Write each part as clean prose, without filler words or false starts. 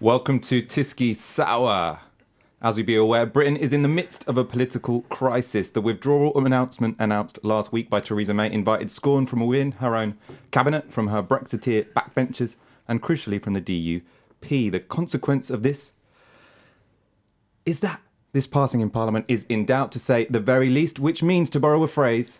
Welcome to Tiski Sour. As you'll be aware, Britain is in the midst of a political crisis. The withdrawal announcement announced last week by Theresa May invited scorn from within her own cabinet, from her Brexiteer backbenchers, and crucially from the DUP. The consequence of this is that this passing in Parliament is in doubt, to say the very least, which means, to borrow a phrase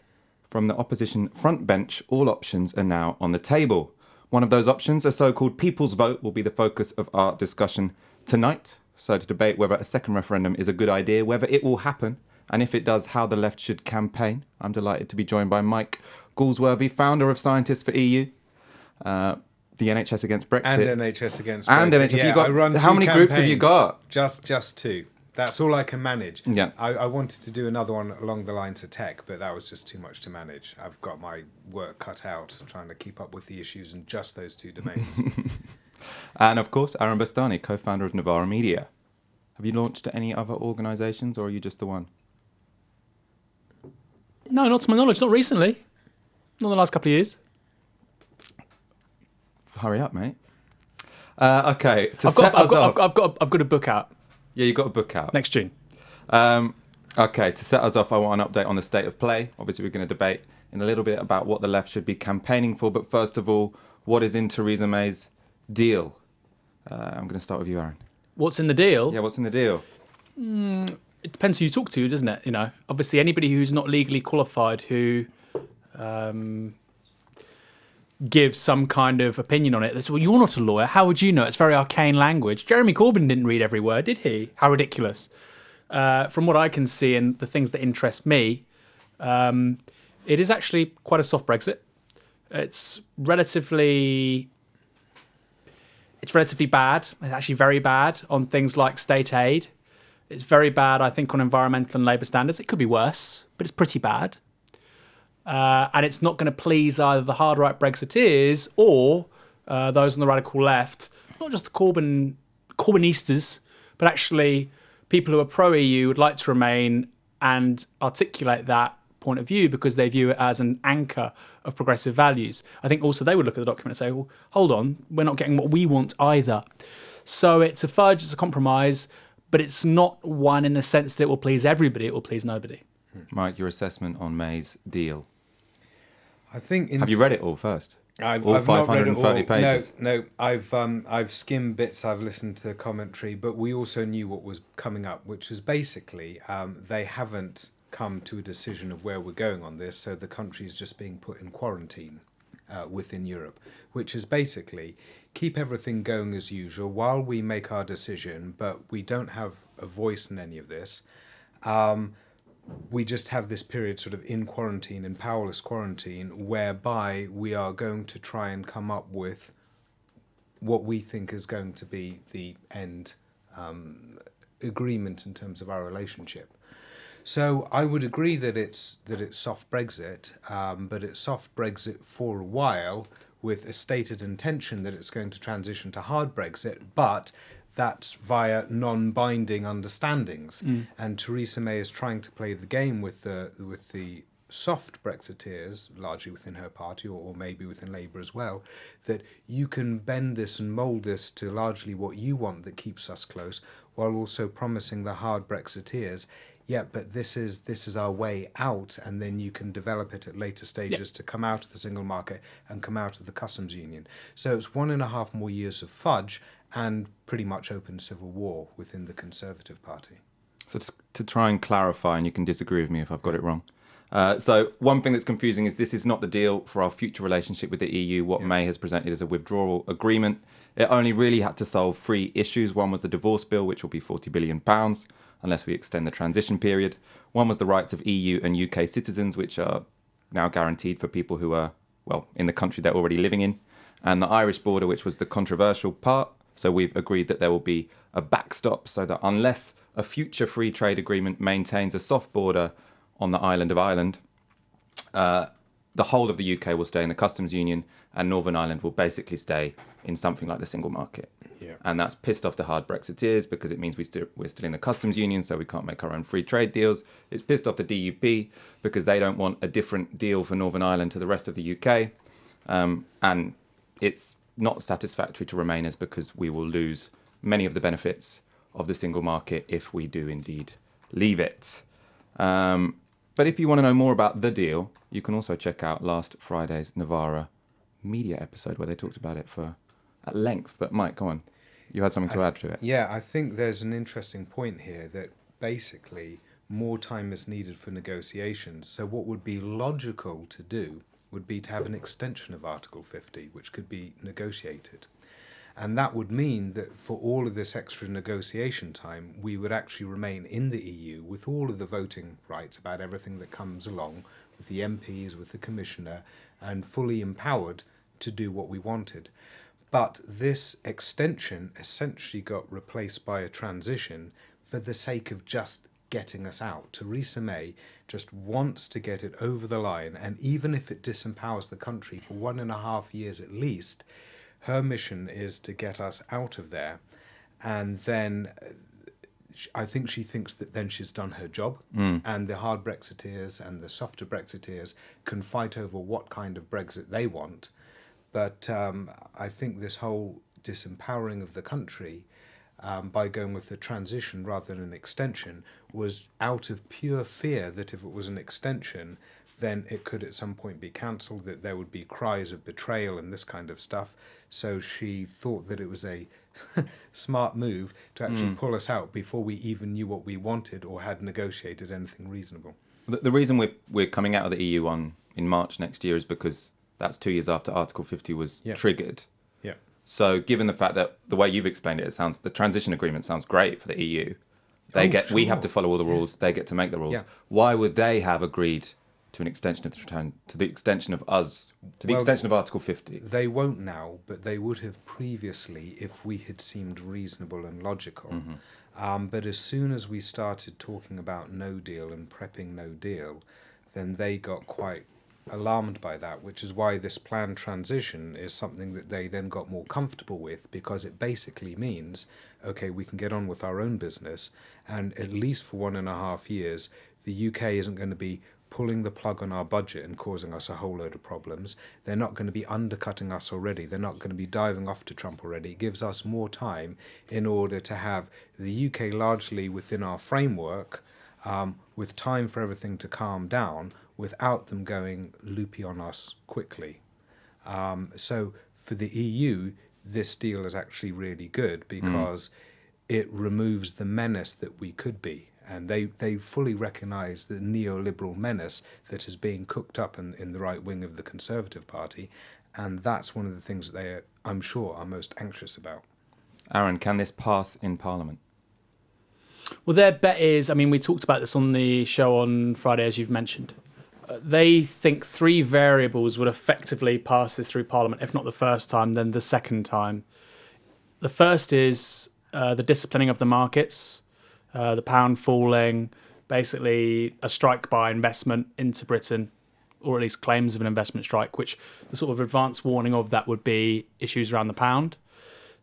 from the opposition front bench, all options are now on the table. One of those options, a so-called people's vote, will be the focus of our discussion tonight. So to debate whether a second referendum is a good idea, whether it will happen, and if it does, how the left should campaign. I'm delighted to be joined by Mike Galsworthy, founder of Scientists for EU, the NHS Against Brexit. And NHS Against Brexit. And NHS. Yeah, You got, I run how many campaigns. groups have you got? Just two. That's all I can manage. Yeah. I wanted to do another one along the lines of tech, but that was just too much to manage. I've got my work cut out trying to keep up with the issues in just those two domains. And of course, Aaron Bastani, co-founder of Novara Media. Have you launched any other organisations, or are you just the one? No, not to my knowledge. Not recently. Not in the last couple of years. Hurry up, mate. Okay. I've got a book out Yeah, you got a book out. next June. Okay, to set us off, I want an update on the state of play. Obviously, we're going to debate in a little bit about what the left should be campaigning for. But first of all, what is in Theresa May's deal? I'm going to start with you, Aaron. What's in the deal? Yeah, what's in the deal? It depends who you talk to, doesn't it? You know, obviously anybody who's not legally qualified who gives some kind of opinion on it. That's, well, you're not a lawyer. How would you know? It's very arcane language. Jeremy Corbyn didn't read every word, did he? How ridiculous. From what I can see and the things that interest me, it is actually quite a soft Brexit. It's relatively bad. It's actually very bad on things like state aid. It's very bad, I think, on environmental and labour standards. It could be worse, but it's pretty bad. And it's not going to please either the hard right Brexiteers or those on the radical left, not just the Corbynistas, but actually people who are pro-EU would like to remain and articulate that point of view because they view it as an anchor of progressive values. I think also they would look at the document and say, well, hold on, we're not getting what we want either. So it's a fudge, it's a compromise, but it's not one in the sense that it will please everybody, it will please nobody. Mike, your assessment on May's deal. I think. Have you read it all first? I've all not read it 530 pages? No. I've skimmed bits. I've listened to the commentary, but we also knew what was coming up, which is basically they haven't come to a decision of where we're going on this, so the country is just being put in quarantine within Europe, which is basically keep everything going as usual while we make our decision, but we don't have a voice in any of this. We just have this period sort of in quarantine, in powerless quarantine, whereby we are going to try and come up with what we think is going to be the end agreement in terms of our relationship. So I would agree that it's soft Brexit, but it's soft Brexit for a while with a stated intention that it's going to transition to hard Brexit, but that's via non-binding understandings. And Theresa May is trying to play the game with the soft Brexiteers, largely within her party or maybe within Labour as well, that you can bend this and mould this to largely what you want that keeps us close, while also promising the hard Brexiteers, yeah, but this is our way out, and then you can develop it at later stages to come out of the single market and come out of the customs union. So it's 1.5 more years of fudge and pretty much open civil war within the Conservative Party. So to try and clarify, and you can disagree with me if I've got it wrong. So one thing that's confusing is this is not the deal for our future relationship with the EU. What May has presented as a withdrawal agreement. It only really had to solve 3 issues. One was the divorce bill, which will be £40 billion, unless we extend the transition period. One was the rights of EU and UK citizens, which are now guaranteed for people who are, well, in the country they're already living in. And the Irish border, which was the controversial part. So we've agreed that there will be a backstop so that unless a future free trade agreement maintains a soft border on the island of Ireland, the whole of the UK will stay in the customs union and Northern Ireland will basically stay in something like the single market. Yeah. And that's pissed off the hard Brexiteers because it means we're still in the customs union, so we can't make our own free trade deals. It's pissed off the DUP because they don't want a different deal for Northern Ireland to the rest of the UK. And it's not satisfactory to Remainers because we will lose many of the benefits of the single market if we do indeed leave it. But if you want to know more about the deal, you can also check out last Friday's Novara media episode where they talked about it at length. But Mike, go on. You had something to add to it. Yeah, I think there's an interesting point here that basically more time is needed for negotiations. So what would be logical to do would be to have an extension of Article 50, which could be negotiated. And that would mean that for all of this extra negotiation time, we would actually remain in the EU with all of the voting rights about everything that comes along, with the MPs, with the Commissioner, and fully empowered to do what we wanted. But this extension essentially got replaced by a transition for the sake of just getting us out. Theresa May just wants to get it over the line, and even if it disempowers the country for 1.5 years at least, her mission is to get us out of there. And then I think she thinks that then she's done her job, and the hard Brexiteers and the softer Brexiteers can fight over what kind of Brexit they want. But I think this whole disempowering of the country by going with a transition rather than an extension was out of pure fear that if it was an extension, then it could at some point be cancelled, that there would be cries of betrayal and this kind of stuff. So she thought that it was a smart move to actually pull us out before we even knew what we wanted or had negotiated anything reasonable. The reason we're coming out of the EU in March next year is because that's 2 years after Article 50 was triggered. Yeah. So given the fact that the way you've explained it, the transition agreement sounds great for the EU. We have to follow all the rules. They get to make the rules. Yeah. Why would they have agreed to an extension of the extension of Article 50? They won't now, but they would have previously if we had seemed reasonable and logical. But as soon as we started talking about no deal and prepping no deal, then they got quite alarmed by that, which is why this planned transition is something that they then got more comfortable with, because it basically means, okay, we can get on with our own business, and at least for 1.5 years, the UK isn't going to be pulling the plug on our budget and causing us a whole load of problems. They're not going to be undercutting us already. They're not going to be diving off to Trump already. It gives us more time in order to have the UK largely within our framework, with time for everything to calm down, without them going loopy on us quickly. So for the EU, this deal is actually really good because it removes the menace that we could be. And they fully recognise the neoliberal menace that is being cooked up in the right wing of the Conservative Party. And that's one of the things that they, I'm sure, are most anxious about. Aaron, can this pass in Parliament? Well, their bet is, we talked about this on the show on Friday, as you've mentioned. They think 3 variables would effectively pass this through Parliament, if not the first time, then the second time. The first is the disciplining of the markets, the pound falling, basically a strike by investment into Britain, or at least claims of an investment strike, which the sort of advance warning of that would be issues around the pound.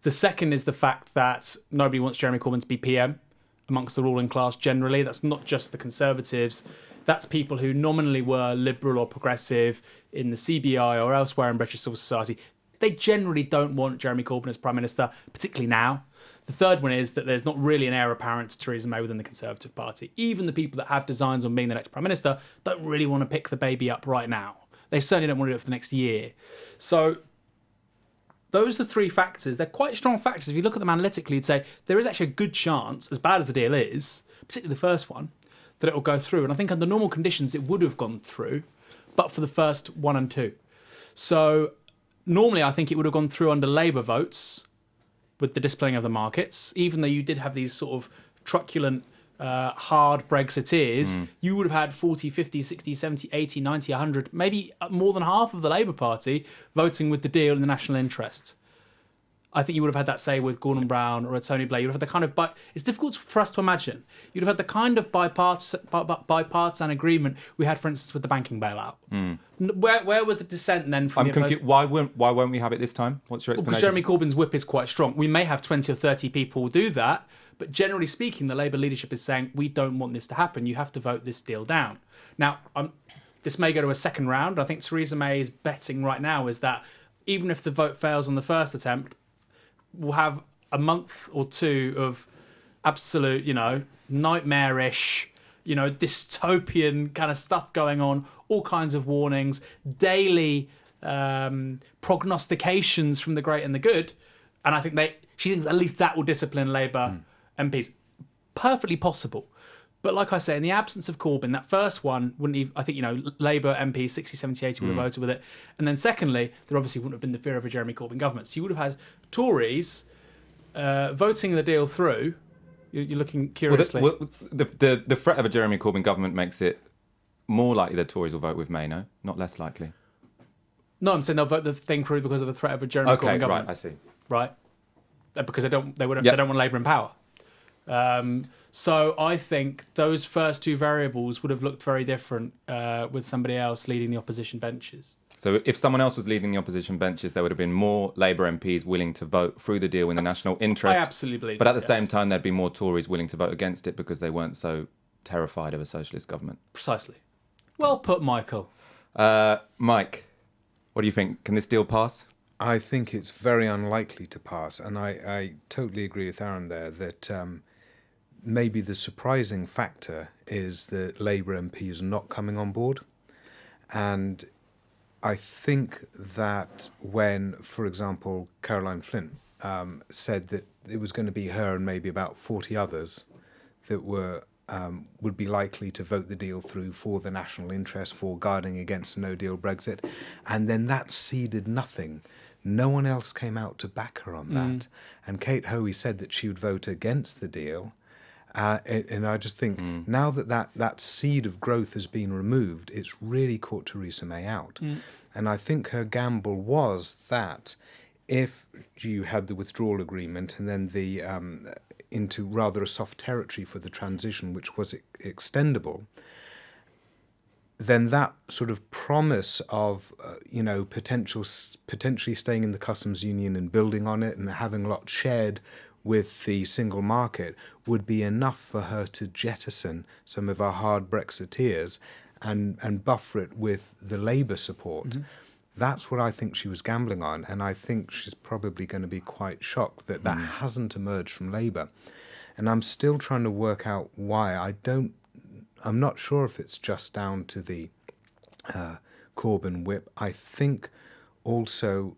The second is the fact that nobody wants Jeremy Corbyn to be PM amongst the ruling class generally. That's not just the Conservatives. That's people who nominally were liberal or progressive in the CBI or elsewhere in British civil society. They generally don't want Jeremy Corbyn as Prime Minister, particularly now. The third one is that there's not really an heir apparent to Theresa May within the Conservative Party. Even the people that have designs on being the next Prime Minister don't really want to pick the baby up right now. They certainly don't want to do it for the next year. So those are 3 factors. They're quite strong factors. If you look at them analytically, you'd say there is actually a good chance, as bad as the deal is, particularly the first one, that it will go through. And I think under normal conditions, it would have gone through, but for the first 1 and 2. So normally, I think it would have gone through under Labour votes with the disciplining of the markets, even though you did have these sort of truculent, hard Brexiteers, you would have had 40, 50, 60, 70, 80, 90, 100, maybe more than half of the Labour Party voting with the deal in the national interest. I think you would have had that say with Gordon Brown or a Tony Blair. You would have had the kind of... It's difficult for us to imagine. You'd have had the kind of bipartisan agreement we had, for instance, with the banking bailout. Where was the dissent then from... I'm confused. Why won't we have it this time? What's your explanation? Because Jeremy Corbyn's whip is quite strong. We may have 20 or 30 people do that, but generally speaking, the Labour leadership is saying, we don't want this to happen. You have to vote this deal down. Now, this may go to a second round. I think Theresa May is betting right now is that even if the vote fails on the first attempt, we'll have a month or two of absolute, nightmarish, dystopian kind of stuff going on, all kinds of warnings, daily prognostications from the great and the good. And I think she thinks at least that will discipline Labour MPs. Perfectly possible. But like I say, in the absence of Corbyn, that first one wouldn't even, I think, Labour MPs 60, 70, 80 would have voted with it. And then secondly, there obviously wouldn't have been the fear of a Jeremy Corbyn government. So you would have had Tories voting the deal through. You're looking curiously. The threat of a Jeremy Corbyn government makes it more likely that Tories will vote with May, no? Not less likely. No, I'm saying they'll vote the thing through because of the threat of a Jeremy Corbyn government. Right, I see. Right? Because they don't want Labour in power. So I think those first two variables would have looked very different with somebody else leading the opposition benches. So if someone else was leading the opposition benches, there would have been more Labour MPs willing to vote through the deal in the national interest. I absolutely believe But that, at the same time, there'd be more Tories willing to vote against it because they weren't so terrified of a socialist government. Precisely. Well put, Michael. Mike, what do you think? Can this deal pass? I think it's very unlikely to pass, and I totally agree with Aaron there that maybe the surprising factor is that Labour MPs are not coming on board. And I think that when, for example, Caroline Flint said that it was going to be her and maybe about 40 others that would be likely to vote the deal through for the national interest, for guarding against a no-deal Brexit, and then that seeded nothing. No one else came out to back her on that. And Kate Hoey said that she would vote against the deal. And I just think now that seed of growth has been removed, it's really caught Theresa May out. And I think her gamble was that if you had the withdrawal agreement and then the into rather a soft territory for the transition, which was extendable, then that sort of promise of potentially staying in the customs union and building on it and having a lot shared with the single market would be enough for her to jettison some of our hard Brexiteers and buffer it with the Labour support. That's what I think she was gambling on, and I think she's probably going to be quite shocked that that hasn't emerged from Labour. And I'm still trying to work out why. I'm not sure if it's just down to the Corbyn whip. I think also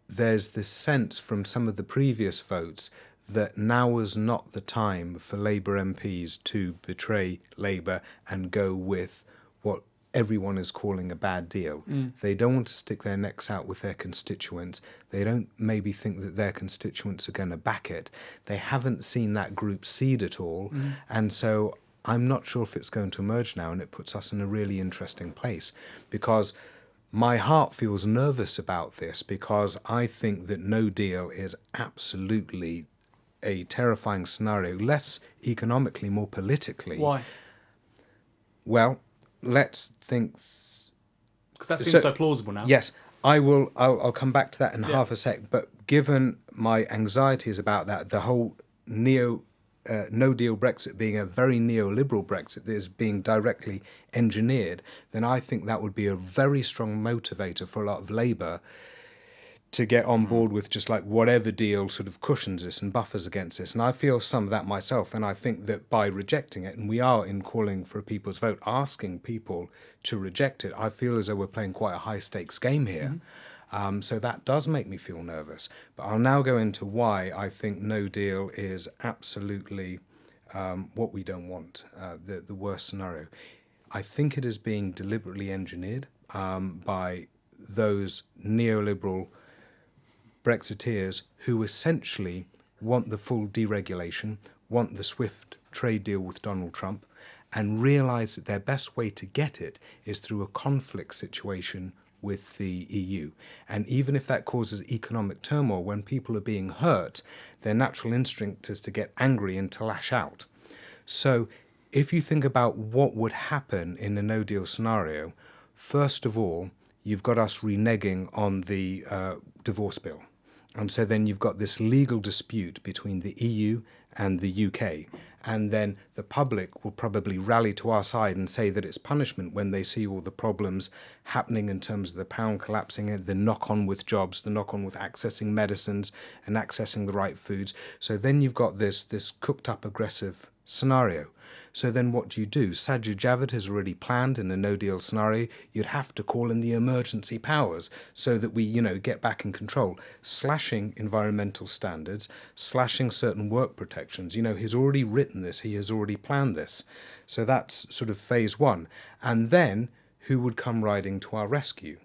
there's this sense from some of the previous votes that now is not the time for Labour MPs to betray Labour and go with what everyone is calling a bad deal. They don't want to stick their necks out with their constituents. They don't maybe think that their constituents are going to back it. They haven't seen that group seed at all. And so I'm not sure if it's going to emerge now, and it puts us in a really interesting place because my heart feels nervous about this because I think that no deal is absolutely a terrifying scenario, less economically, more politically. Why? Well, let's think. Because that seems so plausible now. Yes, I'll come back to that in half a sec. But given my anxieties about that, the whole no-deal Brexit being a very neoliberal Brexit that is being directly engineered, then I think that would be a very strong motivator for a lot of Labour to get on board with just like whatever deal sort of cushions this and buffers against this. And I feel some of that myself. And I think that by rejecting it, and we are in calling for a people's vote, asking people to reject it, I feel as though we're playing quite a high-stakes game here. So that does make me feel nervous. But I'll now go into why I think no deal is absolutely what we don't want, the worst scenario. I think it is being deliberately engineered by those neoliberal Brexiteers who essentially want the full deregulation, want the swift trade deal with Donald Trump, and realise that their best way to get it is through a conflict situation with the EU. And even if that causes economic turmoil, when people are being hurt, their natural instinct is to get angry and to lash out. So if you think about what would happen in a no-deal scenario, first of all, you've got us reneging on the divorce bill. And so then you've got this legal dispute between the EU and the UK. And then the public will probably rally to our side and say that it's punishment when they see all the problems happening in terms of the pound collapsing, the knock-on with jobs, the knock-on with accessing medicines and accessing the right foods. So then you've got this cooked-up aggressive scenario. So then what do you do? Sajid Javid has already planned in a no-deal scenario. You'd have to call in the emergency powers so that we, get back in control. Slashing environmental standards, slashing certain work protections. He's already written this. He has already planned this. So that's sort of phase one. And then who would come riding to our rescue?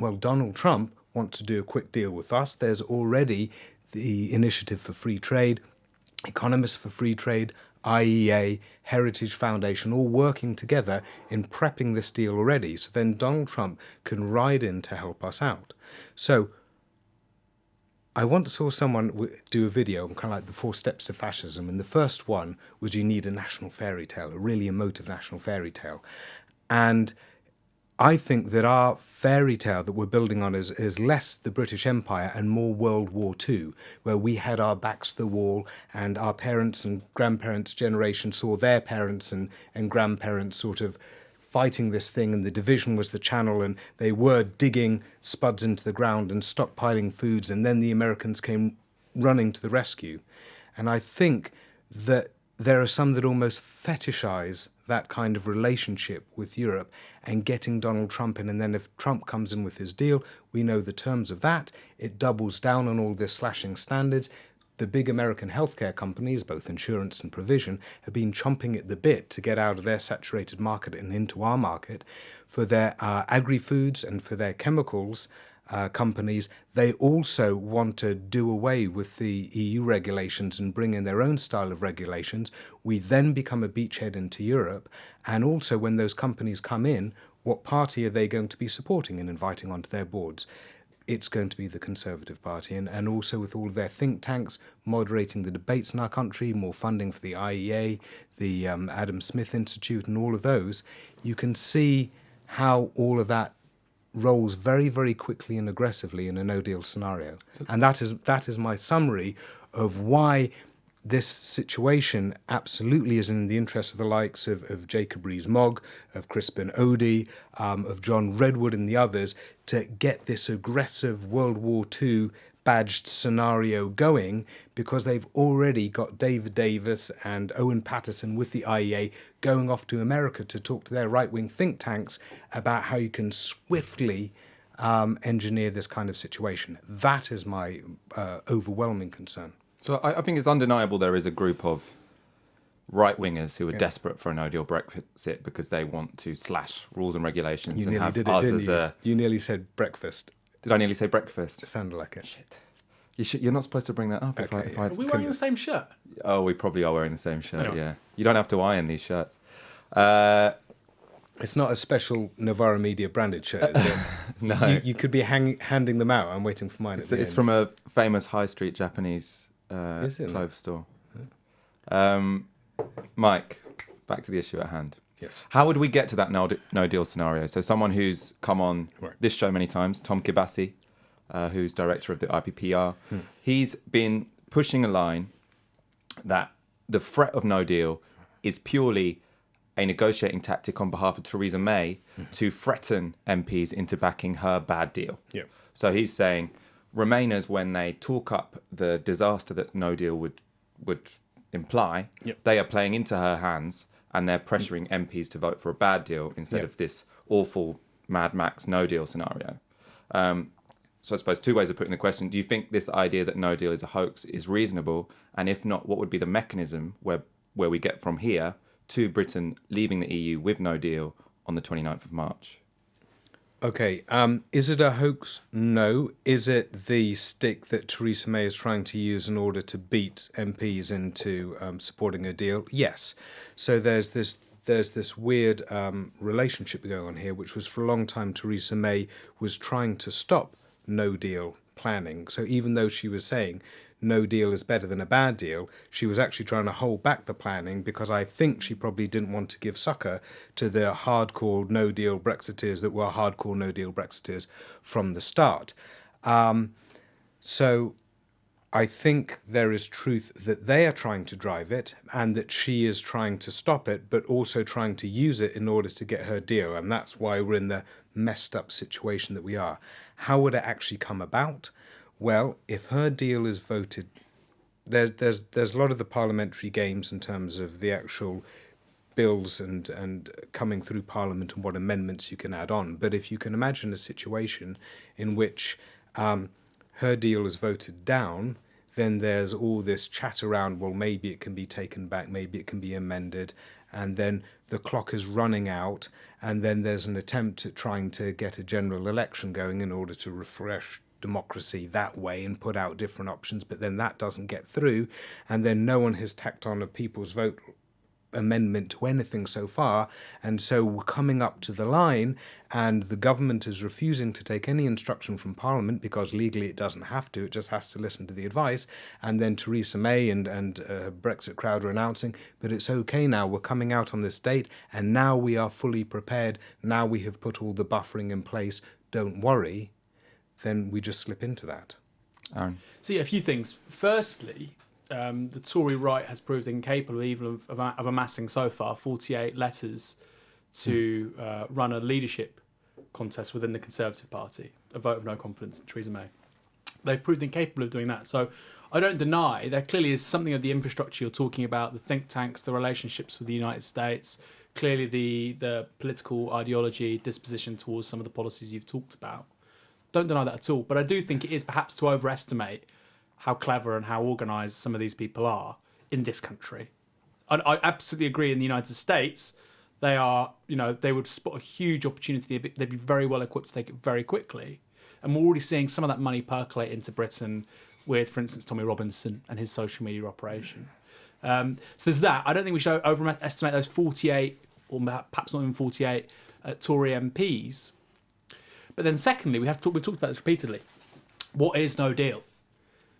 Well, Donald Trump wants to do a quick deal with us. There's already the Initiative for Free Trade, Economists for Free Trade, IEA, Heritage Foundation, all working together in prepping this deal already. So then Donald Trump can ride in to help us out. So I once saw someone do a video on kind of like the 4 steps to fascism. And the first one was you need a national fairy tale, a really emotive national fairy tale. And I think that our fairy tale that we're building on is less the British Empire and more World War II, where we had our backs to the wall and our parents and grandparents' generation saw their parents and grandparents sort of fighting this thing, and the division was the channel, and they were digging spuds into the ground and stockpiling foods, and then the Americans came running to the rescue. And I think that there are some that almost fetishize that kind of relationship with Europe and getting Donald Trump in. And then if Trump comes in with his deal, we know the terms of that. It doubles down on all this slashing standards. The big American healthcare companies, both insurance and provision, have been chomping at the bit to get out of their saturated market and into our market. For their agri-foods and for their chemicals companies, they also want to do away with the EU regulations and bring in their own style of regulations. We then become a beachhead into Europe. And also when those companies come in, what party are they going to be supporting and inviting onto their boards? It's going to be the Conservative Party. And also with all of their think tanks moderating the debates in our country, more funding for the IEA, the Adam Smith Institute and all of those, you can see how all of that rolls very, very quickly and aggressively in a no-deal scenario. And that is my summary of why this situation absolutely is in the interest of the likes of Jacob Rees-Mogg, of Crispin Odey, of John Redwood and the others to get this aggressive World War II badged scenario going, because they've already got David Davis and Owen Paterson with the IEA going off to America to talk to their right-wing think tanks about how you can swiftly engineer this kind of situation. That is my overwhelming concern. So I think it's undeniable there is a group of right-wingers who are desperate for a no-deal Brexit because they want to slash rules and regulations and have us as a... You nearly said breakfast. Did I nearly say breakfast? It sounded like it. Shit. You're not supposed to bring that up. Okay, Are we wearing the same shirt? Oh, we probably are wearing the same shirt, Anyway. yeah. You don't have to iron these shirts. It's not a special Novara Media branded shirt, is it? No. You could be handing them out. I'm waiting for mine. It's from a famous high street Japanese clothes store. Mike, back to the issue at hand. Yes. How would we get to that no-deal scenario? So someone who's come on this show many times, Tom Kibasi, who's director of the IPPR, he's been pushing a line that the threat of no deal is purely a negotiating tactic on behalf of Theresa May to threaten MPs into backing her bad deal. Yeah. So he's saying Remainers, when they talk up the disaster that no deal would imply, they are playing into her hands and they're pressuring MPs to vote for a bad deal instead of this awful Mad Max no deal scenario. So I suppose 2 ways of putting the question. Do you think this idea that no deal is a hoax is reasonable? And if not, what would be the mechanism where we get from here to Britain leaving the EU with no deal on the 29th of March? Okay, is it a hoax? No. Is it the stick that Theresa May is trying to use in order to beat MPs into supporting a deal? Yes. So there's this weird relationship going on here, which was for a long time Theresa May was trying to stop no deal planning. So even though she was saying no deal is better than a bad deal, she was actually trying to hold back the planning because I think she probably didn't want to give succor to the hardcore no deal Brexiteers that were hardcore no deal Brexiteers from the start. So I think there is truth that they are trying to drive it and that she is trying to stop it, but also trying to use it in order to get her deal. And that's why we're in the messed up situation that we are. How would it actually come about? Well, if her deal is voted, there's a lot of the parliamentary games in terms of the actual bills and coming through Parliament and what amendments you can add on. But if you can imagine a situation in which her deal is voted down, then there's all this chat around, well, maybe it can be taken back, maybe it can be amended, and then the clock is running out, and then there's an attempt at trying to get a general election going in order to refresh democracy that way and put out different options, but then that doesn't get through, and then no one has tacked on a people's vote amendment to anything so far, and so we're coming up to the line and the government is refusing to take any instruction from Parliament because legally it doesn't have to, it just has to listen to the advice. And then Theresa May and Brexit crowd are announcing, but it's okay now, we're coming out on this date and now we are fully prepared, now we have put all the buffering in place, don't worry, then we just slip into that. Aaron? So yeah, a few things. Firstly, the Tory right has proved incapable even of amassing so far 48 letters to run a leadership contest within the Conservative Party, a vote of no confidence in Theresa May. They've proved incapable of doing that. So I don't deny there clearly is something of the infrastructure you're talking about, the think tanks, the relationships with the United States, clearly the political ideology, disposition towards some of the policies you've talked about. Don't deny that at all. But I do think it is perhaps to overestimate how clever and how organised some of these people are in this country. I absolutely agree. In the United States, they are, they would spot a huge opportunity. They'd be very well equipped to take it very quickly. And we're already seeing some of that money percolate into Britain with, for instance, Tommy Robinson and his social media operation. So there's that. I don't think we should overestimate those 48, or perhaps not even 48, Tory MPs. But then secondly, we've talked about this repeatedly. What is no deal?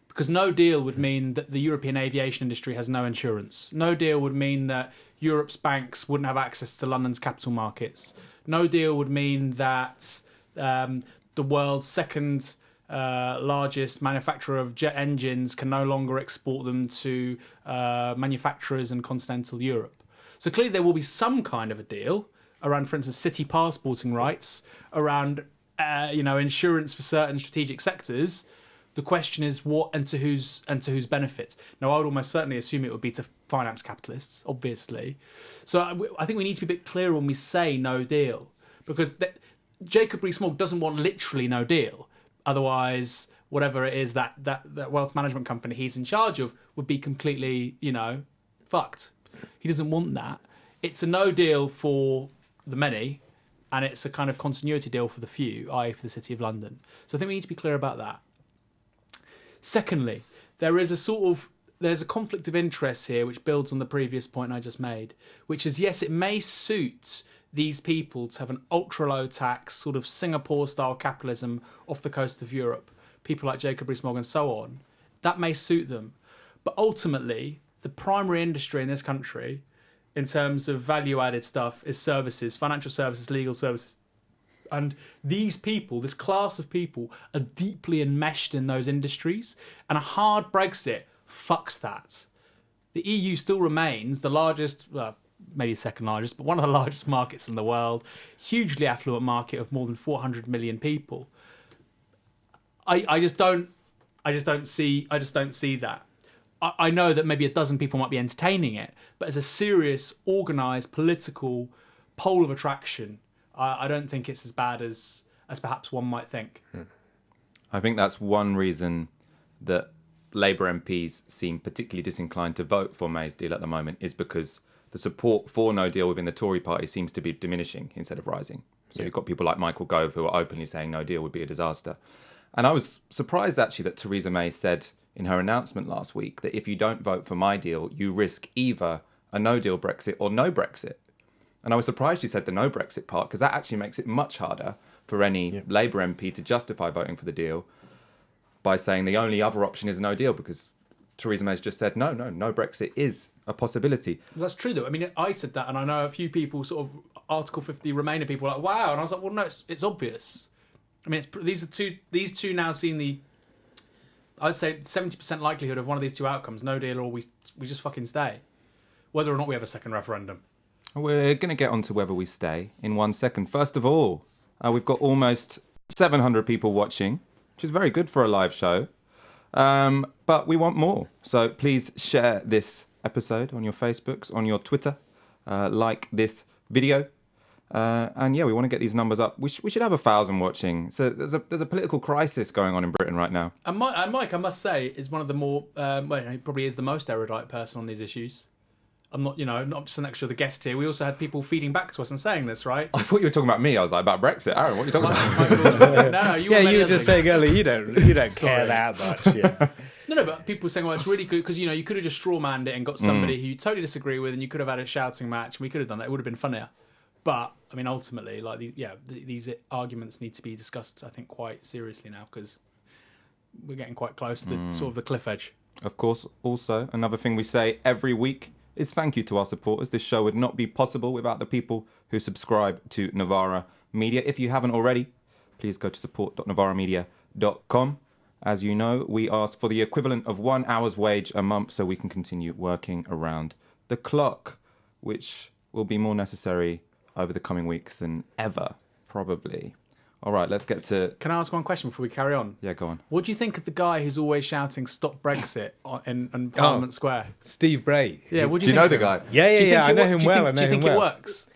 Because no deal would mean that the European aviation industry has no insurance. No deal would mean that Europe's banks wouldn't have access to London's capital markets. No deal would mean that the world's second largest manufacturer of jet engines can no longer export them to manufacturers in continental Europe. So clearly there will be some kind of a deal around, for instance, city passporting rights, around insurance for certain strategic sectors. The question is what and to whose benefits. Now, I would almost certainly assume it would be to finance capitalists, obviously. So I think we need to be a bit clearer when we say no deal, because Jacob Rees-Mogg doesn't want literally no deal. Otherwise, whatever it is that wealth management company he's in charge of would be completely, fucked. He doesn't want that. It's a no deal for the many, and it's a kind of continuity deal for the few, i.e. for the City of London. So I think we need to be clear about that. Secondly, there's a conflict of interest here which builds on the previous point I just made, which is, yes, it may suit these people to have an ultra-low tax, sort of Singapore-style capitalism off the coast of Europe, people like Jacob Rees-Mogg and so on. That may suit them. But ultimately, the primary industry in this country, in terms of value-added stuff, is services, financial services, legal services. And these people, this class of people, are deeply enmeshed in those industries. And a hard Brexit fucks that. The EU still remains the largest, maybe second largest, but one of the largest markets in the world. Hugely affluent market of more than 400 million people. I just don't see that. I know that maybe a dozen people might be entertaining it, but as a serious, organised, political pole of attraction, I don't think it's as bad as perhaps one might think. I think that's one reason that Labour MPs seem particularly disinclined to vote for May's deal at the moment, is because the support for no deal within the Tory party seems to be diminishing instead of rising. So you've got people like Michael Gove who are openly saying no deal would be a disaster. And I was surprised actually that Theresa May said in her announcement last week that if you don't vote for my deal, you risk either a no deal Brexit or no Brexit. And I was surprised she said the no Brexit part, because that actually makes it much harder for any Labour MP to justify voting for the deal by saying the only other option is no deal, because Theresa May's just said no Brexit is a possibility. Well, that's true though. I mean, I said that, and I know a few people, sort of Article 50 Remainer people, were like, wow, and I was like, well, no, it's obvious. I mean, these two now seem the I'd say 70% likelihood of one of these two outcomes, no deal or we just fucking stay. Whether or not we have a second referendum. We're going to get on to whether we stay in 1 second. First of all, we've got almost 700 people watching, which is very good for a live show. But we want more. So please share this episode on your Facebooks, on your Twitter. Like this video. And yeah, we want to get these numbers up. We should have 1,000 watching. So there's a political crisis going on in Britain right now. And Mike, I must say, is one of the more, he probably is the most erudite person on these issues. I'm not, not just an extra the guest here. We also had people feeding back to us and saying this, right? I thought you were talking about me. I was like, about Brexit. Aaron, what are you talking about? No, you were just saying earlier, you don't care that much. Yeah. No, but people saying, well, it's really good because, you could have just strawmanned it and got somebody who you totally disagree with and you could have had a shouting match and we could have done that. It would have been funnier. But, I mean, ultimately, like, these arguments need to be discussed, I think, quite seriously now because we're getting quite close to the sort of the cliff edge. Of course, also, another thing we say every week is thank you to our supporters. This show would not be possible without the people who subscribe to Novara Media. If you haven't already, please go to support.novaramedia.com. As you know, we ask for the equivalent of 1 hour's wage a month so we can continue working around the clock, which will be more necessary over the coming weeks than ever, probably. All right, let's get to... Can I ask one question before we carry on? Yeah, go on. What do you think of the guy who's always shouting "Stop Brexit" in Parliament Square? Steve Bray. Yeah, what do you you know think the guy? Yeah, I know him well. Do you think it works?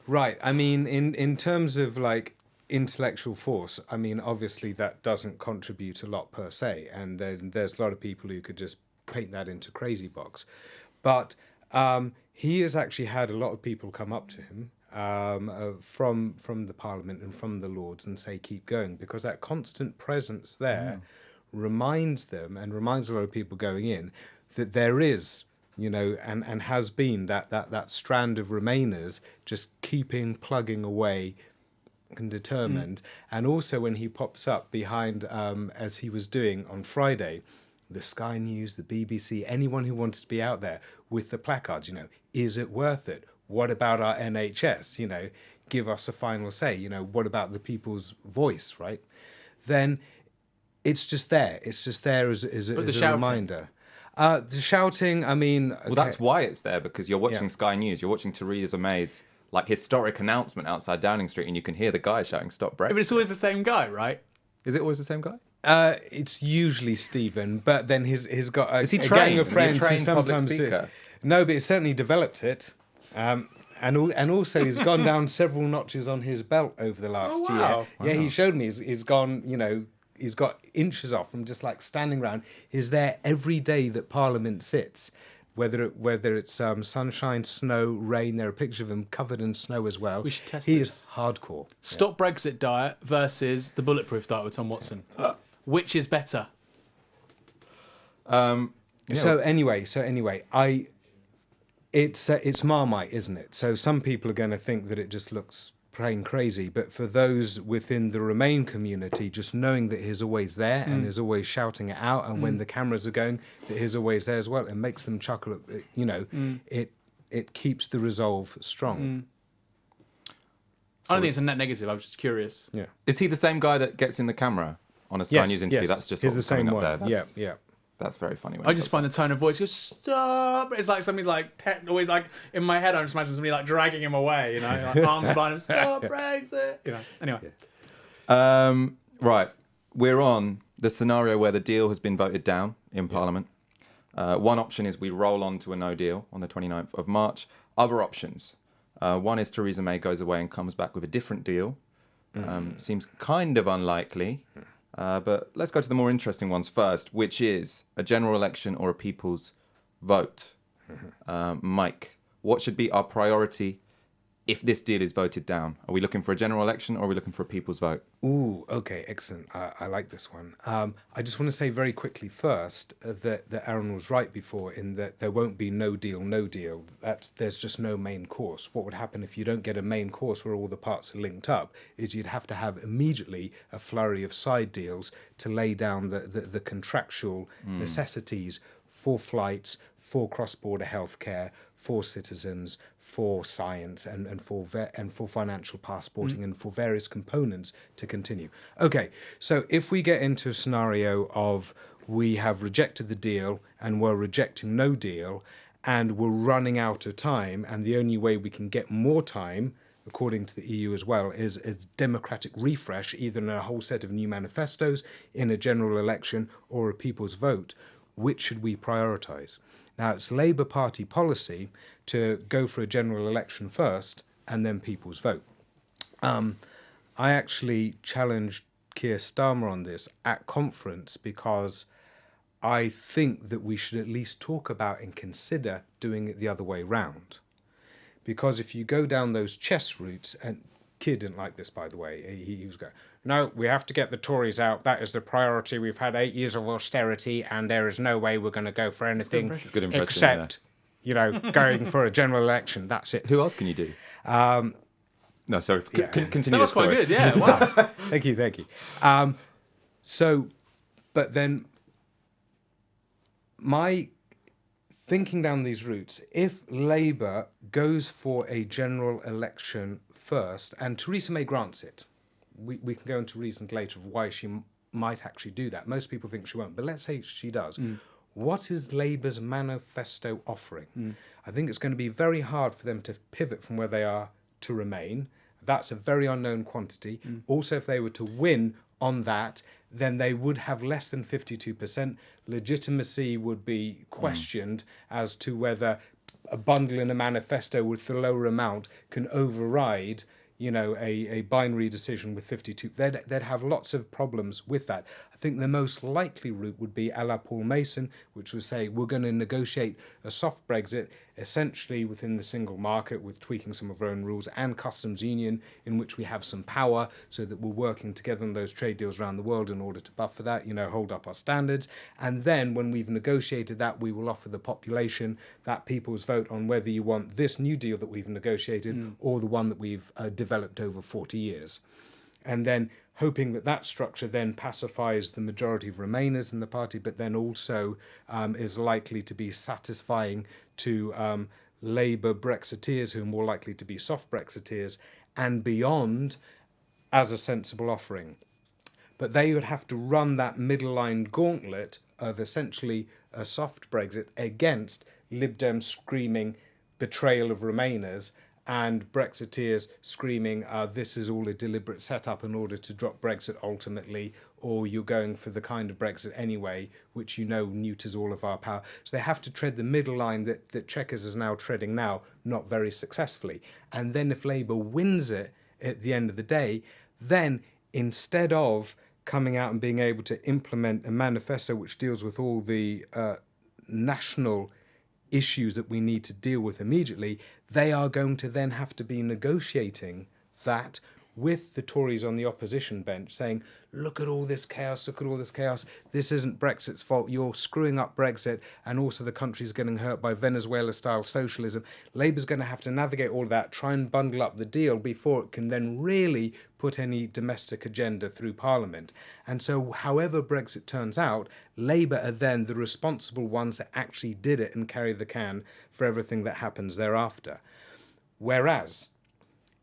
Right. I mean, in terms of like intellectual force, I mean, obviously that doesn't contribute a lot per se, and there's a lot of people who could just paint that into crazy box, but he has actually had a lot of people come up to him from the Parliament and from the Lords and say keep going, because that constant presence there reminds them and reminds a lot of people going in that there is, and has been that strand of Remainers just plugging away and determined. And also when he pops up behind, as he was doing on Friday, the Sky News, the BBC, anyone who wanted to be out there with the placards, is it worth it? What about our NHS? Give us a final say. What about the people's voice, right? Then it's just there. It's just there as a reminder. The shouting, I mean... Well, that's why it's there, because you're watching Sky News. You're watching Theresa May's historic announcement outside Downing Street, and you can hear the guy shouting, "Stop Brexit." But it's always the same guy, right? Is it always the same guy? It's usually Stephen, but then he's got a gang of friends who sometimes public speaker? No, but he's certainly developed it. And also he's gone down several notches on his belt over the last year. Yeah, he showed me. He's gone, he's got inches off from just like standing around. He's there every day that Parliament sits, whether it's sunshine, snow, rain. There are pictures of him covered in snow as well. We should test He this. is hardcore. Stop Brexit diet versus the bulletproof diet with Tom Watson. Which is better? So anyway, it's Marmite, isn't it? So some people are going to think that it just looks plain crazy, but for those within the Remain community, just knowing that he's always there and is always shouting it out, and when the cameras are going, that he's always there as well, it makes them chuckle. It keeps the resolve strong. I don't think it's a net negative. I'm just curious. Yeah. Is he the same guy that gets in the camera on a Sky News interview? Yes. That's just he's what the was same coming up one. there. Yeah. That's very funny. I just find the tone of voice goes, "Stop!" It's like somebody's always like in my head. I just imagine somebody like dragging him away, like arms behind him. "Stop Brexit!" Anyway. Right, we're on the scenario where the deal has been voted down in Parliament. One option is we roll on to a no deal on the 29th of March. Other options. One is Theresa May goes away and comes back with a different deal. Seems kind of unlikely. But let's go to the more interesting ones first, which is a general election or a people's vote. Mike, what should be our priority if this deal is voted down? Are we looking for a general election or are we looking for a people's vote? Ooh, okay, excellent. I like this one. I just want to say very quickly first that Aaron was right before in that there won't be no deal. There's just no main course. What would happen if you don't get a main course where all the parts are linked up is you'd have to have immediately a flurry of side deals to lay down the contractual necessities for flights, for cross-border healthcare, for citizens, for science, and for financial passporting, and for various components to continue. Okay, so if we get into a scenario of we have rejected the deal and we're rejecting no deal, and we're running out of time, and the only way we can get more time, according to the EU as well, is a democratic refresh, either in a whole set of new manifestos, in a general election, or a people's vote. Which should we prioritise? Now, it's Labour Party policy to go for a general election first and then people's vote. I actually challenged Keir Starmer on this at conference because I think that we should at least talk about and consider doing it the other way round. Because if you go down those chess routes, and Keir didn't like this, by the way, he was going, no, we have to get the Tories out. That is the priority. We've had 8 years of austerity, and there is no way we're going to go for anything except, going for a general election. That's it. Who else can you do? No, sorry. Continue. That was quite good, yeah. Wow. Thank you. But then my thinking down these routes, if Labour goes for a general election first, and Theresa May grants it, we can go into reasons later of why she might actually do that. Most people think she won't, but let's say she does. What is Labour's manifesto offering? I think it's going to be very hard for them to pivot from where they are to Remain. That's a very unknown quantity. Also, if they were to win on that, then they would have less than 52%. Legitimacy would be questioned as to whether a bundle in a manifesto with a lower amount can override, a binary decision with 52. They'd have lots of problems with that. I think the most likely route would be a la Paul Mason, which would say we're going to negotiate a soft Brexit, essentially within the single market with tweaking some of our own rules, and customs union in which we have some power so that we're working together on those trade deals around the world in order to buffer that, hold up our standards. And then when we've negotiated that, we will offer the population that people's vote on whether you want this new deal that we've negotiated or the one that we've developed over 40 years. And then hoping that structure then pacifies the majority of Remainers in the party, but then also is likely to be satisfying to Labour Brexiteers, who are more likely to be soft Brexiteers, and beyond as a sensible offering. But they would have to run that middle line gauntlet of essentially a soft Brexit against Lib Dems screaming betrayal of Remainers and Brexiteers screaming, this is all a deliberate setup in order to drop Brexit ultimately, or you're going for the kind of Brexit anyway, which neuters all of our power. So they have to tread the middle line that Chequers is now treading now, not very successfully. And then if Labour wins it at the end of the day, then instead of coming out and being able to implement a manifesto which deals with all the national issues that we need to deal with immediately, they are going to then have to be negotiating that with the Tories on the opposition bench, saying, look at all this chaos, this isn't Brexit's fault, you're screwing up Brexit, and also the country's getting hurt by Venezuela-style socialism. Labour's going to have to navigate all of that, try and bundle up the deal before it can then really put any domestic agenda through Parliament. And so however Brexit turns out, Labour are then the responsible ones that actually did it and carry the can for everything that happens thereafter. Whereas,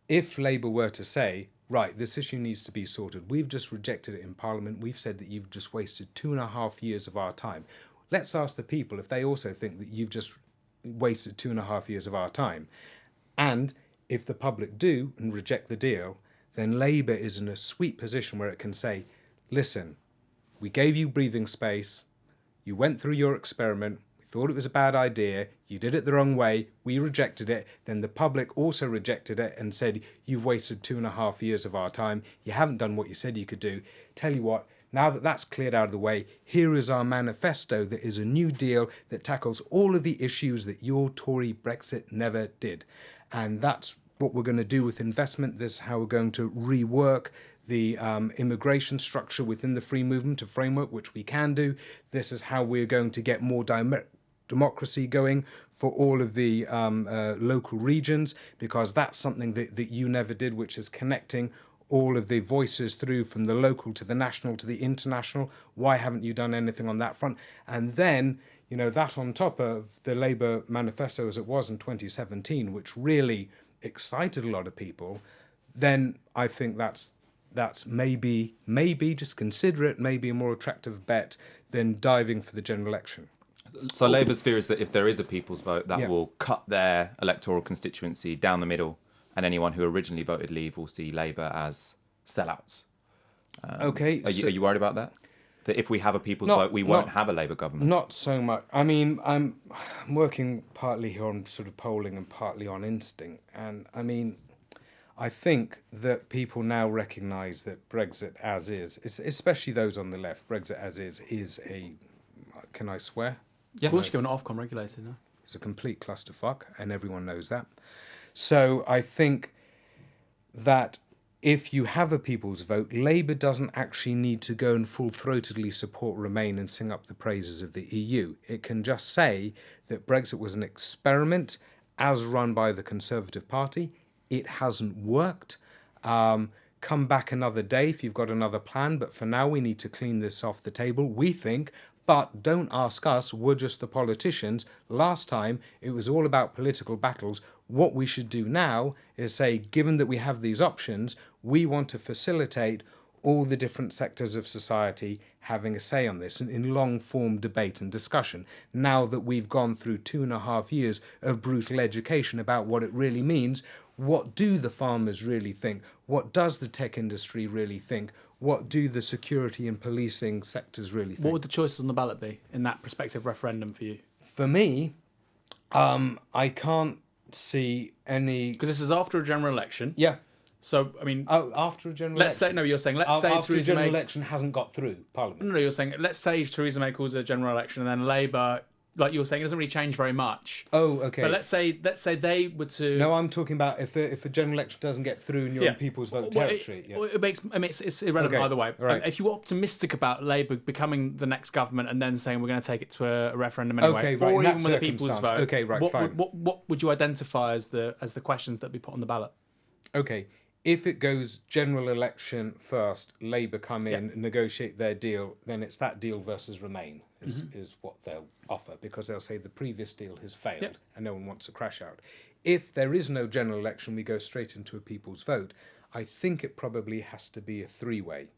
if Labour were to say, right, this issue needs to be sorted, we've just rejected it in Parliament, we've said that you've just wasted 2.5 years of our time. Let's ask the people if they also think that you've just wasted 2.5 years of our time. And if the public do and reject the deal, then Labour is in a sweet position where it can say, listen, we gave you breathing space, you went through your experiment, we thought it was a bad idea, you did it the wrong way, we rejected it, then the public also rejected it and said, you've wasted 2.5 years of our time, you haven't done what you said you could do. Tell you what, now that that's cleared out of the way, here is our manifesto that is a new deal that tackles all of the issues that your Tory Brexit never did. And that's what we're going to do with investment. This is how we're going to rework the immigration structure within the free movement of framework, which we can do. This is how we're going to get more democracy going for all of the local regions, because that's something that you never did, which is connecting all of the voices through from the local to the national to the international. Why haven't you done anything on that front? And then you know, that on top of the Labour manifesto as it was in 2017, which really excited a lot of people, then I think that's maybe just consider it maybe a more attractive bet than diving for the general election. So Labour's fear is that if there is a people's vote, that Yeah. will cut their electoral constituency down the middle, and anyone who originally voted Leave will see Labour as sellouts. Okay, Are you worried about that? That if we have a people's vote, we won't have a Labour government? Not so much. I mean, I'm working partly here on sort of polling and partly on instinct. And I mean, I think that people now recognise that Brexit as is, especially those on the left, Brexit as is a, can I swear? Yeah, we're going Ofcom regulated now. It's a complete clusterfuck, and everyone knows that. So I think that if you have a people's vote, Labour doesn't actually need to go and full-throatedly support Remain and sing up the praises of the EU. It can just say that Brexit was an experiment as run by the Conservative Party. It hasn't worked. Come back another day if you've got another plan, but for now we need to clean this off the table, we think. But don't ask us, we're just the politicians. Last time, it was all about political battles. What we should do now is say, given that we have these options, we want to facilitate all the different sectors of society having a say on this in long-form debate and discussion. Now that we've gone through 2.5 years of brutal education about what it really means, what do the farmers really think? What does the tech industry really think? What do the security and policing sectors really think? What would the choices on the ballot be in that prospective referendum for you? For me, I can't see any... Because this is after a general election. Yeah. So, I mean... Oh, after a general let's election? say... No, you're saying, let's say after Theresa a general May... election hasn't got through Parliament. No, you're saying, let's say Theresa May calls a general election and then Labour, like you were saying, it doesn't really change very much. Oh, okay. But let's say they were to... No, I'm talking about if a general election doesn't get through and you're in people's vote territory. It's irrelevant either way. Right. If you were optimistic about Labour becoming the next government and then saying we're going to take it to a referendum anyway, Okay, right, or in even that with the people's circumstance. vote, Okay, right, fine. what would you identify as the questions that be put on the ballot? Okay, if it goes general election first, Labour come in, negotiate their deal, then it's that deal versus Remain is what they'll offer, because they'll say the previous deal has failed and no one wants a crash out. If there is no general election, we go straight into a people's vote. I think it probably has to be a three-way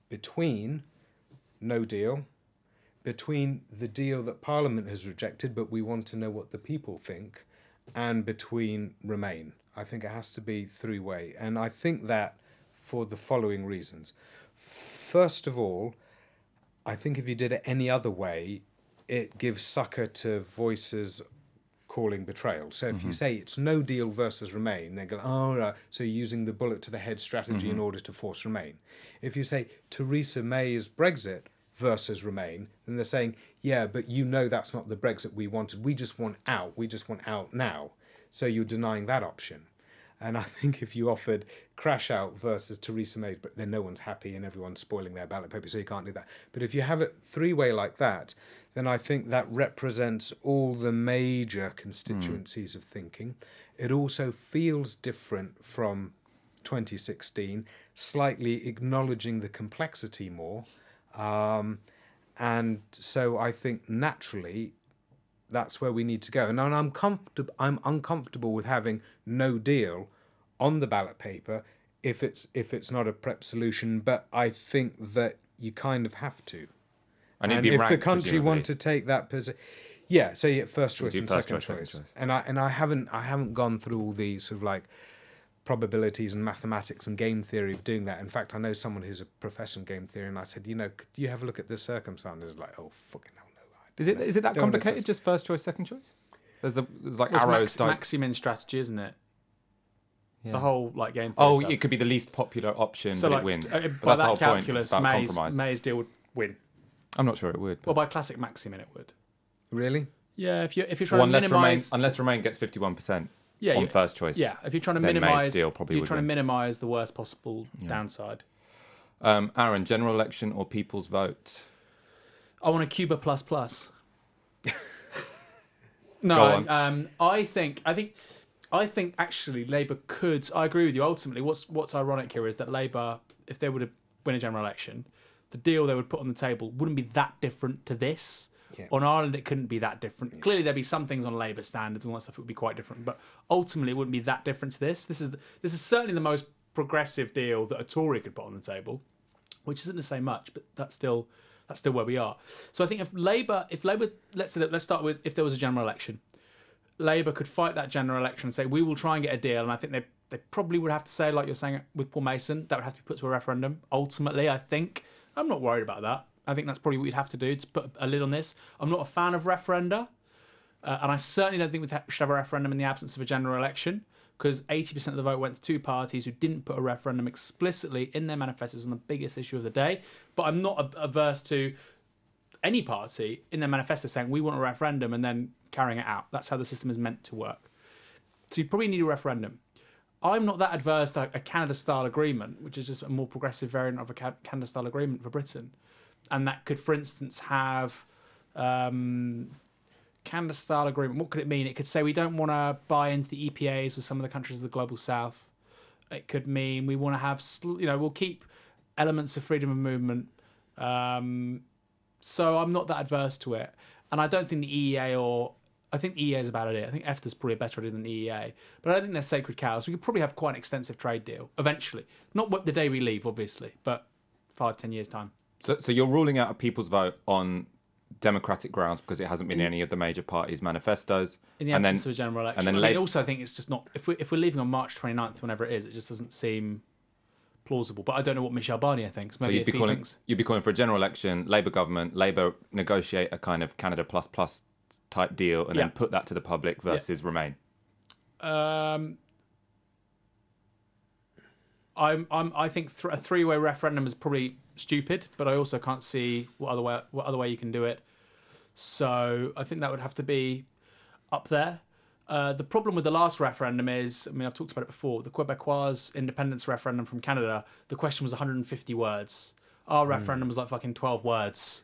between no deal, between the deal that Parliament has rejected, but we want to know what the people think, and between Remain. I think it has to be three-way. And I think that for the following reasons. First of all, I think if you did it any other way, it gives succor to voices calling betrayal. So if you say it's no deal versus Remain, they go, oh, right. So you're using the bullet to the head strategy in order to force Remain. If you say Theresa May's Brexit versus Remain, then they're saying, yeah, but you know that's not the Brexit we wanted. We just want out. We just want out now. So you're denying that option. And I think if you offered crash out versus Theresa May, but then no one's happy and everyone's spoiling their ballot paper, so you can't do that. But if you have it three-way like that, then I think that represents all the major constituencies of thinking. It also feels different from 2016, slightly acknowledging the complexity more. And so I think naturally that's where we need to go. And I'm uncomfortable with having no deal on the ballot paper if it's not a prep solution, but I think that you kind of have to. And if the country want to take that position, yeah, so you get first choice and second choice. And I haven't gone through all these sort of like probabilities and mathematics and game theory of doing that. In fact, I know someone who's a professor in game theory, and I said, could you have a look at this circumstance? Like, oh fucking hell. Is it that complicated? Just first choice, second choice? There's like arrows. Maximin strategy, isn't it? Yeah. The whole like game. Oh, stuff. It could be the least popular option, so but like, it wins. By that's the that whole calculus, point. It's about May's deal would win. I'm not sure it would. Well, by classic Maximin, it would. Really? Yeah, if you're trying to minimise, unless Remain gets 51% yeah, on first choice. Yeah, if you're trying to then minimise, May's deal probably you're would trying win. to minimise the worst possible downside. Aaron, general election or people's vote? I want a Cuba plus plus. Go No, on. I think actually Labour could. I agree with you. Ultimately, what's ironic here is that Labour, if they were to win a general election, the deal they would put on the table wouldn't be that different to this. Yeah. On Ireland, it couldn't be that different. Clearly, there'd be some things on Labour standards and all that stuff. It would be quite different, but ultimately, it wouldn't be that different to this. This is certainly the most progressive deal that a Tory could put on the table, which isn't to say much, but that's still where we are. So I think if Labour, let's start with if there was a general election, Labour could fight that general election and say we will try and get a deal, and I think they probably would have to say, like you're saying with Paul Mason, that would have to be put to a referendum. Ultimately, I think I'm not worried about that. I think that's probably what you'd have to do to put a lid on this. I'm not a fan of referenda, and I certainly don't think we should have a referendum in the absence of a general election, because 80% of the vote went to two parties who didn't put a referendum explicitly in their manifestos on the biggest issue of the day. But I'm not averse to any party in their manifesto saying we want a referendum and then carrying it out. That's how the system is meant to work. So you probably need a referendum. I'm not that adverse to a Canada-style agreement, which is just a more progressive variant of a Canada-style agreement for Britain. And that could, for instance, have Canada-style agreement. What could it mean? It could say we don't want to buy into the EPAs with some of the countries of the global south. It could mean we want to have, we'll keep elements of freedom of movement. So I'm not that adverse to it. And I don't think the EEA I think the EEA is a bad idea. I think EFTA's probably a better idea than the EEA. But I don't think they're sacred cows. We could probably have quite an extensive trade deal eventually. Not the day we leave, obviously, but 5-10 years' time. So you're ruling out a people's vote on democratic grounds because it hasn't been in any of the major parties' manifestos. In the absence of a general election. And then also I think it's just not... If we're leaving on March 29th, whenever it is, it just doesn't seem plausible. But I don't know what Michel Barnier thinks. Maybe you'd be calling for a general election, Labour government, Labour negotiate a kind of Canada plus type deal and then put that to the public versus Remain. I think a three-way referendum is probably stupid, but I also can't see what other way you can do it. So I think that would have to be up there. The problem with the last referendum is, I've talked about it before, the Quebecois independence referendum from Canada, the question was 150 words. Our referendum was like fucking 12 words.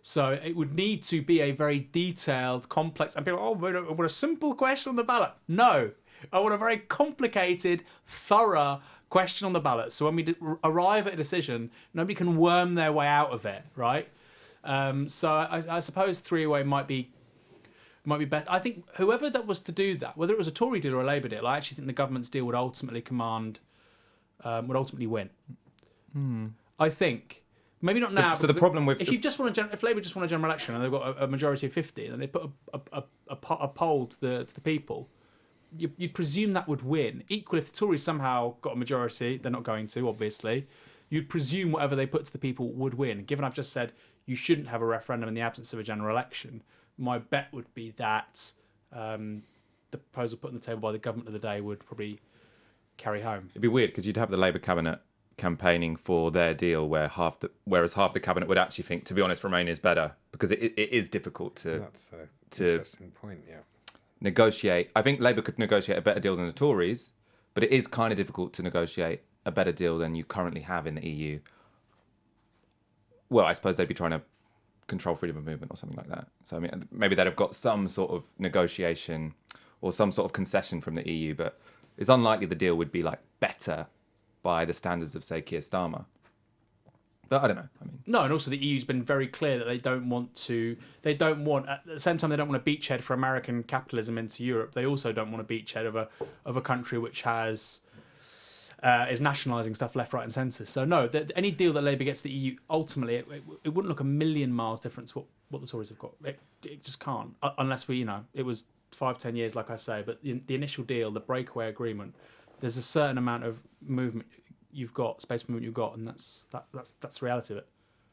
So it would need to be a very detailed, complex... And people, I want a simple question on the ballot. No, I want a very complicated, thorough question on the ballot. So when we arrive at a decision, nobody can worm their way out of it, right? So I suppose three-way might be better. I think whoever that was to do that, whether it was a Tory deal or a Labour deal, I actually think the government's deal would ultimately win. I think. Maybe not now. So the problem with if Labour just want a general election and they've got a majority of 50, and they put a poll to the people, you'd presume that would win. Equally, if the Tories somehow got a majority, they're not going to, obviously. You'd presume whatever they put to the people would win. Given I've just said you shouldn't have a referendum in the absence of a general election, my bet would be that the proposal put on the table by the government of the day would probably carry home. It'd be weird because you'd have the Labour cabinet campaigning for their deal whereas half the cabinet would actually think, to be honest, Remain is better, because it is difficult to... That's an interesting point, yeah. Negotiate. I think Labour could negotiate a better deal than the Tories, but it is kind of difficult to negotiate a better deal than you currently have in the EU. Well, I suppose they'd be trying to control freedom of movement or something like that. So maybe they'd have got some sort of negotiation or some sort of concession from the EU, but it's unlikely the deal would be like better by the standards of, say, Keir Starmer. But I don't know. No, and also the EU's been very clear that at the same time they don't want a beachhead for American capitalism into Europe. They also don't want a beachhead of a country which is nationalising stuff left, right and centre. So no, any deal that Labour gets to the EU, ultimately, it wouldn't look a million miles different to what the Tories have got. It just can't, unless it was 5-10 years, like I say. But the initial deal, the breakaway agreement, there's a certain amount of movement you've got, space movement you've got, and that's the reality of it.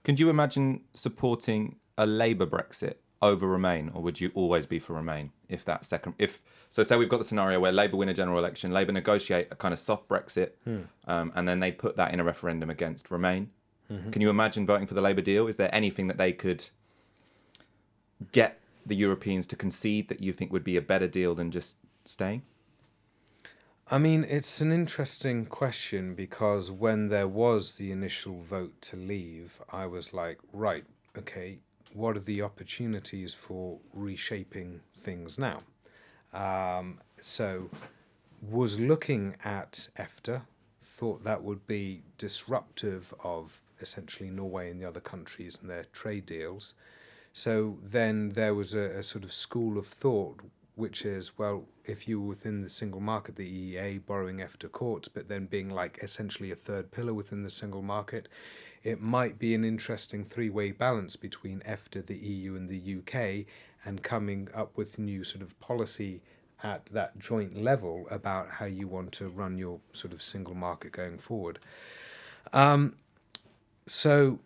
Can you imagine supporting a Labour Brexit over Remain, or would you always be for Remain so say we've got the scenario where Labour win a general election, Labour negotiate a kind of soft Brexit, and then they put that in a referendum against Remain. Can you imagine voting for the Labour deal? Is there anything that they could get the Europeans to concede that you think would be a better deal than just staying? It's an interesting question, because when there was the initial vote to leave, I was like, right, okay, what are the opportunities for reshaping things now? So was looking at EFTA, thought that would be disruptive of essentially Norway and the other countries and their trade deals. So then there was a sort of school of thought, which is, well, if you were within the single market, the EEA borrowing EFTA courts, but then being like essentially a third pillar within the single market, it might be an interesting three-way balance between EFTA, the EU, and the UK, and coming up with new sort of policy at that joint level about how you want to run your sort of single market going forward. So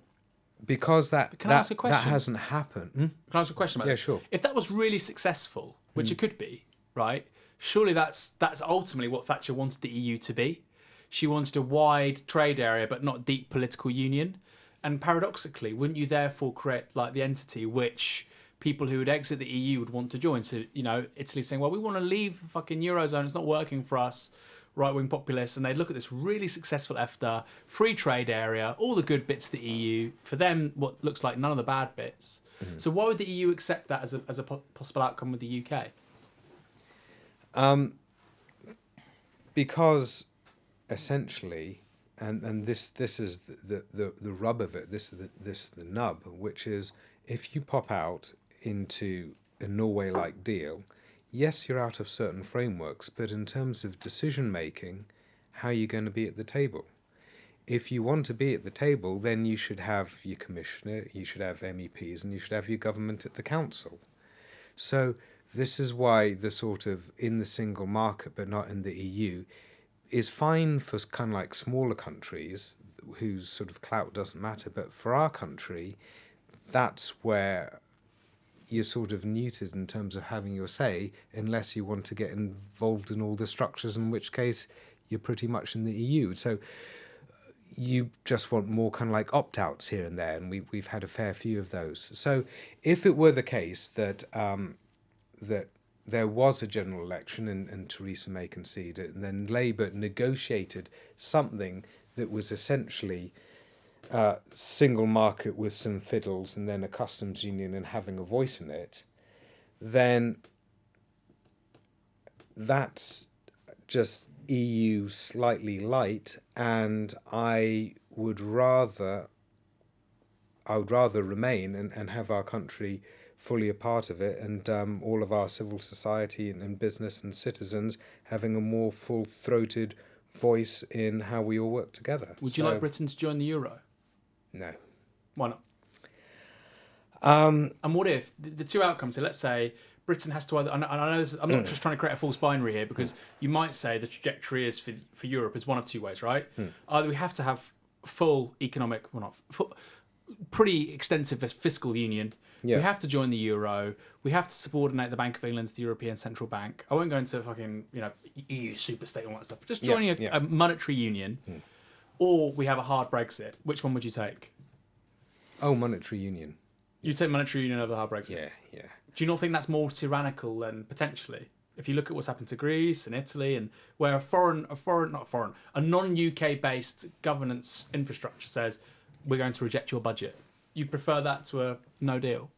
because that Can I ask a question? that hasn't happened. Can I ask a question about Yeah, this? sure. If that was really successful, which it could be, right? Surely that's ultimately what Thatcher wanted the EU to be. She wanted a wide trade area, but not deep political union. And paradoxically, wouldn't you therefore create like the entity which people who would exit the EU would want to join? So, you know, Italy saying, well, we want to leave the fucking Eurozone, it's not working for us, right-wing populists, and they look at this really successful EFTA, free trade area, all the good bits of the EU, for them, what looks like none of the bad bits. So why would the EU accept that as a possible outcome with the UK? Because essentially, and this is the rub of it, this is the nub, which is if you pop out into a Norway-like deal, yes, you're out of certain frameworks, but in terms of decision making, how are you going to be at the table? If you want to be at the table, then you should have your commissioner, you should have MEPs, and you should have your government at the council. So this is why the sort of in the single market but not in the EU is fine for kind of like smaller countries whose sort of clout doesn't matter. But for our country, that's where you're sort of neutered in terms of having your say unless you want to get involved in all the structures, in which case you're pretty much in the EU. So you just want more kind of like opt-outs here and there, and we've had a fair few of those. So if it were the case that that there was a general election and Theresa May conceded, and then Labour negotiated something that was essentially single market with some fiddles and then a customs union and having a voice in it, then that's just EU slightly light, and I would rather remain and have our country fully a part of it, and all of our civil society and business and citizens having a more full-throated voice in how we all work together. Would you like Britain to join the euro? No. Why not? And what if the two outcomes? So let's say Britain has to either, and I know this, I'm not just trying to create a false binary here, because you might say the trajectory is for Europe is one of two ways, right? Either we have to have full economic, pretty extensive fiscal union. Yeah. We have to join the euro. We have to subordinate the Bank of England to the European Central Bank. I won't go into fucking EU superstate and all that stuff. But just joining a monetary union, or we have a hard Brexit. Which one would you take? Oh, monetary union. You take monetary union over the hard Brexit. Yeah. Do you not think that's more tyrannical than potentially? If you look at what's happened to Greece and Italy, and where a non-UK based governance infrastructure says we're going to reject your budget, you prefer that to a no deal?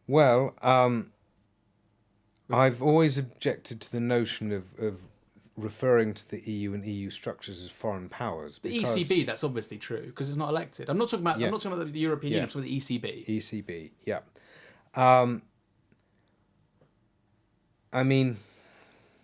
Well, I've always objected to the notion of referring to the EU and EU structures as foreign powers. The ECB, that's obviously true because it's not elected. I'm not talking about. I'm not talking about the European Union. I'm talking about the ECB. ECB, yeah. I mean,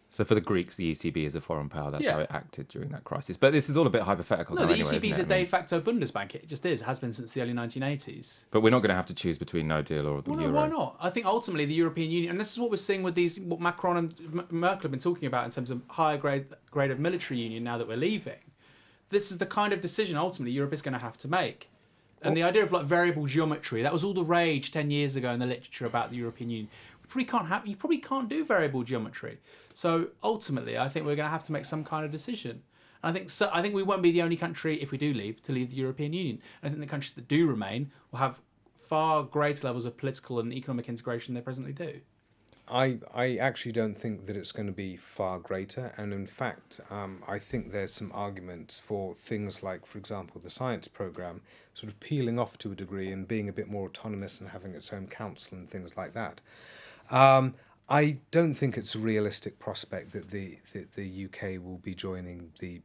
so for the Greeks, the ECB is a foreign power. That's how it acted during that crisis. But this is all a bit hypothetical. No, the anyway, ECB is a de facto Bundesbank. It just is. It has been since the early 1980s. But we're not going to have to choose between no deal or the euro. Why not? I think ultimately the European Union, and this is what we're seeing with what Macron and Merkel have been talking about in terms of higher grade of military union now that we're leaving. This is the kind of decision ultimately Europe is going to have to make. And the idea of like variable geometry, that was all the rage 10 years ago in the literature about the European Union. You probably can't do variable geometry. So ultimately, I think we're going to have to make some kind of decision. And I think we won't be the only country, if we do leave, to leave the European Union. And I think the countries that do remain will have far greater levels of political and economic integration than they presently do. I actually don't think that it's going to be far greater. And in fact, I think there's some arguments for things like, for example, the science programme sort of peeling off to a degree and being a bit more autonomous and having its own council and things like that. I don't think it's a realistic prospect that the UK will be joining the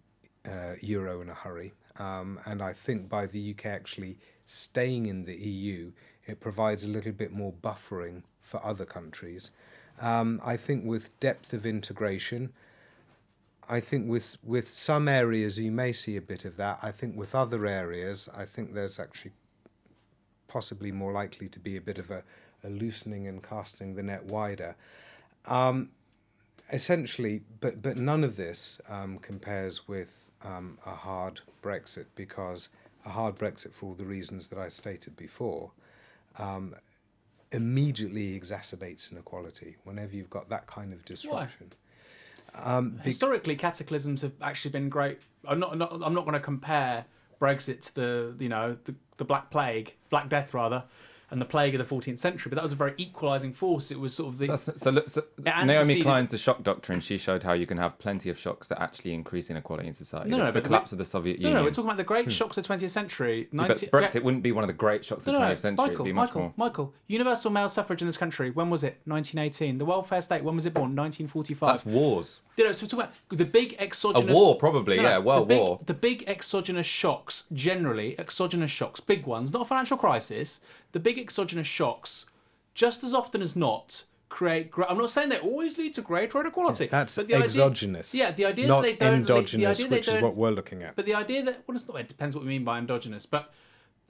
euro in a hurry. and I think by the UK actually staying in the EU, it provides a little bit more buffering for other countries. I think with depth of integration, I think with some areas you may see a bit of that. I think with other areas, I think there's actually possibly more likely to be a bit of a loosening and casting the net wider. Essentially, but none of this compares with a hard Brexit, because a hard Brexit, for all the reasons that I stated before, immediately exacerbates inequality whenever you've got that kind of disruption. Historically, cataclysms have actually been great. I'm not going to compare Brexit to the Black Plague, Black Death rather, and the plague of the 14th century, but that was a very equalising force. It was sort of the... Naomi Klein's The Shock Doctrine, she showed how you can have plenty of shocks that actually increase inequality in society. The collapse of the Soviet Union. No, we're talking about the great shocks of the 20th century. But Brexit wouldn't be one of the great shocks of the 20th century. It'd be much more. Michael, universal male suffrage in this country, when was it? 1918. The welfare state, when was it born? 1945. That's wars. So we're talking about the big exogenous... A war, probably, war. The big exogenous shocks, generally, big ones, not a financial crisis, the big exogenous shocks, just as often as not, create... I'm not saying they always lead to greater inequality. That's but the exogenous. The idea not that they don't... endogenous, which is what we're looking at. But the idea that... Well, it depends what we mean by endogenous, but...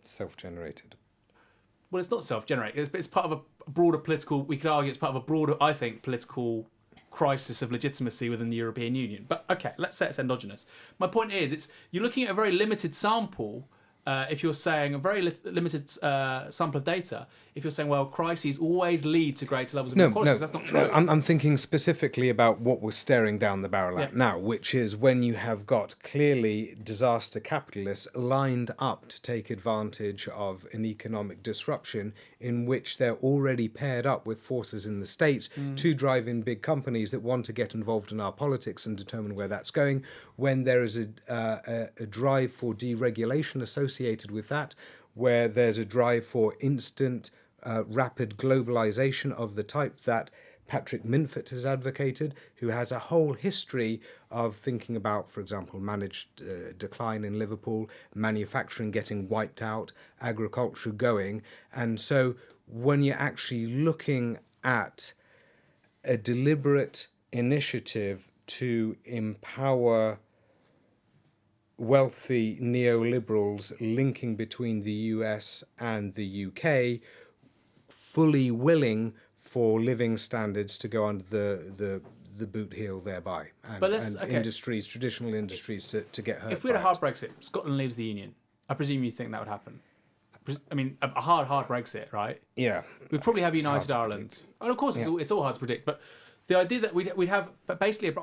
Self-generated. Well, it's not self-generated. It's part of a broader political... We could argue it's part of a broader, I think, political crisis of legitimacy within the European Union. But okay, let's say it's endogenous. My point is, you're looking at a very limited sample. If you're saying a very limited sample of data, if you're saying, well, crises always lead to greater levels of inequality, that's not true. No, I'm thinking specifically about what we're staring down the barrel at now, which is when you have got clearly disaster capitalists lined up to take advantage of an economic disruption in which they're already paired up with forces in the States to drive in big companies that want to get involved in our politics and determine where that's going, when there is a drive for deregulation associated with that, where there's a drive for instant, rapid globalization of the type that Patrick Minford has advocated, who has a whole history of thinking about, for example, managed decline in Liverpool, manufacturing getting wiped out, agriculture going. And so when you're actually looking at a deliberate initiative to empower wealthy neoliberals linking between the US and the UK, fully willing for living standards to go under the boot heel thereby, and industries, traditional industries, to get hurt. If we had a hard Brexit, Scotland leaves the Union, I presume you think that would happen. I mean, a hard Brexit, right? Yeah. We'd probably have United Ireland. And of course, it's all hard to predict, but the idea that we'd have basically...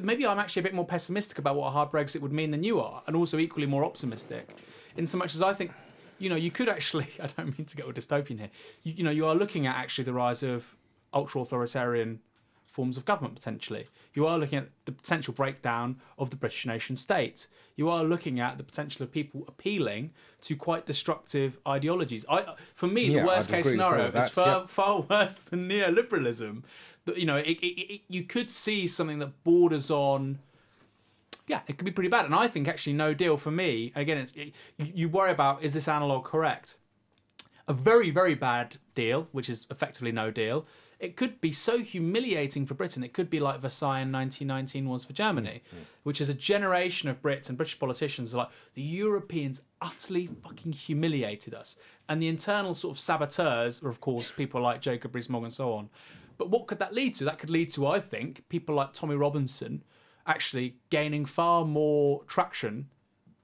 Maybe I'm actually a bit more pessimistic about what a hard Brexit would mean than you are, and also equally more optimistic, in so much as I think, you could actually... I don't mean to get all dystopian here. You are looking at actually the rise of ultra-authoritarian forms of government, potentially. You are looking at the potential breakdown of the British nation state. You are looking at the potential of people appealing to quite destructive ideologies. For me, the worst-case scenario is far worse than neoliberalism. You could see something that borders on... Yeah, it could be pretty bad. And I think actually no deal for me, again, you worry about, is this analogue correct? A very, very bad deal, which is effectively no deal, it could be so humiliating for Britain. It could be like Versailles in 1919 was for Germany, which is a generation of Brits and British politicians are like, the Europeans utterly fucking humiliated us. And the internal sort of saboteurs are, of course, people like Jacob Rees-Mogg and so on. But what could that lead to? That could lead to, I think, people like Tommy Robinson actually gaining far more traction.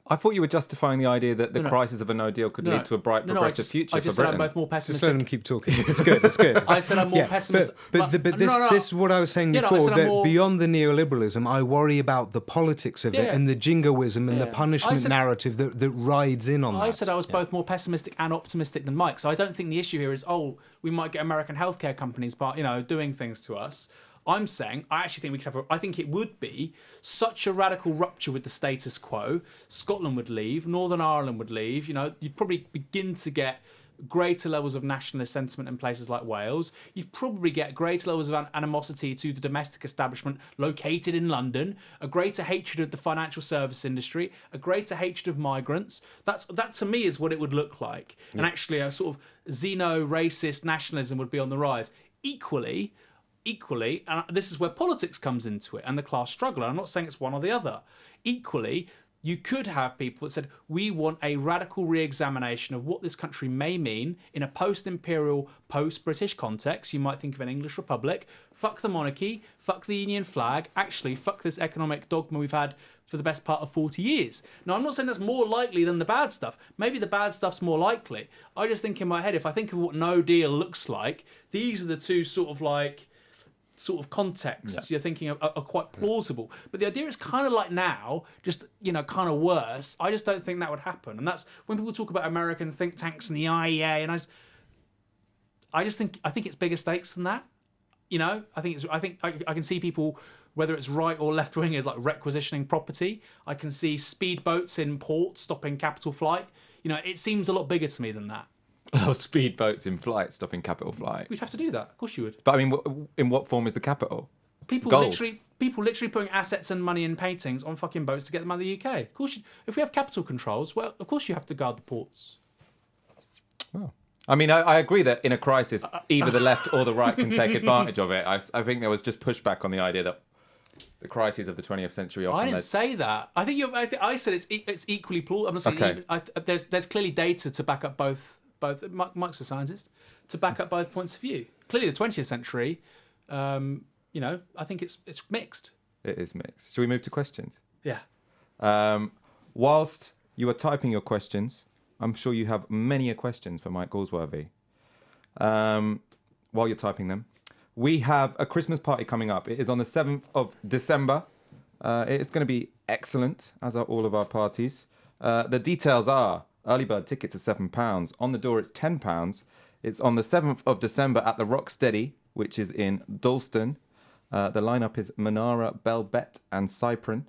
I thought you were justifying the idea that the crisis of a no deal could lead to a bright, progressive future I just for said Britain. I'm both more pessimistic. Just let them keep talking. It's good. It's good. I said I'm more pessimistic. But this is what I was saying before. That beyond the neoliberalism, I worry about the politics of it and the jingoism and the punishment narrative that rides in on that. I said I was both more pessimistic and optimistic than Mike. So I don't think the issue here is, we might get American healthcare companies, doing things to us. I'm saying I actually think we could have. I think it would be such a radical rupture with the status quo. Scotland would leave, Northern Ireland would leave. You'd probably begin to get greater levels of nationalist sentiment in places like Wales. You'd probably get greater levels of animosity to the domestic establishment located in London, a greater hatred of the financial service industry, a greater hatred of migrants. That to me is what it would look like. Yeah. And actually a sort of xeno-racist nationalism would be on the rise. Equally, and this is where politics comes into it and the class struggle. I'm not saying it's one or the other. Equally, you could have people that said, we want a radical re-examination of what this country may mean in a post-imperial, post-British context. You might think of an English republic. Fuck the monarchy, fuck the Union flag, actually fuck this economic dogma we've had for the best part of 40 years. Now, I'm not saying that's more likely than the bad stuff. Maybe the bad stuff's more likely. I just think in my head, if I think of what no deal looks like, these are the two sort of contexts you're thinking are quite plausible. But the idea is kind of like now, just, kind of worse. I just don't think that would happen. And that's when people talk about American think tanks and the IEA, and I think it's bigger stakes than that. I think I can see people, whether it's right or left wingers, like requisitioning property. I can see speedboats in ports stopping capital flight. It seems a lot bigger to me than that. Oh, speedboats in flight stopping capital flight. We'd have to do that. Of course you would. But I mean, in what form is the capital? People literally putting assets and money in paintings on fucking boats to get them out of the UK. Of course, if we have capital controls, well, of course you have to guard the ports. Well, I mean, I agree that in a crisis, either the left or the right can take advantage of it. I think there was just pushback on the idea that the crises of the 20th century often... I didn't say that. I said it's equally plausible. I'm not saying there's clearly data to back up both. Mike's a scientist, to back up both points of view. Clearly, the 20th century, I think it's mixed. It is mixed. Shall we move to questions? Yeah. Whilst you are typing your questions, I'm sure you have many questions for Mike Galsworthy. While you're typing them, we have a Christmas party coming up. It is on the 7th of December. It's going to be excellent, as are all of our parties. The details are... early bird tickets are £7. On the door, it's £10. It's on the 7th of December at the Rocksteady, which is in Dalston. The lineup is Monara, Belbet, and Cyprin.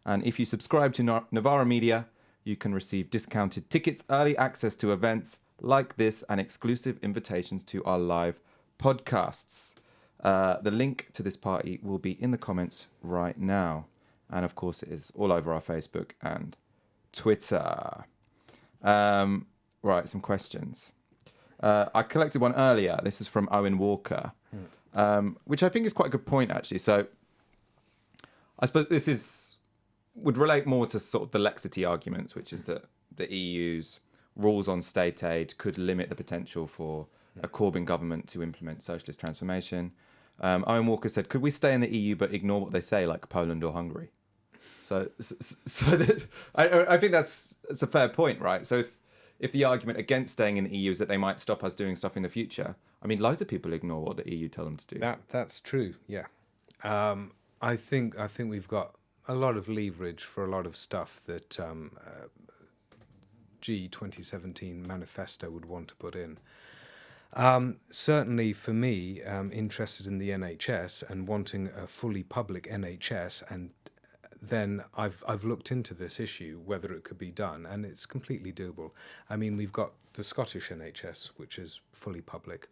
And if you subscribe to Novara Media, you can receive discounted tickets, early access to events like this, and exclusive invitations to our live podcasts. The link to this party will be in the comments right now. And of course, it is all over our Facebook and Twitter. Right, some questions. I collected one earlier. This is from Owen Walker, which I think is quite a good point, actually. So I suppose this would relate more to sort of the laxity arguments, which is that the EU's rules on state aid could limit the potential for a Corbyn government to implement socialist transformation. Owen Walker said, could we stay in the EU but ignore what they say, like Poland or Hungary? So I think that's a fair point, right? So if the argument against staying in the EU is that they might stop us doing stuff in the future, I mean, loads of people ignore what the EU tell them to do. That's true, yeah. I think we've got a lot of leverage for a lot of stuff that G2017 manifesto would want to put in. Certainly for me, interested in the NHS and wanting a fully public NHS, and then I've looked into this issue, whether it could be done, and it's completely doable. I mean, we've got the Scottish NHS, which is fully public.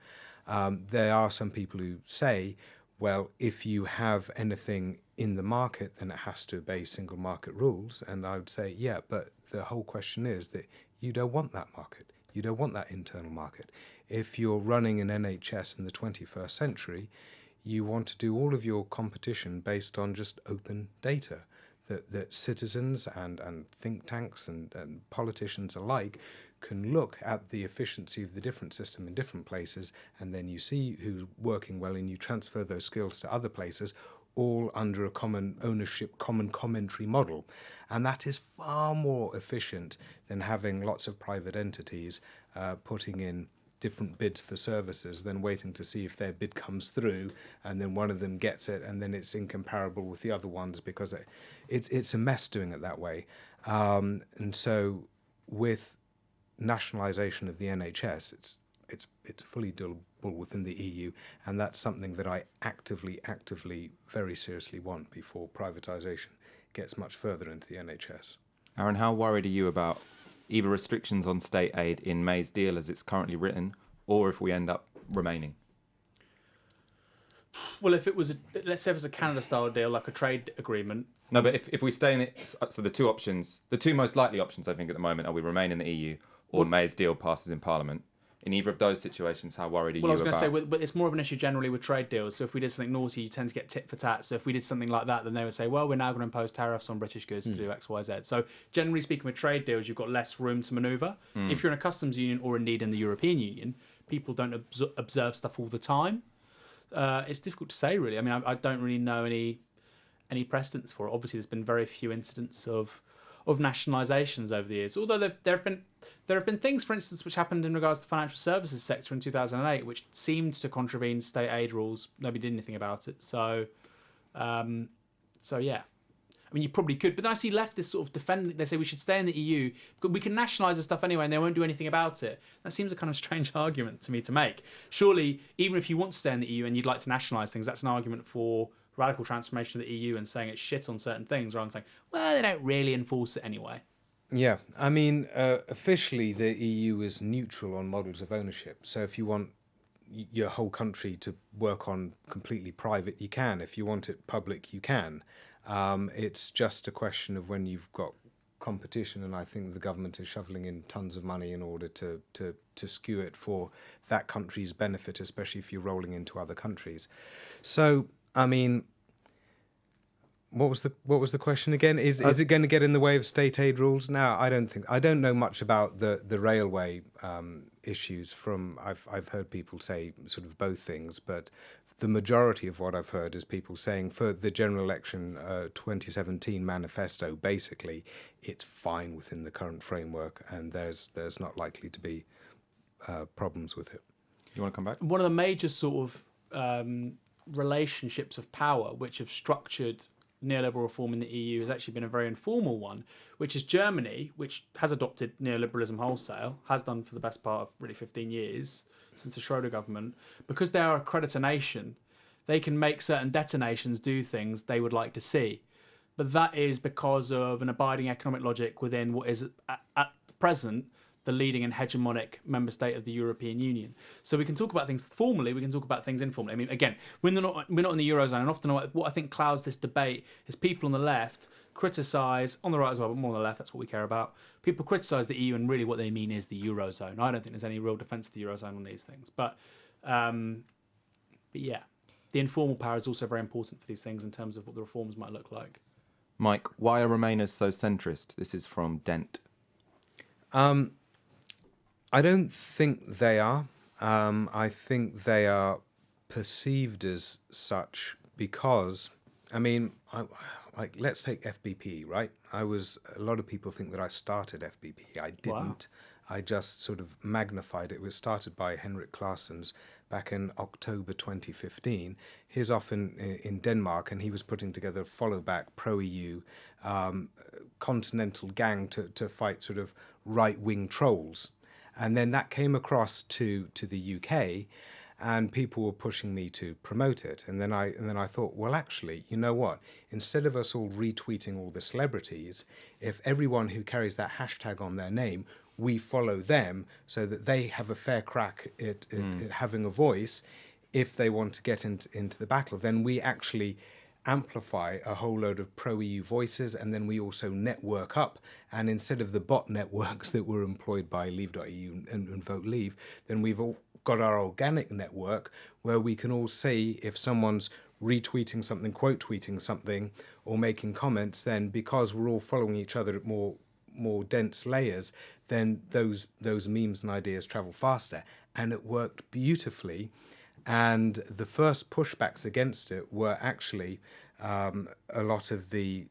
There are some people who say, well, if you have anything in the market, then it has to obey single market rules. And I would say, yeah, but the whole question is that you don't want that market. You don't want that internal market. If you're running an NHS in the 21st century, you want to do all of your competition based on just open data, that citizens and think tanks and politicians alike can look at the efficiency of the different system in different places, and then you see who's working well and you transfer those skills to other places, all under a common ownership, common commentary model. And that is far more efficient than having lots of private entities putting in different bids for services, then waiting to see if their bid comes through, and then one of them gets it, and then it's incomparable with the other ones because it's a mess doing it that way. And so with nationalisation of the NHS, it's fully doable within the EU, and that's something that I actively, very seriously want before privatisation gets much further into the NHS. Aaron, how worried are you about either restrictions on state aid in May's deal as it's currently written, or if we end up remaining? Well, if it was, let's say it was a Canada-style deal, like a trade agreement. No, but if we stay in it, so the two options, the two most likely options, I think, at the moment are we remain in the EU or May's deal passes in Parliament. In either of those situations, how worried are you about? Well, I was going to say, but it's more of an issue generally with trade deals. So if we did something naughty, you tend to get tit for tat. So if we did something like that, then they would say, well, we're now going to impose tariffs on British goods to do X, Y, Z. So generally speaking, with trade deals, you've got less room to manoeuvre. If you're in a customs union or indeed in the European Union, people don't observe stuff all the time. It's difficult to say, really. I mean, I don't really know any precedents for it. Obviously, there's been very few incidents of nationalisations over the years. Although there have been things, for instance, which happened in regards to the financial services sector in 2008, which seemed to contravene state aid rules. Nobody did anything about it. So yeah. I mean, you probably could, but then I see leftists sort of defending. They say we should stay in the EU. We can nationalise the stuff anyway, and they won't do anything about it. That seems a kind of strange argument to me to make. Surely, even if you want to stay in the EU and you'd like to nationalise things, that's an argument for radical transformation of the EU and saying it's shit on certain things, rather than saying, well, they don't really enforce it anyway. Yeah, I mean, officially the EU is neutral on models of ownership. So if you want your whole country to work on completely private, you can. If you want it public, you can. It's just a question of when you've got competition, and I think the government is shoveling in tons of money in order to skew it for that country's benefit, especially if you're rolling into other countries. So, I mean, what was the question again? Is it going to get in the way of state aid rules? No, I don't think. I don't know much about the railway issues. I've heard people say sort of both things, but the majority of what I've heard is people saying for the general election 2017 manifesto, basically, it's fine within the current framework, and there's not likely to be problems with it. You want to come back? One of the major sort of relationships of power which have structured neoliberal reform in the EU has actually been a very informal one, which is Germany, which has adopted neoliberalism wholesale, has done for the best part of really 15 years since the Schroeder government. Because they are a creditor nation, they can make certain debtor nations do things they would like to see. But that is because of an abiding economic logic within what is at present the leading and hegemonic member state of the European Union. So we can talk about things formally, we can talk about things informally. I mean, again, we're not in the Eurozone, and often what I think clouds this debate is people on the left criticise, on the right as well, but more on the left, that's what we care about. People criticise the EU, and really what they mean is the Eurozone. I don't think there's any real defence of the Eurozone on these things. But yeah, the informal power is also very important for these things in terms of what the reforms might look like. Mike, why are Remainers so centrist? This is from Dent. I don't think they are. I think they are perceived as such because, I mean, like let's take FBP, right? A lot of people think that I started FBP. I didn't. Wow. I just sort of magnified it. It was started by Henrik Claessens back in October 2015. He's off in Denmark, and he was putting together a follow-back pro-EU continental gang to fight sort of right-wing trolls. And then that came across to the UK, and people were pushing me to promote it. And then I thought, well, actually, you know what? Instead of us all retweeting all the celebrities, if everyone who carries that hashtag on their name, we follow them so that they have a fair crack at having a voice if they want to get into the battle, then we actually amplify a whole load of pro-EU voices, and then we also network up. And instead of the bot networks that were employed by Leave.eu and Vote Leave, then we've all got our organic network where we can all see if someone's retweeting something, quote tweeting something, or making comments. Then because we're all following each other at more dense layers, then those memes and ideas travel faster. And it worked beautifully. And the first pushbacks against it were actually a lot of the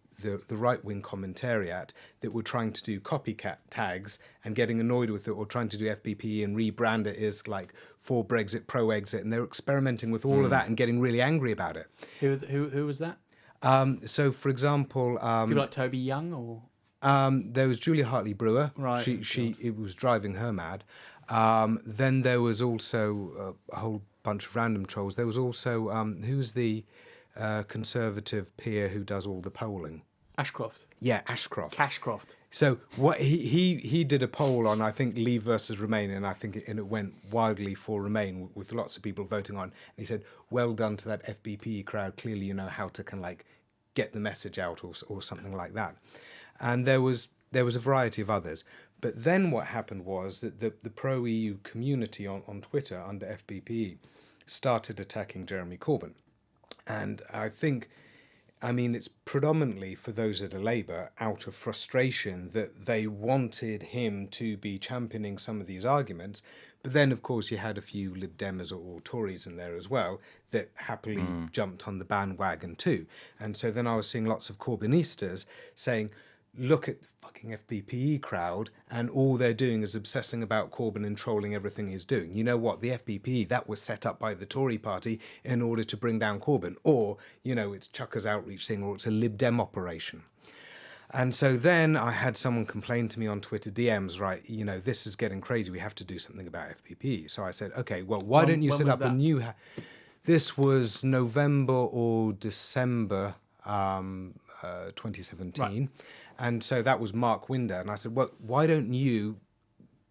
right-wing commentariat that were trying to do copycat tags and getting annoyed with it, or trying to do FBP and rebrand it as like for Brexit, pro-exit, and they were experimenting with all of that and getting really angry about it. Who was that? So, for example, people like Toby Young, or there was Julia Hartley-Brewer. Right. It was driving her mad. Then there was also a whole bunch of random trolls. There was also who's the Conservative peer who does all the polling? Ashcroft. Yeah, Ashcroft. Cashcroft. So what he did a poll on, I think, Leave versus Remain, and I think it went wildly for Remain with lots of people voting on. And he said, "Well done to that FBP crowd. Clearly, you know how to kind of like get the message out, or something like that." And there was a variety of others. But then what happened was that the pro EU community on Twitter under FBP started attacking Jeremy Corbyn, and I mean, it's predominantly for those at a Labour out of frustration that they wanted him to be championing some of these arguments. But then, of course, you had a few Lib Demers or Tories in there as well that happily jumped on the bandwagon too. And so then I was seeing lots of Corbynistas saying, look at the fucking FBPE crowd, and all they're doing is obsessing about Corbyn and trolling everything he's doing. You know what? The FBPE, that was set up by the Tory party in order to bring down Corbyn. Or, you know, it's Chucker's outreach thing, or it's a Lib Dem operation. And so then I had someone complain to me on Twitter DMs, right, you know, this is getting crazy. We have to do something about FBPE. So I said, okay, well, why don't you set up a new... This was November or December 2017. Right. And so that was Mark Winder. And I said, well, why don't you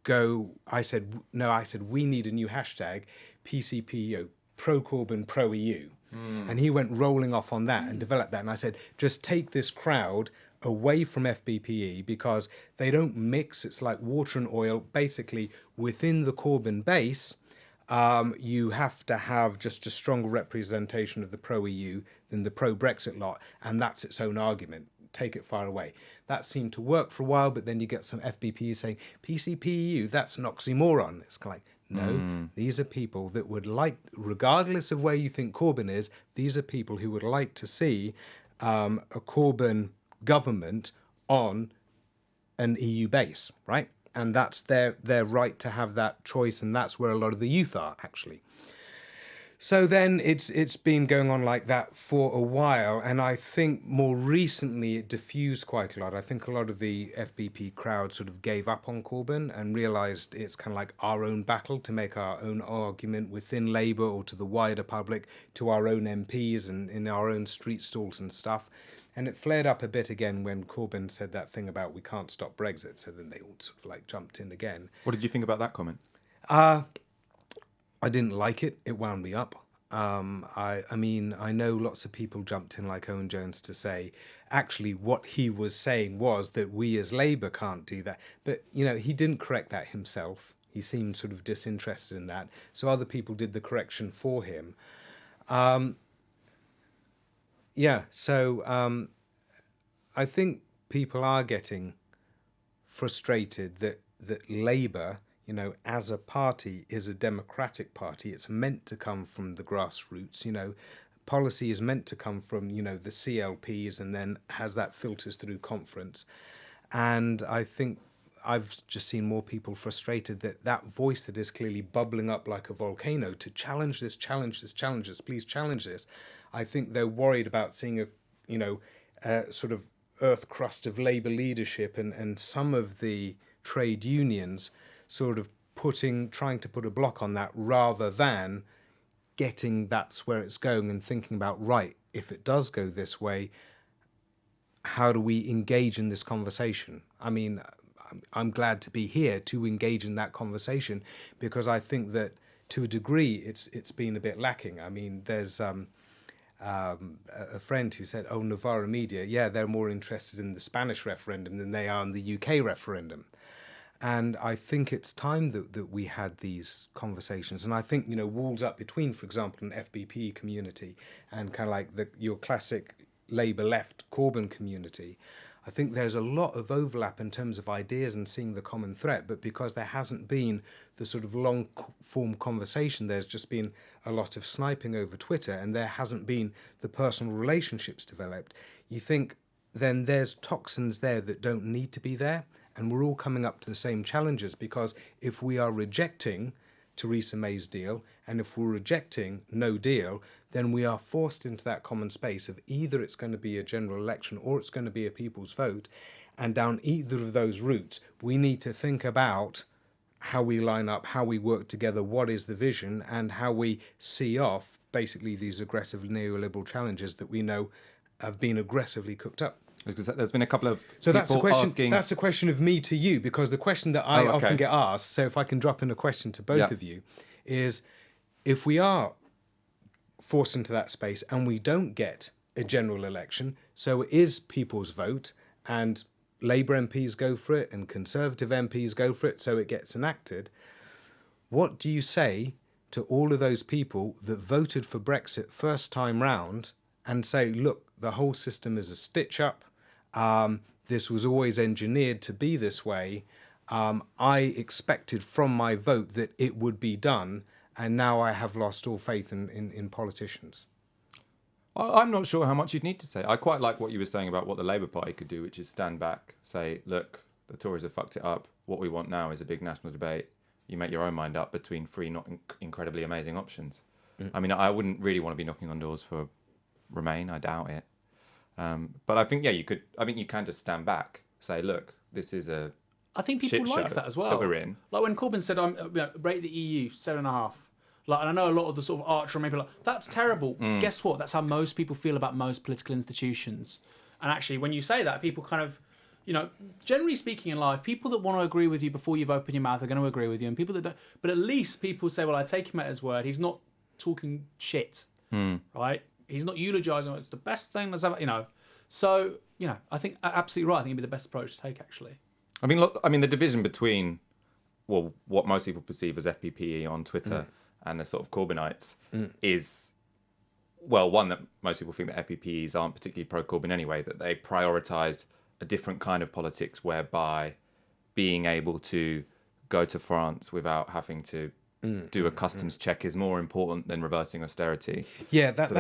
go... I said, we need a new hashtag, PCP, pro-Corbyn, pro-EU. And he went rolling off on that and developed that. And I said, just take this crowd away from FBPE because they don't mix. It's like water and oil. Basically, within the Corbyn base, you have to have just a stronger representation of the pro-EU than the pro-Brexit lot. And that's its own argument. Take it far away. That seemed to work for a while, but then you get some FBPE saying, PCP-EU, that's an oxymoron. It's kind of like, no, these are people that would like, regardless of where you think Corbyn is, these are people who would like to see a Corbyn government on an EU base, right? And that's their right to have that choice, and that's where a lot of the youth are, actually. So then it's been going on like that for a while, and I think more recently it diffused quite a lot. I think a lot of the FBP crowd sort of gave up on Corbyn and realised it's kind of like our own battle to make our own argument within Labour or to the wider public, to our own MPs and in our own street stalls and stuff. And it flared up a bit again when Corbyn said that thing about we can't stop Brexit, so then they all sort of like jumped in again. What did you think about that comment? I didn't like it. It wound me up. I mean, I know lots of people jumped in like Owen Jones to say, actually, what he was saying was that we as Labour can't do that. But, you know, he didn't correct that himself. He seemed sort of disinterested in that. So other people did the correction for him. So I think people are getting frustrated that Labour, you know, as a party is a democratic party. It's meant to come from the grassroots, you know. Policy is meant to come from, you know, the CLPs and then has that filters through conference. And I think I've just seen more people frustrated that voice that is clearly bubbling up like a volcano to challenge this, please challenge this. I think they're worried about seeing a sort of earth crust of Labour leadership and some of the trade unions sort of trying to put a block on that rather than getting that's where it's going and thinking about, right, if it does go this way, how do we engage in this conversation? I mean, I'm glad to be here to engage in that conversation because I think that to a degree it's been a bit lacking. I mean, there's a friend who said, oh, Novara media, yeah, they're more interested in the Spanish referendum than they are in the UK referendum. And I think it's time that we had these conversations. And I think, you know, walls up between, for example, an FBP community and kind of like your classic Labour left Corbyn community, I think there's a lot of overlap in terms of ideas and seeing the common threat. But because there hasn't been the sort of long-form conversation, there's just been a lot of sniping over Twitter and there hasn't been the personal relationships developed. You think then there's toxins there that don't need to be there. And we're all coming up to the same challenges because if we are rejecting Theresa May's deal and if we're rejecting no deal, then we are forced into that common space of either it's going to be a general election or it's going to be a people's vote. And down either of those routes, we need to think about how we line up, how we work together, what is the vision, and how we see off basically these aggressive neoliberal challenges that we know have been aggressively cooked up. Because there's been a couple of So that's a people question. asking. That's a question of me to you, because the question that I Oh, okay. often get asked. So if I can drop in a question to both of you, is if we are forced into that space and we don't get a general election, so it is people's vote, and Labour MPs go for it and Conservative MPs go for it, so it gets enacted. What do you say to all of those people that voted for Brexit first time round and say, look, the whole system is a stitch up. This was always engineered to be this way. I expected from my vote that it would be done, and now I have lost all faith in politicians. I'm not sure how much you'd need to say. I quite like what you were saying about what the Labour Party could do, which is stand back, say, look, the Tories have fucked it up. What we want now is a big national debate. You make your own mind up between three not incredibly amazing options. I mean, I wouldn't really want to be knocking on doors for Remain. I doubt it. But I think, you could. I think you can just stand back, say, look, this is a I think people shit like show that as well. that we're in. Like when Corbyn said, rate the EU 7.5. Like, and I know a lot of the sort of archer maybe like, that's terrible. Guess what? That's how most people feel about most political institutions. And actually, when you say that, people kind of, generally speaking in life, people that want to agree with you before you've opened your mouth are going to agree with you. And people that don't, but at least people say, well, I take him at his word. He's not talking shit, right? He's not eulogising. It's the best thing that's ever, So, I think absolutely right. I think it'd be the best approach to take, actually. I mean, look, the division between, what most people perceive as FPPE on Twitter and the sort of Corbynites is, one, that most people think that FPPEs aren't particularly pro-Corbyn anyway, that they prioritise a different kind of politics whereby being able to go to France without having to do a customs check is more important than reversing austerity. Yeah, that's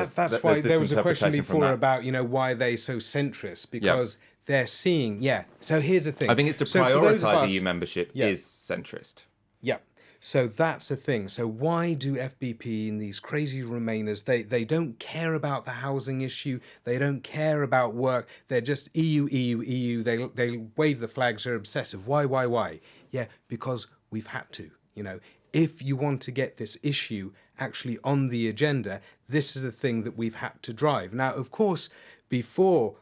why there was a question interpretation from before that. about, why are they so centrist? Because they're seeing, So here's the thing. I think it's to So for those of prioritise us- EU membership is centrist. Yeah. So that's the thing. So why do FBP and these crazy Remainers, they don't care about the housing issue. They don't care about work. They're just EU, EU, EU. They wave the flags. They're obsessive. Why? Yeah, because we've had to, If you want to get this issue actually on the agenda, this is the thing that we've had to drive. Now, of course, before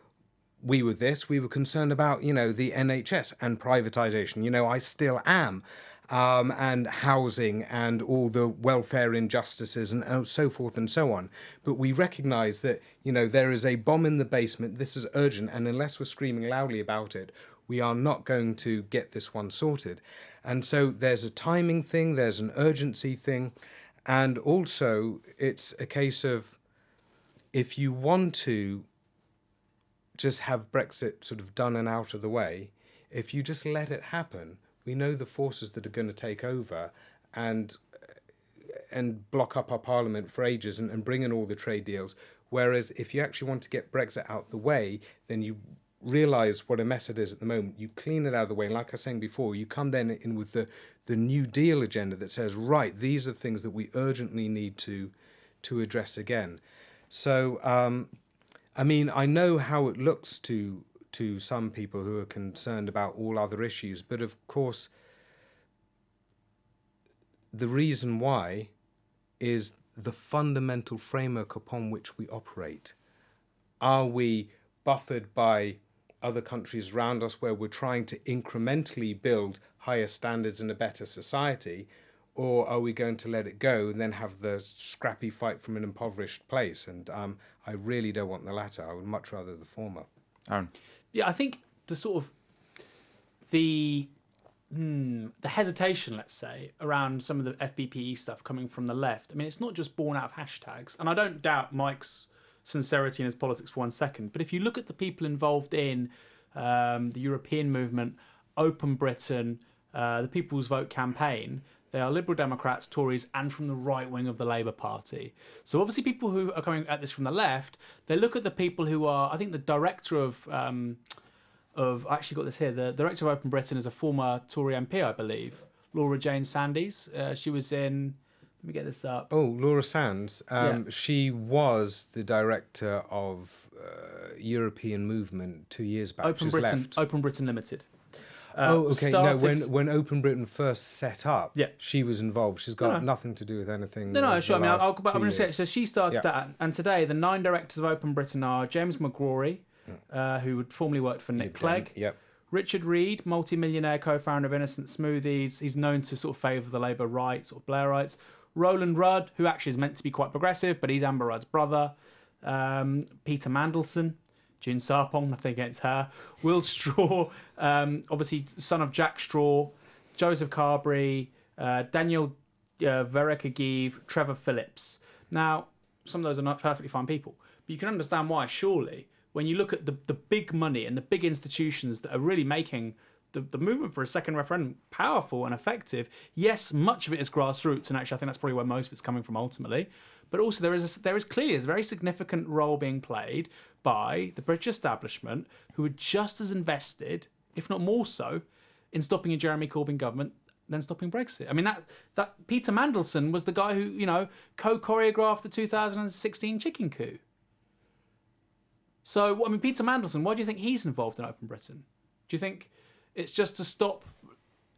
we were concerned about, the NHS and privatisation. I still am. And housing and all the welfare injustices and so forth and so on. But we recognise that, there is a bomb in the basement. This is urgent. And unless we're screaming loudly about it, we are not going to get this one sorted. And so there's a timing thing, there's an urgency thing. And also it's a case of if you want to just have Brexit sort of done and out of the way, if you just let it happen, we know the forces that are going to take over and block up our parliament for ages and bring in all the trade deals. Whereas if you actually want to get Brexit out the way, then you realise what a mess it is at the moment. You clean it out of the way. And like I was saying before, you come then in with the New Deal agenda that says, right, these are things that we urgently need to address again. So, I know how it looks to some people who are concerned about all other issues, but of course, the reason why is the fundamental framework upon which we operate. Are we buffered by other countries around us where we're trying to incrementally build higher standards and a better society, or are we going to let it go and then have the scrappy fight from an impoverished place? And I really don't want the latter. I would much rather the former. Aaron? Yeah, I think the sort of the hesitation, let's say, around some of the FBPE stuff coming from the left. It's not just born out of hashtags, and I don't doubt Mike's sincerity in his politics for 1 second. But if you look at the people involved in the European movement, Open Britain, the People's Vote campaign, they are Liberal Democrats, Tories, and from the right wing of the Labour Party. So obviously people who are coming at this from the left, they look at the people who are, I think the director of I actually got this here, the director of Open Britain is a former Tory MP, I believe, Laura Jane Sandys. She was in, let me get this up. Oh, Laura Sands. She was the director of European Movement 2 years back. Open Britain Limited. Okay. No, when Open Britain first set up, Yeah. she was involved. She's got nothing to do with anything. No, of sure. the I'm last going to 2 say, years. so she started that, and today the 9 directors of Open Britain are James McGrory, who had formerly worked for Nick Clegg. Yep. Richard Reid, multi-millionaire co-founder of Innocent Smoothies. He's known to sort of favour the Labour right, sort of Blairites. Roland Rudd, who actually is meant to be quite progressive, but he's Amber Rudd's brother. Peter Mandelson, June Sarpong, nothing against her. Will Straw, obviously son of Jack Straw. Joseph Carberry, Daniel Verekagiv, Trevor Phillips. Now, some of those are not perfectly fine people, but you can understand why, surely, when you look at the big money and the big institutions that are really making the movement for a second referendum powerful and effective. Yes, much of it is grassroots, and actually I think that's probably where most of it's coming from ultimately. But also there is clearly a very significant role being played by the British establishment, who are just as invested, if not more so, in stopping a Jeremy Corbyn government than stopping Brexit. I mean, that Peter Mandelson was the guy who, co-choreographed the 2016 chicken coup. So, I mean, Peter Mandelson, why do you think he's involved in Open Britain? Do you think it's just to stop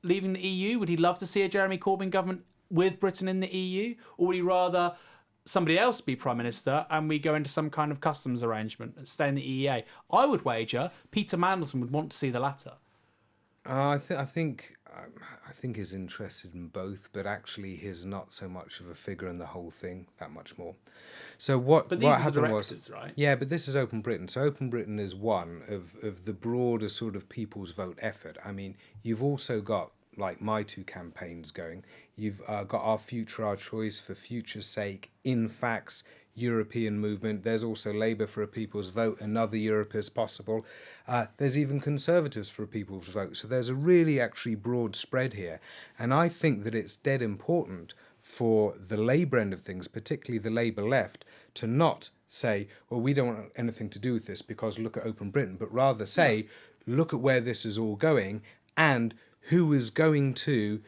leaving the EU? Would he love to see a Jeremy Corbyn government with Britain in the EU? Or would he rather somebody else be Prime Minister and we go into some kind of customs arrangement and stay in the EEA? I would wager Peter Mandelson would want to see the latter. I think he's interested in both, but actually he's not so much of a figure in the whole thing, that much more. So what But these what are happened the directors, right? Yeah, but this is Open Britain. So Open Britain is one of the broader sort of people's vote effort. I mean, you've also got, like, my two campaigns going. You've got Our Future, Our Choice, For Future's Sake, In Facts, European Movement. There's also Labour for a People's Vote, Another Europe is Possible. There's even Conservatives for a People's Vote. So there's a really actually broad spread here. And I think that it's dead important for the Labour end of things, particularly the Labour left, to not say, well, we don't want anything to do with this because look at Open Britain, but rather say, look at where this is all going and who is going to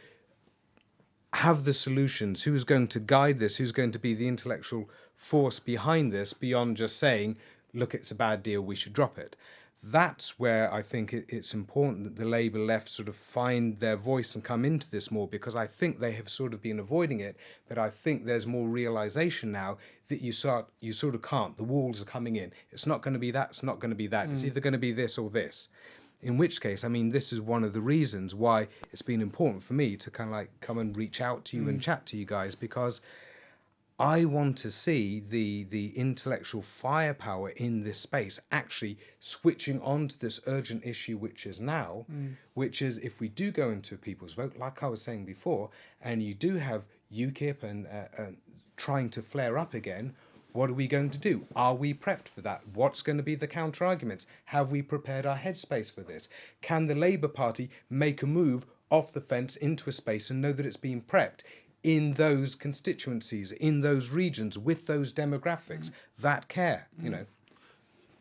have the solutions, who is going to guide this, who's going to be the intellectual force behind this, beyond just saying, look, it's a bad deal, we should drop it. That's where I think it's important that the Labour left sort of find their voice and come into this more, because I think they have sort of been avoiding it, but I think there's more realisation now that you sort of can't. The walls are coming in. It's not going to be that, it's not going to be that. It's either going to be this or this. In which case, I mean, this is one of the reasons why it's been important for me to kind of like come and reach out to you and chat to you guys, because I want to see the intellectual firepower in this space actually switching on to this urgent issue, which is now, which is if we do go into a people's vote, like I was saying before, and you do have UKIP and trying to flare up again, what are we going to do? Are we prepped for that? What's going to be the counter-arguments? Have we prepared our headspace for this? Can the Labour Party make a move off the fence into a space and know that it's being prepped in those constituencies, in those regions, with those demographics that care,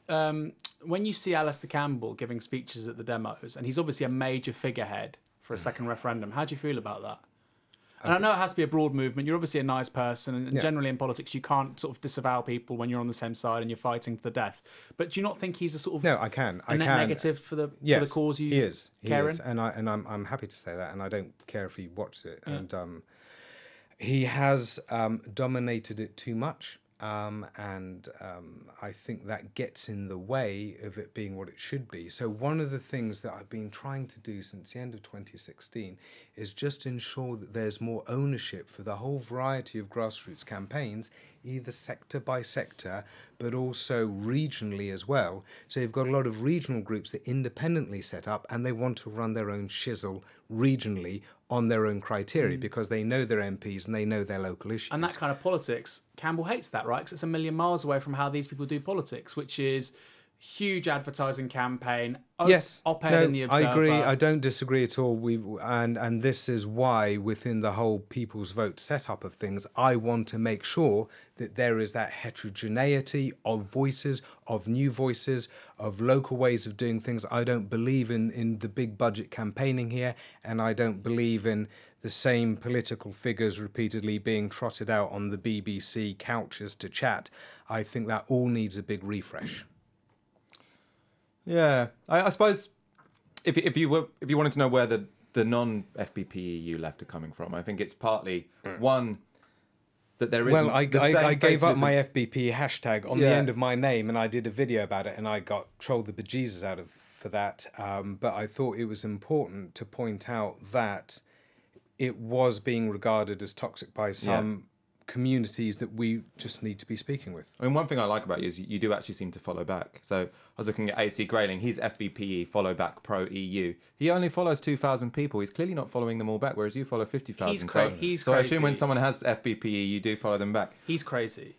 When you see Alistair Campbell giving speeches at the demos, and he's obviously a major figurehead for a second referendum, how do you feel about that? And I know it has to be a broad movement. You're obviously a nice person, and generally in politics you can't sort of disavow people when you're on the same side and you're fighting to the death. But do you not think he's a sort of No, I can. net negative for the cause you he is. care in? And I'm happy to say that, and I don't care if he watches it. Yeah. And he has dominated it too much. I think that gets in the way of it being what it should be. So one of the things that I've been trying to do since the end of 2016 is just ensure that there's more ownership for the whole variety of grassroots campaigns, either sector by sector, but also regionally as well. So you've got a lot of regional groups that independently set up and they want to run their own shizzle regionally on their own criteria because they know their MPs and they know their local issues. And that kind of politics, Campbell hates that, right? Because it's a million miles away from how these people do politics, which is huge advertising campaign. Yes, op-ed in the Observer. I agree. I don't disagree at all. And this is why within the whole People's Vote setup of things, I want to make sure that there is that heterogeneity of voices, of new voices, of local ways of doing things. I don't believe in the big budget campaigning here, and I don't believe in the same political figures repeatedly being trotted out on the BBC couches to chat. I think that all needs a big refresh. Yeah, I suppose if you wanted to know where the non-FBP EU left are coming from, I think it's partly one, that there isn't. Well, I gave up fatalism. my FBP hashtag on the end of my name, and I did a video about it, and I got trolled the bejesus out of for that. But I thought it was important to point out that it was being regarded as toxic by some communities that we just need to be speaking with. I mean, one thing I like about you is you do actually seem to follow back. So I was looking at AC Grayling. He's FBPE, follow back pro EU. He only follows 2,000 people. He's clearly not following them all back, whereas you follow 50,000. He's So I crazy. assume when someone has FBPE, you do follow them back. He's crazy.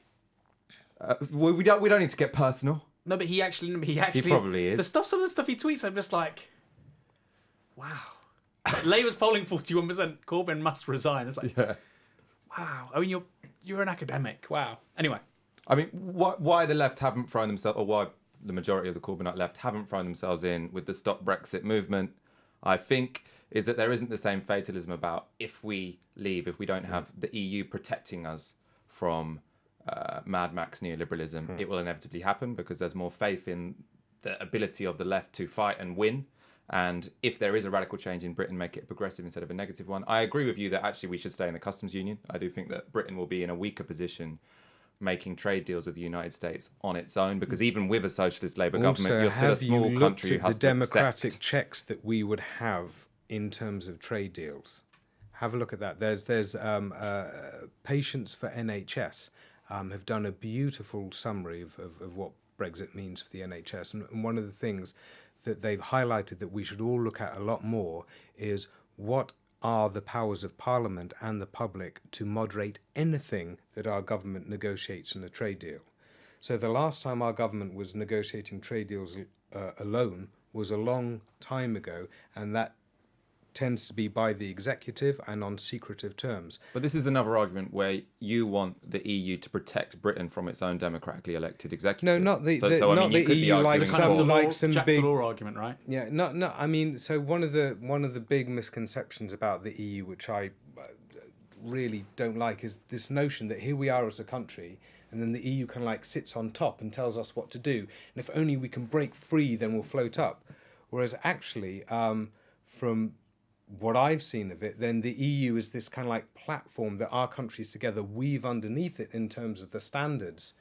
We don't need to get personal. No, but he actually probably is. Some of the stuff he tweets, I'm just like, wow. Like, Labour's polling 41%. Corbyn must resign. It's like, wow. I mean, you're an academic. Wow. Anyway. I mean, why the left haven't thrown themselves, or why the majority of the Corbynite left haven't thrown themselves in with the Stop Brexit movement, I think, is that there isn't the same fatalism about if we leave, if we don't have the EU protecting us from Mad Max neoliberalism, it will inevitably happen because there's more faith in the ability of the left to fight and win. And if there is a radical change in Britain, make it a progressive instead of a negative one. I agree with you that actually we should stay in the customs union. I do think that Britain will be in a weaker position making trade deals with the United States on its own, because even with a socialist Labour government, you're still a small country who has the to democratic accept. checks that we would have in terms of trade deals. Have a look at that. There's Patients for NHS have done a beautiful summary of what Brexit means for the NHS, and one of the things that they've highlighted that we should all look at a lot more is what are the powers of Parliament and the public to moderate anything that our government negotiates in a trade deal. So the last time our government was negotiating trade deals alone was a long time ago, and that tends to be by the executive and on secretive terms. But this is another argument where you want the EU to protect Britain from its own democratically elected executive. No, not the I mean, not you the could be EU like arguing some for- like some Jack big Delors argument, right? Yeah, no. I mean, so one of the big misconceptions about the EU, which I really don't like, is this notion that here we are as a country, and then the EU kind of like sits on top and tells us what to do, and if only we can break free, then we'll float up. Whereas actually, from what I've seen of it, then the EU is this kind of like platform that our countries together weave underneath it in terms of the standards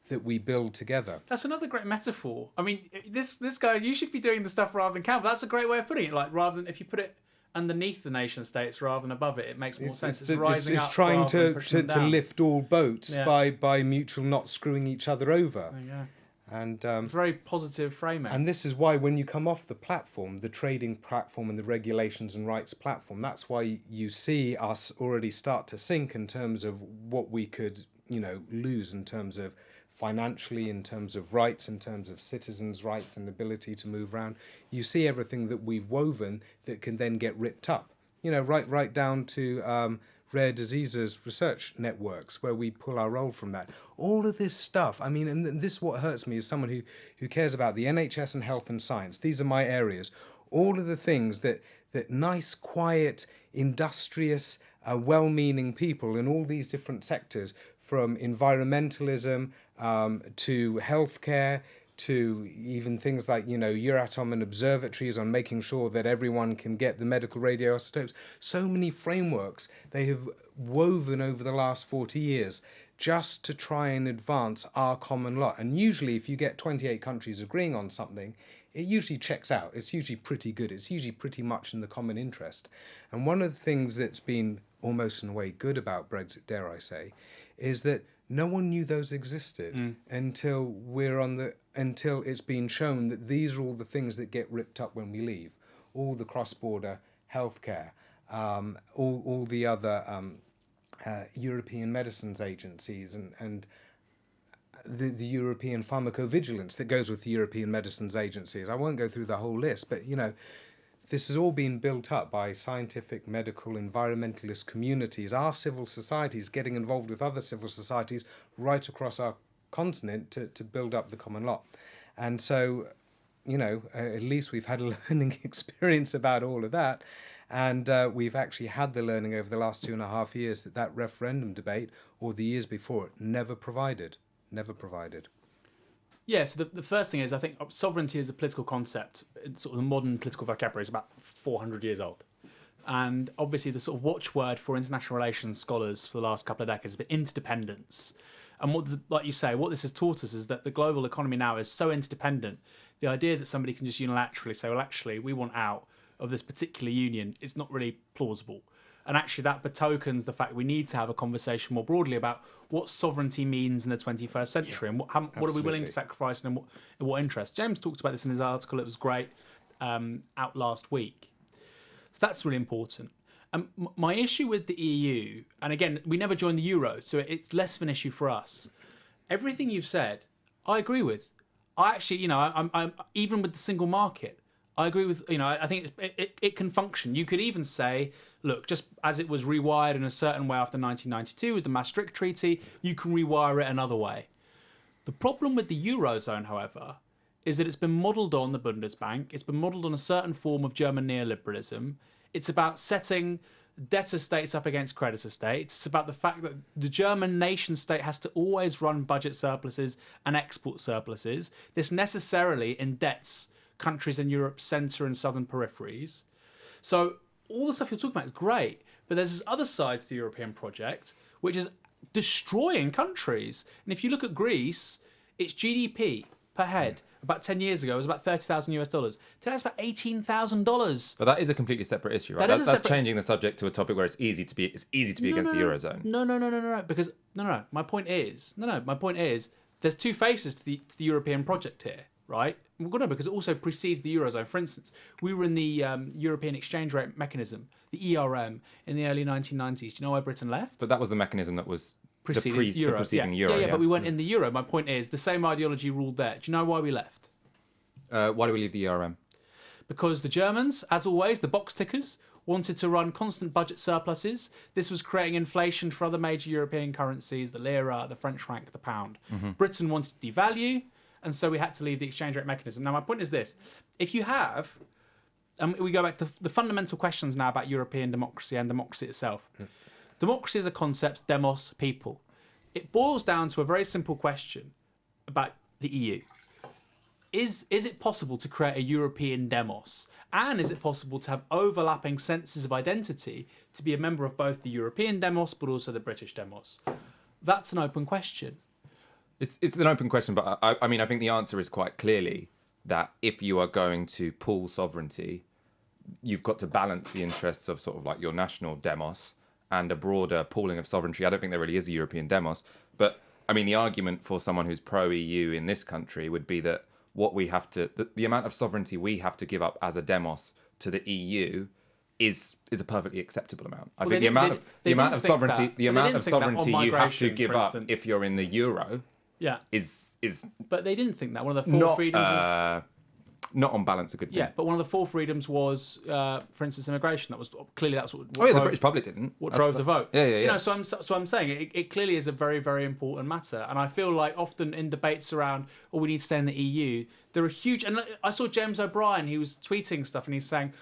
that we build together. That's another great metaphor. I mean, this guy, you should be doing the stuff rather than Campbell. That's a great way of putting it. Like, rather than if you put it underneath the nation states rather than above it, it makes more sense. It's rising it's up trying rather than to pushing them down. lift all boats Yeah. by mutual not screwing each other over. There you go. And Very positive framing. and this is why when you come off the platform, the trading platform and the regulations and rights platform, that's why you see us already start to sink in terms of what we could, lose in terms of financially, in terms of rights, in terms of citizens' rights and ability to move around. You see everything that we've woven that can then get ripped up. Right down to rare diseases research networks where we pull our role from that. All of this stuff, I mean, and this is what hurts me as someone who cares about the NHS and health and science. These are my areas. All of the things that nice, quiet, industrious, well-meaning people in all these different sectors, from environmentalism to healthcare, to even things like, Euratom and observatories on making sure that everyone can get the medical radioisotopes. So many frameworks they have woven over the last 40 years just to try and advance our common lot. And usually if you get 28 countries agreeing on something, it usually checks out. It's usually pretty good. It's usually pretty much in the common interest. And one of the things that's been almost in a way good about Brexit, dare I say, is that no one knew those existed until it's been shown that these are all the things that get ripped up when we leave. All the cross-border healthcare, all the other European medicines agencies and the European pharmacovigilance that goes with the European medicines agencies. I won't go through the whole list, but this has all been built up by scientific, medical, environmentalist communities, our civil societies getting involved with other civil societies right across our continent to build up the common lot. And so, at least we've had a learning experience about all of that. And we've actually had the learning over the last 2.5 years that referendum debate, or the years before it, never provided. Yeah, so the first thing is, I think sovereignty as a political concept, in sort of the modern political vocabulary, is about 400 years old. And obviously the sort of watchword for international relations scholars for the last couple of decades has been interdependence. And like you say, what this has taught us is that the global economy now is so interdependent. The idea that somebody can just unilaterally say, well, actually, we want out of this particular union is not really plausible. And actually that betokens the fact we need to have a conversation more broadly about what sovereignty means in the 21st century and what are we willing to sacrifice and in what interest. James talked about this in his article. It was great, out last week. So that's really important. My issue with the EU, and again, we never joined the euro, so it's less of an issue for us. Everything you've said, I agree with. I actually, I'm even with the single market, I agree with, I think it can function. You could even say, look, just as it was rewired in a certain way after 1992 with the Maastricht Treaty, you can rewire it another way. The problem with the Eurozone, however, is that it's been modelled on the Bundesbank. It's been modelled on a certain form of German neoliberalism. It's about setting debtor states up against creditor states. It's about the fact that the German nation state has to always run budget surpluses and export surpluses. This necessarily indebts countries in Europe's centre and southern peripheries. So all the stuff you're talking about is great, but there's this other side to the European project, which is destroying countries. And if you look at Greece, its GDP per head about 10 years ago was about $30,000. Today it's about $18,000. But that is a completely separate issue, right? That's changing the subject to a topic where it's easy to be against the Eurozone. No. Because my point is there's two faces to the European project here, right? Well, no, because it also precedes the Eurozone. For instance, we were in the European Exchange Rate Mechanism, the ERM, in the early 1990s. Do you know why Britain left? But that was the mechanism that was preceding Euro. Yeah, but we weren't in the Euro. My point is, the same ideology ruled there. Do you know why we left? Why do we leave the ERM? Because the Germans, as always, the box tickers, wanted to run constant budget surpluses. This was creating inflation for other major European currencies, the lira, the French franc, the pound. Mm-hmm. Britain wanted to devalue, and so we had to leave the exchange rate mechanism. Now, my point is this. If you have, and we go back to the fundamental questions now about European democracy and democracy itself. Mm. Democracy is a concept, demos, people. It boils down to a very simple question about the EU. Is it possible to create a European demos? And is it possible to have overlapping senses of identity to be a member of both the European demos but also the British demos? That's an open question. It's an open question, but I mean, I think the answer is quite clearly that if you are going to pool sovereignty, you've got to balance the interests of sort of like your national demos and a broader pooling of sovereignty. I don't think there really is a European demos. But, I mean, the argument for someone who's pro-EU in this country would be that what we have to... The amount of sovereignty we have to give up as a demos to the EU is a perfectly acceptable amount. I think the amount of sovereignty you have to give up if you're in the euro is... But they didn't think that. One of the four freedoms is... Not on balance a good thing. Yeah, but one of the four freedoms was, for instance, immigration. That was clearly that's what. The British public didn't. What drove the vote? Yeah. So I'm saying it clearly is a very, very important matter, and I feel like often in debates around, we need to stay in the EU, there are huge. And I saw James O'Brien. He was tweeting stuff, and he's saying,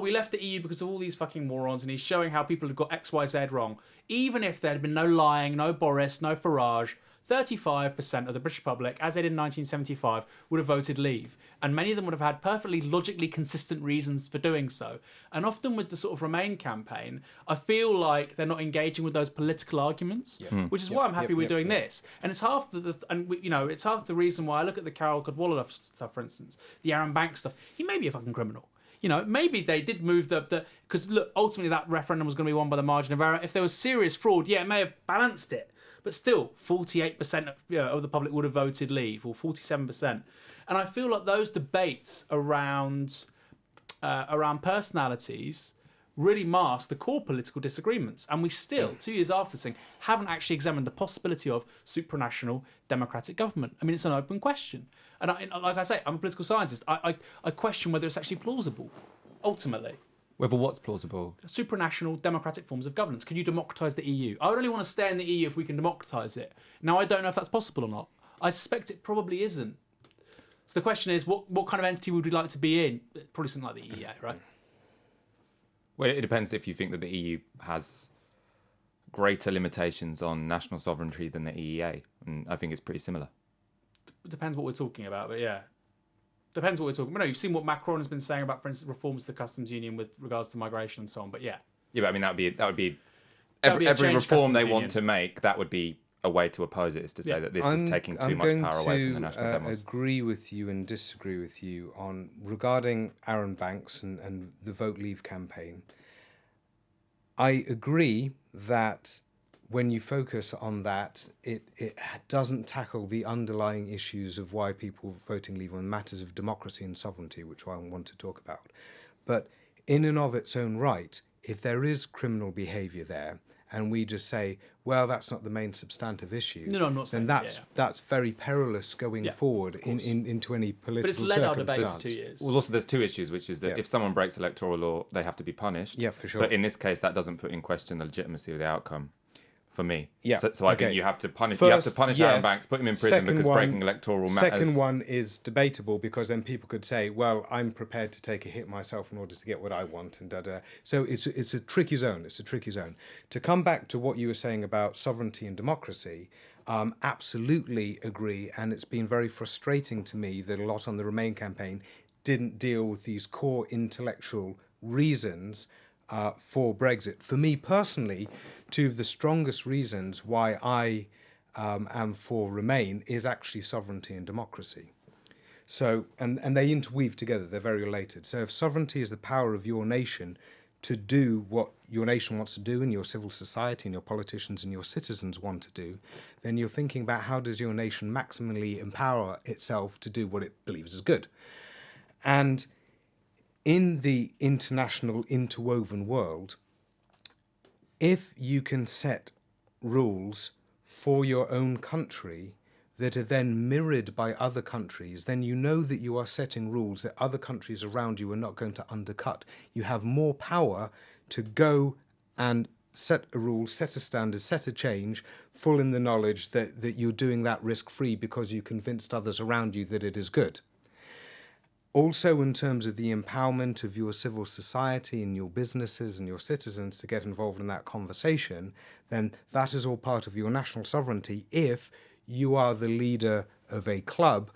we left the EU because of all these fucking morons, and he's showing how people have got X, Y, Z wrong. Even if there had been no lying, no Boris, no Farage, 35% of the British public, as they did in 1975, would have voted leave. And many of them would have had perfectly logically consistent reasons for doing so. And often with the sort of Remain campaign, I feel like they're not engaging with those political arguments, which is why I'm happy we're doing this. And it's half it's half the reason why I look at the Carol Cadwalladr stuff, for instance, the Aaron Banks stuff. He may be a fucking criminal. Maybe they did move because look, ultimately that referendum was going to be won by the margin of error. If there was serious fraud, it may have balanced it. But still, 48% of the public would have voted leave, or 47%. And I feel like those debates around personalities really mask the core political disagreements. And we still, 2 years after this thing, haven't actually examined the possibility of supranational democratic government. I mean, it's an open question. And like I say, I'm a political scientist. I question whether it's actually plausible, ultimately. Whether what's plausible? Supranational democratic forms of governance. Can you democratise the EU? I would only want to stay in the EU if we can democratise it. Now, I don't know if that's possible or not. I suspect it probably isn't. So the question is, what kind of entity would we like to be in? Probably something like the EEA, right? Well, it depends if you think that the EU has greater limitations on national sovereignty than the EEA. And I think it's pretty similar. It depends what we're talking about, but yeah. Depends what we're talking about. No, you've seen what Macron has been saying about, for instance, reforms to the customs union with regards to migration and so on. But yeah. Yeah, but I mean, that would be That would be a every changed reform they customs want union. to make. That would be a way to oppose it, is to say that this is taking too much power away from the national demos. Agree with you and disagree with you on regarding Aaron Banks and the Vote Leave campaign. I agree that when you focus on that, it doesn't tackle the underlying issues of why people are voting Leave on matters of democracy and sovereignty, which I want to talk about. But in and of its own right, if there is criminal behaviour there, and we just say, well, that's not the main substantive issue, No, I'm not saying then that's very perilous going forward into any political But it's led our circumstance. debate 2 years. Well, also there's two issues, which is that if someone breaks electoral law, they have to be punished. Yeah, for sure. But in this case, that doesn't put in question the legitimacy of the outcome. For me, Yeah, So I think you have to punish. You have to punish Aaron Banks, put him in prison because breaking electoral matters. Second one is debatable because then people could say, "Well, I'm prepared to take a hit myself in order to get what I want," and da. So it's a tricky zone. It's a tricky zone. To come back to what you were saying about sovereignty and democracy, absolutely agree, and it's been very frustrating to me that a lot on the Remain campaign didn't deal with these core intellectual reasons for Brexit. For me personally, two of the strongest reasons why I am for Remain is actually sovereignty and democracy. So, and they interweave together, they're very related. So if sovereignty is the power of your nation to do what your nation wants to do and your civil society and your politicians and your citizens want to do, then you're thinking about how does your nation maximally empower itself to do what it believes is good. And in the international interwoven world, if you can set rules for your own country that are then mirrored by other countries, then you know that you are setting rules that other countries around you are not going to undercut. You have more power to go and set a rule, set a standard, set a change, full in the knowledge that you're doing that risk-free because you convinced others around you that it is good. Also, in terms of the empowerment of your civil society and your businesses and your citizens to get involved in that conversation, then that is all part of your national sovereignty if you are the leader of a club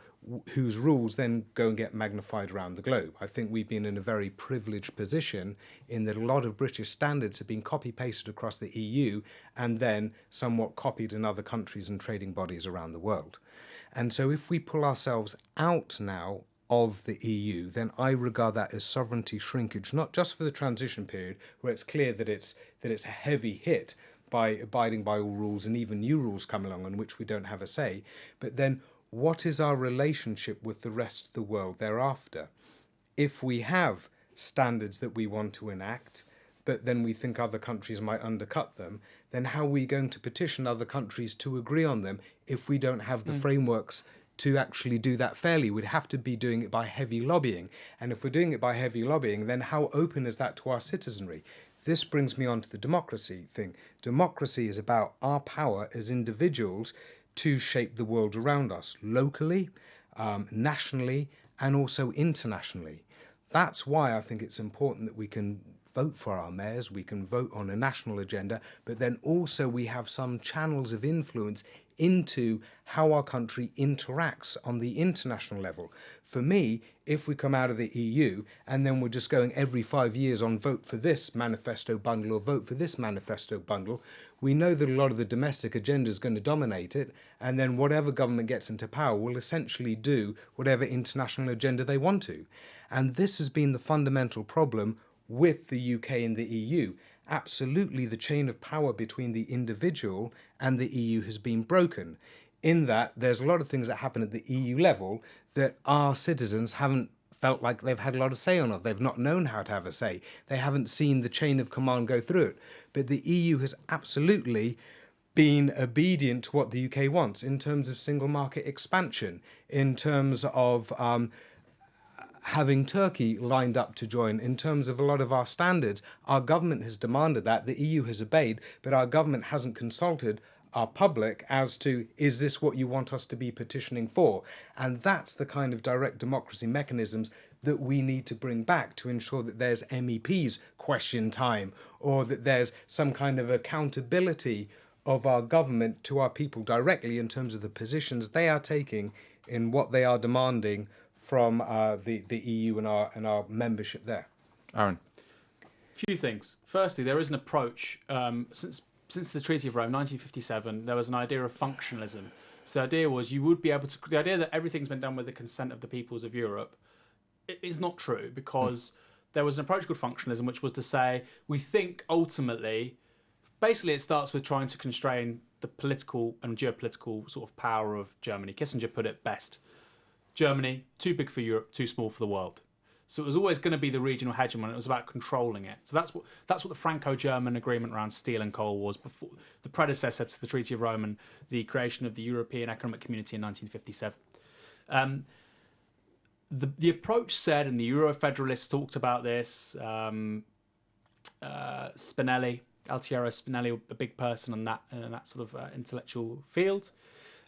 whose rules then go and get magnified around the globe. I think we've been in a very privileged position in that a lot of British standards have been copy-pasted across the EU and then somewhat copied in other countries and trading bodies around the world. And so if we pull ourselves out now of the EU, then I regard that as sovereignty shrinkage, not just for the transition period, where it's clear that it's a heavy hit by abiding by all rules and even new rules come along on which we don't have a say, but then what is our relationship with the rest of the world thereafter? If we have standards that we want to enact, but then we think other countries might undercut them, then how are we going to petition other countries to agree on them if we don't have the frameworks to actually do that fairly? We'd have to be doing it by heavy lobbying. And if we're doing it by heavy lobbying, then how open is that to our citizenry? This brings me on to the democracy thing. Democracy is about our power as individuals to shape the world around us, locally, nationally, and also internationally. That's why I think it's important that we can vote for our mayors, we can vote on a national agenda, but then also we have some channels of influence into how our country interacts on the international level. For me, if we come out of the EU and then we're just going every 5 years on vote for this manifesto bundle or vote for this manifesto bundle, we know that a lot of the domestic agenda is going to dominate it, and then whatever government gets into power will essentially do whatever international agenda they want to. And this has been the fundamental problem with the UK and the EU. Absolutely, the chain of power between the individual and the EU has been broken, in that there's a lot of things that happen at the EU level that our citizens haven't felt like they've had a lot of say on it. They've not known how to have a say. They haven't seen the chain of command go through it. But the EU has absolutely been obedient to what the UK wants in terms of single market expansion, in terms of having Turkey lined up to join, in terms of a lot of our standards. Our government has demanded that, the EU has obeyed, but our government hasn't consulted our public as to, is this what you want us to be petitioning for? And that's the kind of direct democracy mechanisms that we need to bring back to ensure that there's MEPs question time, or that there's some kind of accountability of our government to our people directly in terms of the positions they are taking in what they are demanding from the EU and our membership there? Aaron. Few things. Firstly, there is an approach since the Treaty of Rome, 1957. There was an idea of functionalism. So the idea was you would be able to. The idea that everything's been done with the consent of the peoples of Europe is not true, because there was an approach called functionalism, which was to say we think ultimately, basically, it starts with trying to constrain the political and geopolitical sort of power of Germany. Kissinger put it best: Germany, too big for Europe, too small for the world. So it was always going to be the regional hegemon. It was about controlling it. So that's what the Franco-German agreement around steel and coal was, before the predecessor to the Treaty of Rome and the creation of the European Economic Community in 1957. The approach said, and the Euro-federalists talked about this. Spinelli, Altiero Spinelli, a big person in that sort of intellectual field.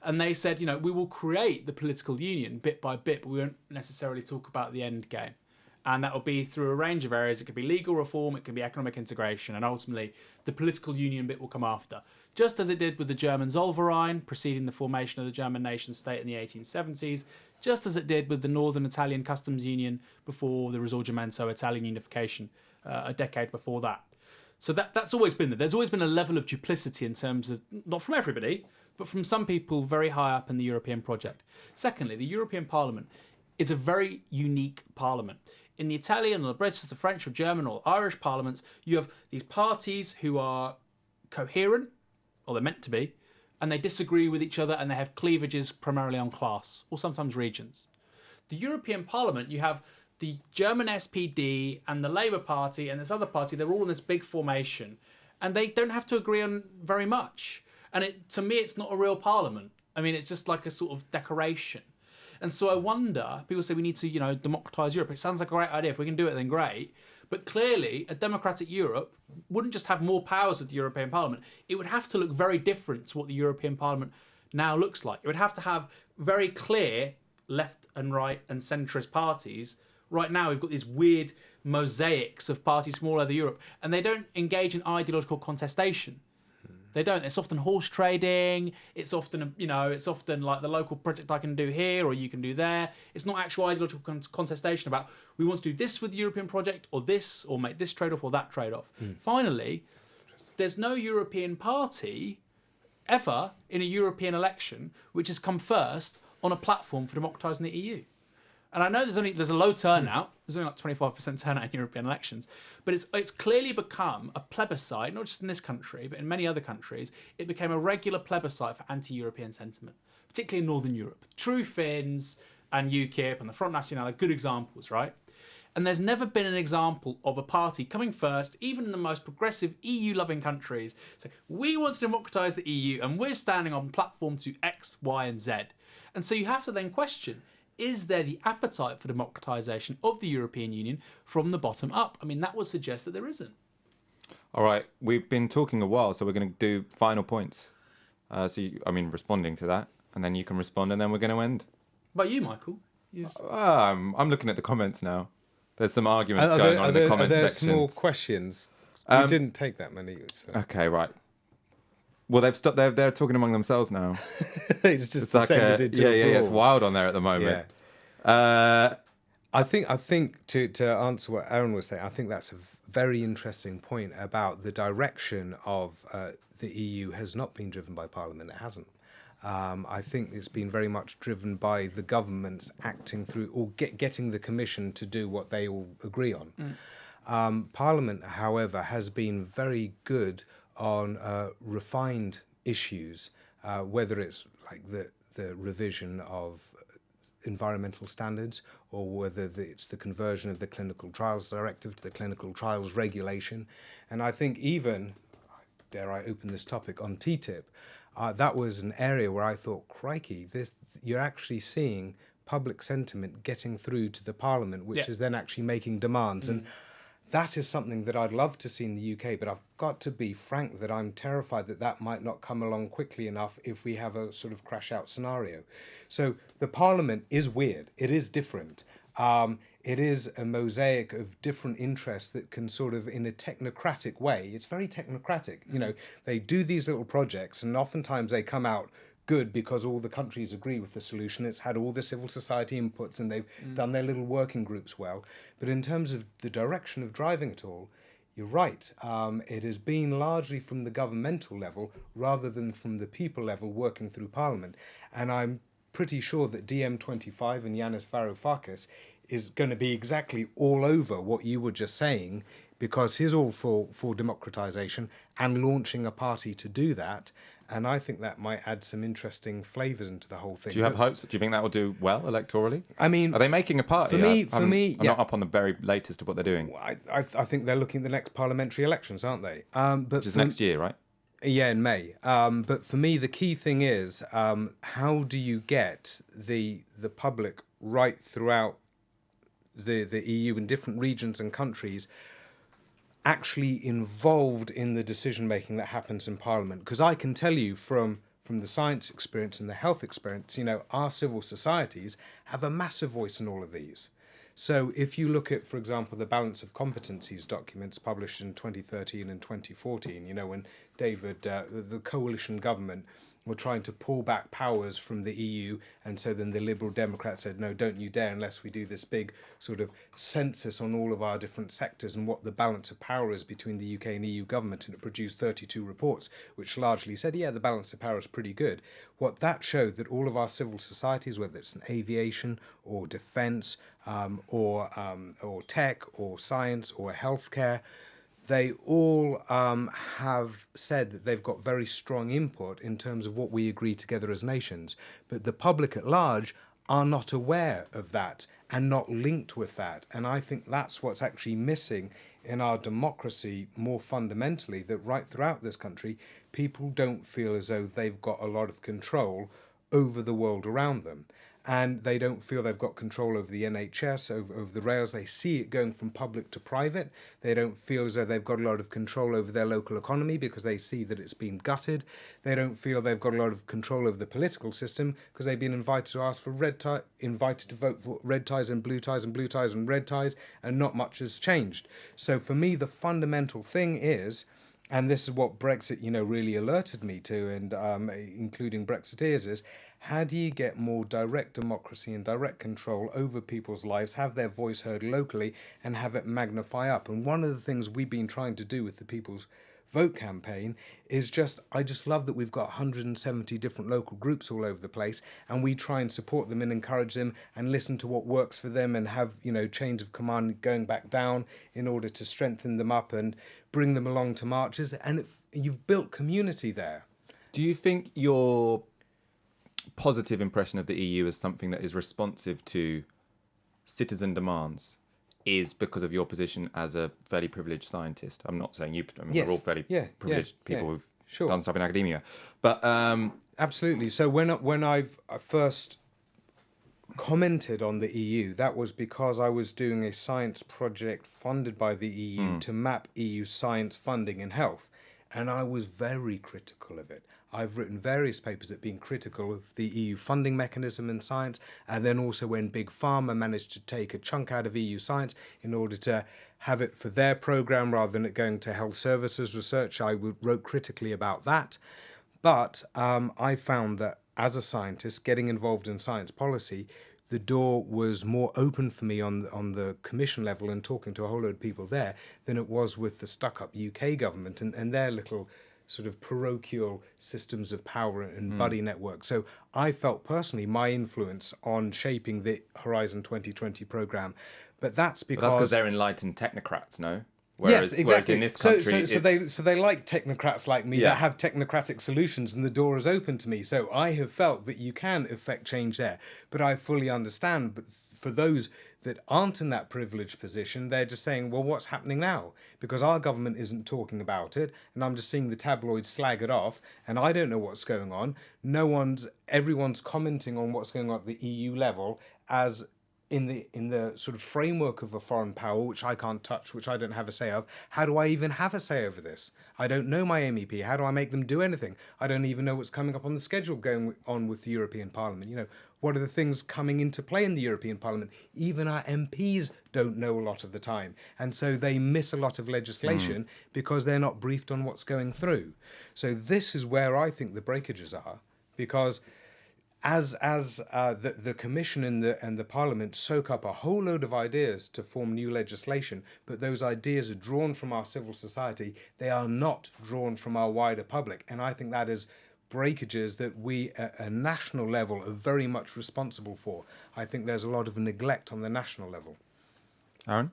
And they said, we will create the political union bit by bit, but we won't necessarily talk about the end game. And that will be through a range of areas. It could be legal reform, it could be economic integration, and ultimately the political union bit will come after. Just as it did with the German Zollverein, preceding the formation of the German nation state in the 1870s, just as it did with the Northern Italian Customs Union before the Risorgimento Italian unification a decade before that. So that's always been there. There's always been a level of duplicity in terms of, not from everybody, but from some people very high up in the European project. Secondly, the European Parliament is a very unique parliament. In the Italian or the British, the French or German or Irish parliaments, you have these parties who are coherent, or they're meant to be, and they disagree with each other and they have cleavages primarily on class or sometimes regions. The European Parliament, you have the German SPD and the Labour Party and this other party, they're all in this big formation and they don't have to agree on very much. And to me, it's not a real parliament. I mean, it's just like a sort of decoration. And so I wonder, people say we need to, democratise Europe. It sounds like a great idea. If we can do it, then great. But clearly, a democratic Europe wouldn't just have more powers with the European Parliament. It would have to look very different to what the European Parliament now looks like. It would have to have very clear left and right and centrist parties. Right now, we've got these weird mosaics of parties from all over Europe, and they don't engage in ideological contestation. They don't. It's often horse trading. It's often, it's often like the local project I can do here or you can do there. It's not actual ideological contestation about we want to do this with the European project or this or make this trade-off or that trade-off. Finally, there's no European party ever in a European election which has come first on a platform for democratising the EU. And I know there's a low turnout. There's only like 25% turnout in European elections. But it's clearly become a plebiscite, not just in this country, but in many other countries. It became a regular plebiscite for anti-European sentiment, particularly in Northern Europe. True Finns and UKIP and the Front National are good examples, right? And there's never been an example of a party coming first, even in the most progressive EU-loving countries, saying, we want to democratise the EU and we're standing on platform to X, Y and Z. And so you have to then question, is there the appetite for democratisation of the European Union from the bottom up? I mean, that would suggest that there isn't. All right, we've been talking a while, so we're going to do final points. Responding to that, and then you can respond, and then we're going to end. But you, Michael? I'm looking at the comments now. There's some arguments going on in the comment section. Are there small questions? We didn't take that many. So. Okay, right. Well, they've stopped. They're talking among themselves now. It's just descended into a brawl. It's wild on there at the moment. Yeah. I think to answer what Aaron was saying, I think that's a very interesting point about the direction of the EU has not been driven by Parliament. It hasn't. I think it's been very much driven by the governments acting through or getting the Commission to do what they all agree on. Parliament, however, has been very good on refined issues, whether it's like the revision of environmental standards or whether it's the conversion of the Clinical Trials Directive to the Clinical Trials Regulation. And I think even, dare I open this topic, on TTIP, that was an area where I thought, crikey, you're actually seeing public sentiment getting through to the Parliament, which is then actually making demands. And that is something that I'd love to see in the UK, but I've got to be frank that I'm terrified that might not come along quickly enough if we have a sort of crash out scenario. So the Parliament is weird. It is different. It is a mosaic of different interests that can sort of, in a technocratic way, it's very technocratic. They do these little projects and oftentimes they come out good because all the countries agree with the solution. It's had all the civil society inputs and they've done their little working groups well. But in terms of the direction of driving it all, you're right. It has been largely from the governmental level rather than from the people level working through Parliament. And I'm pretty sure that DiEM25 and Yanis Varoufakis is going to be exactly all over what you were just saying, because he's all for democratisation and launching a party to do that. And I think that might add some interesting flavours into the whole thing. Do you have hopes? Do you think that will do well electorally? I mean, are they making a party? For me, I'm not up on the very latest of what they're doing. I think they're looking at the next parliamentary elections, aren't they? Which is next year, right? Yeah, in May. But for me, the key thing is how do you get the public right throughout the EU in different regions and countries actually involved in the decision making that happens in Parliament? Because I can tell you from the science experience and the health experience, our civil societies have a massive voice in all of these. So if you look at, for example, the balance of competencies documents published in 2013 and 2014, when David, the coalition government were trying to pull back powers from the EU, and so then the Liberal Democrats said, no, don't you dare unless we do this big sort of census on all of our different sectors and what the balance of power is between the UK and EU government, and it produced 32 reports, which largely said, yeah, the balance of power is pretty good. What that showed that all of our civil societies, whether it's in aviation or defence or tech or science or healthcare, they all have said that they've got very strong input in terms of what we agree together as nations. But the public at large are not aware of that and not linked with that. And I think that's what's actually missing in our democracy more fundamentally, that right throughout this country, people don't feel as though they've got a lot of control over the world around them. And they don't feel they've got control over the NHS, over the rails. They see it going from public to private. They don't feel as though they've got a lot of control over their local economy because they see that it's been gutted. They don't feel they've got a lot of control over the political system because they've been invited to ask for invited to vote for red ties and blue ties and blue ties and red ties, and not much has changed. So for me, the fundamental thing is, and this is what Brexit, really alerted me to, and including Brexiteers, is how do you get more direct democracy and direct control over people's lives, have their voice heard locally, and have it magnify up? And one of the things we've been trying to do with the People's Vote campaign is I just love that we've got 170 different local groups all over the place, and we try and support them and encourage them and listen to what works for them and have, chains of command going back down in order to strengthen them up and bring them along to marches. And you've built community there. Do you think your positive impression of the EU as something that is responsive to citizen demands is because of your position as a fairly privileged scientist? I'm not saying you, Yes. we're all fairly privileged people who've Sure. done stuff in academia. But Absolutely. So when I've first commented on the EU, that was because I was doing a science project funded by the EU to map EU science funding in health. And I was very critical of it. I've written various papers that have been critical of the EU funding mechanism in science, and then also when Big Pharma managed to take a chunk out of EU science in order to have it for their programme rather than it going to health services research, I wrote critically about that. But I found that as a scientist, getting involved in science policy, the door was more open for me on the commission level and talking to a whole load of people there than it was with the stuck-up UK government and their little sort of parochial systems of power and buddy network. So I felt personally my influence on shaping the Horizon 2020 programme. But that's because they're enlightened technocrats, no? Yes, exactly. Whereas in this country, so they like technocrats like me that have technocratic solutions, and the door is open to me. So I have felt that you can effect change there, but I fully understand. But for those that aren't in that privileged position, they're just saying, well, what's happening now? Because our government isn't talking about it, and I'm just seeing the tabloids slag it off, and I don't know what's going on. Everyone's commenting on what's going on at the EU level as in the sort of framework of a foreign power, which I can't touch, which I don't have a say of. How do I even have a say over this? I don't know my MEP. How do I make them do anything? I don't even know what's coming up on the schedule going on with the European Parliament. What are the things coming into play in the European Parliament? Even our MPs don't know a lot of the time. And so they miss a lot of legislation because they're not briefed on what's going through. So this is where I think the breakages are, because as the Commission and the Parliament soak up a whole load of ideas to form new legislation, but those ideas are drawn from our civil society, they are not drawn from our wider public. And I think that is breakages that we at a national level are very much responsible for. I think there's a lot of neglect on the national level. Aaron?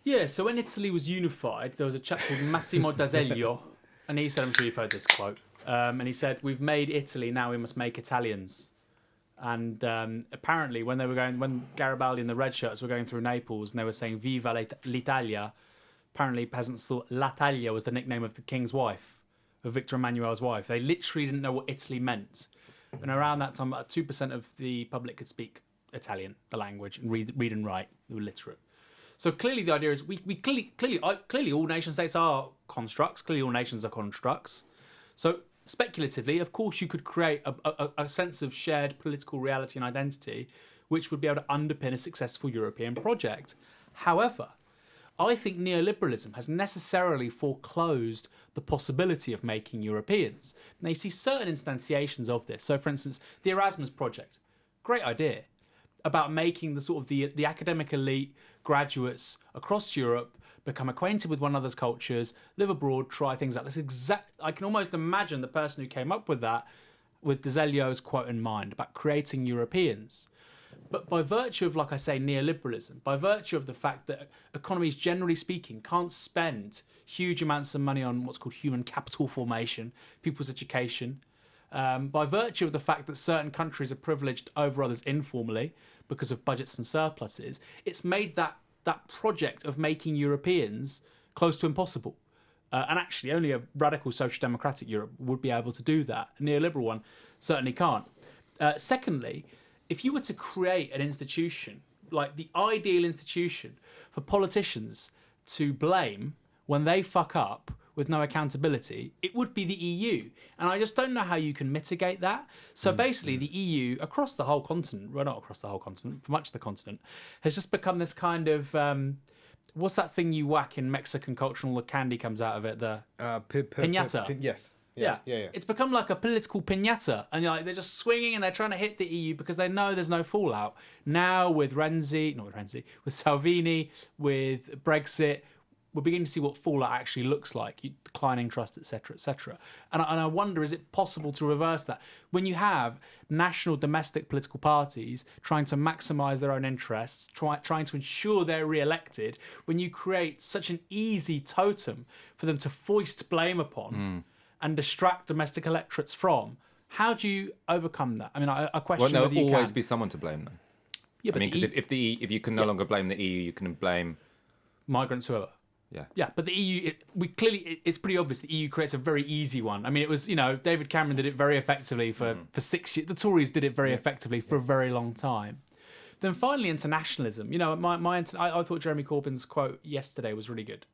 Yeah, so when Italy was unified, there was a chap called Massimo d'Azeglio, and he said, I'm sure you've heard this quote, and he said, we've made Italy, now we must make Italians. And apparently when Garibaldi and the Red Shirts were going through Naples and they were saying Viva l'Italia, apparently peasants thought L'Italia was the nickname of the king's wife, of Victor Emmanuel's wife. They literally didn't know what Italy meant. And around that time, about 2% of the public could speak Italian, the language, and read and write. They were literate. So clearly the idea is we clearly all nation states are constructs. Clearly all nations are constructs. So speculatively, of course, you could create a sense of shared political reality and identity which would be able to underpin a successful European project. However, I think neoliberalism has necessarily foreclosed the possibility of making Europeans. Now, you see certain instantiations of this. So, for instance, the Erasmus project, great idea, about making the sort of the academic elite graduates across Europe become acquainted with one another's cultures, live abroad, try things like this. I can almost imagine the person who came up with that with d'Azeglio's quote in mind about creating Europeans. But by virtue of, like I say, neoliberalism, by virtue of the fact that economies, generally speaking, can't spend huge amounts of money on what's called human capital formation, people's education, by virtue of the fact that certain countries are privileged over others informally because of budgets and surpluses, it's made that project of making Europeans close to impossible. And actually, only a radical social democratic Europe would be able to do that. A neoliberal one certainly can't. Secondly, if you were to create an institution, like the ideal institution for politicians to blame when they fuck up with no accountability, it would be the EU. And I just don't know how you can mitigate that. So basically, the EU, across the whole continent, well, not across the whole continent, for much of the continent, has just become this kind of, what's that thing you whack in Mexican culture and all the candy comes out of it? The piñata. Yes. Yeah. It's become like a political piñata, and they're just swinging and they're trying to hit the EU because they know there's no fallout. Now with with Salvini, with Brexit, we're beginning to see what fallout actually looks like, declining trust, etc., etc. And I wonder, is it possible to reverse that when you have national domestic political parties trying to maximise their own interests, trying to ensure they're re-elected, when you create such an easy totem for them to foist blame upon and distract domestic electorates from? How do you overcome that? I mean, I question whether you can. There'll always be someone to blame, though. Yeah, I mean, because if you can no longer blame the EU, you can blame migrants, whoever. Yeah, but the EU, it's pretty obvious the EU creates a very easy one. I mean, it was, David Cameron did it very effectively for 6 years. The Tories did it very effectively for a very long time. Then finally, internationalism. I thought Jeremy Corbyn's quote yesterday was really good.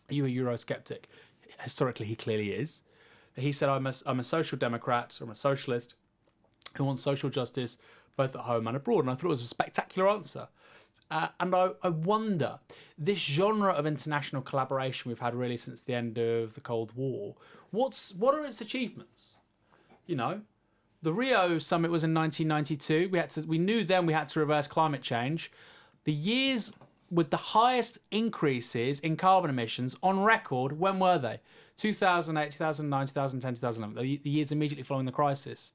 Are you a Eurosceptic? Historically, he clearly is. He said, I'm a social democrat, or I'm a socialist who wants social justice both at home and abroad. And I thought it was a spectacular answer. And I wonder, this genre of international collaboration we've had really since the end of the Cold War, what are its achievements? The Rio summit was in 1992. We knew then we had to reverse climate change. The years with the highest increases in carbon emissions on record, when were they? 2008, 2009, 2010, 2011, the years immediately following the crisis,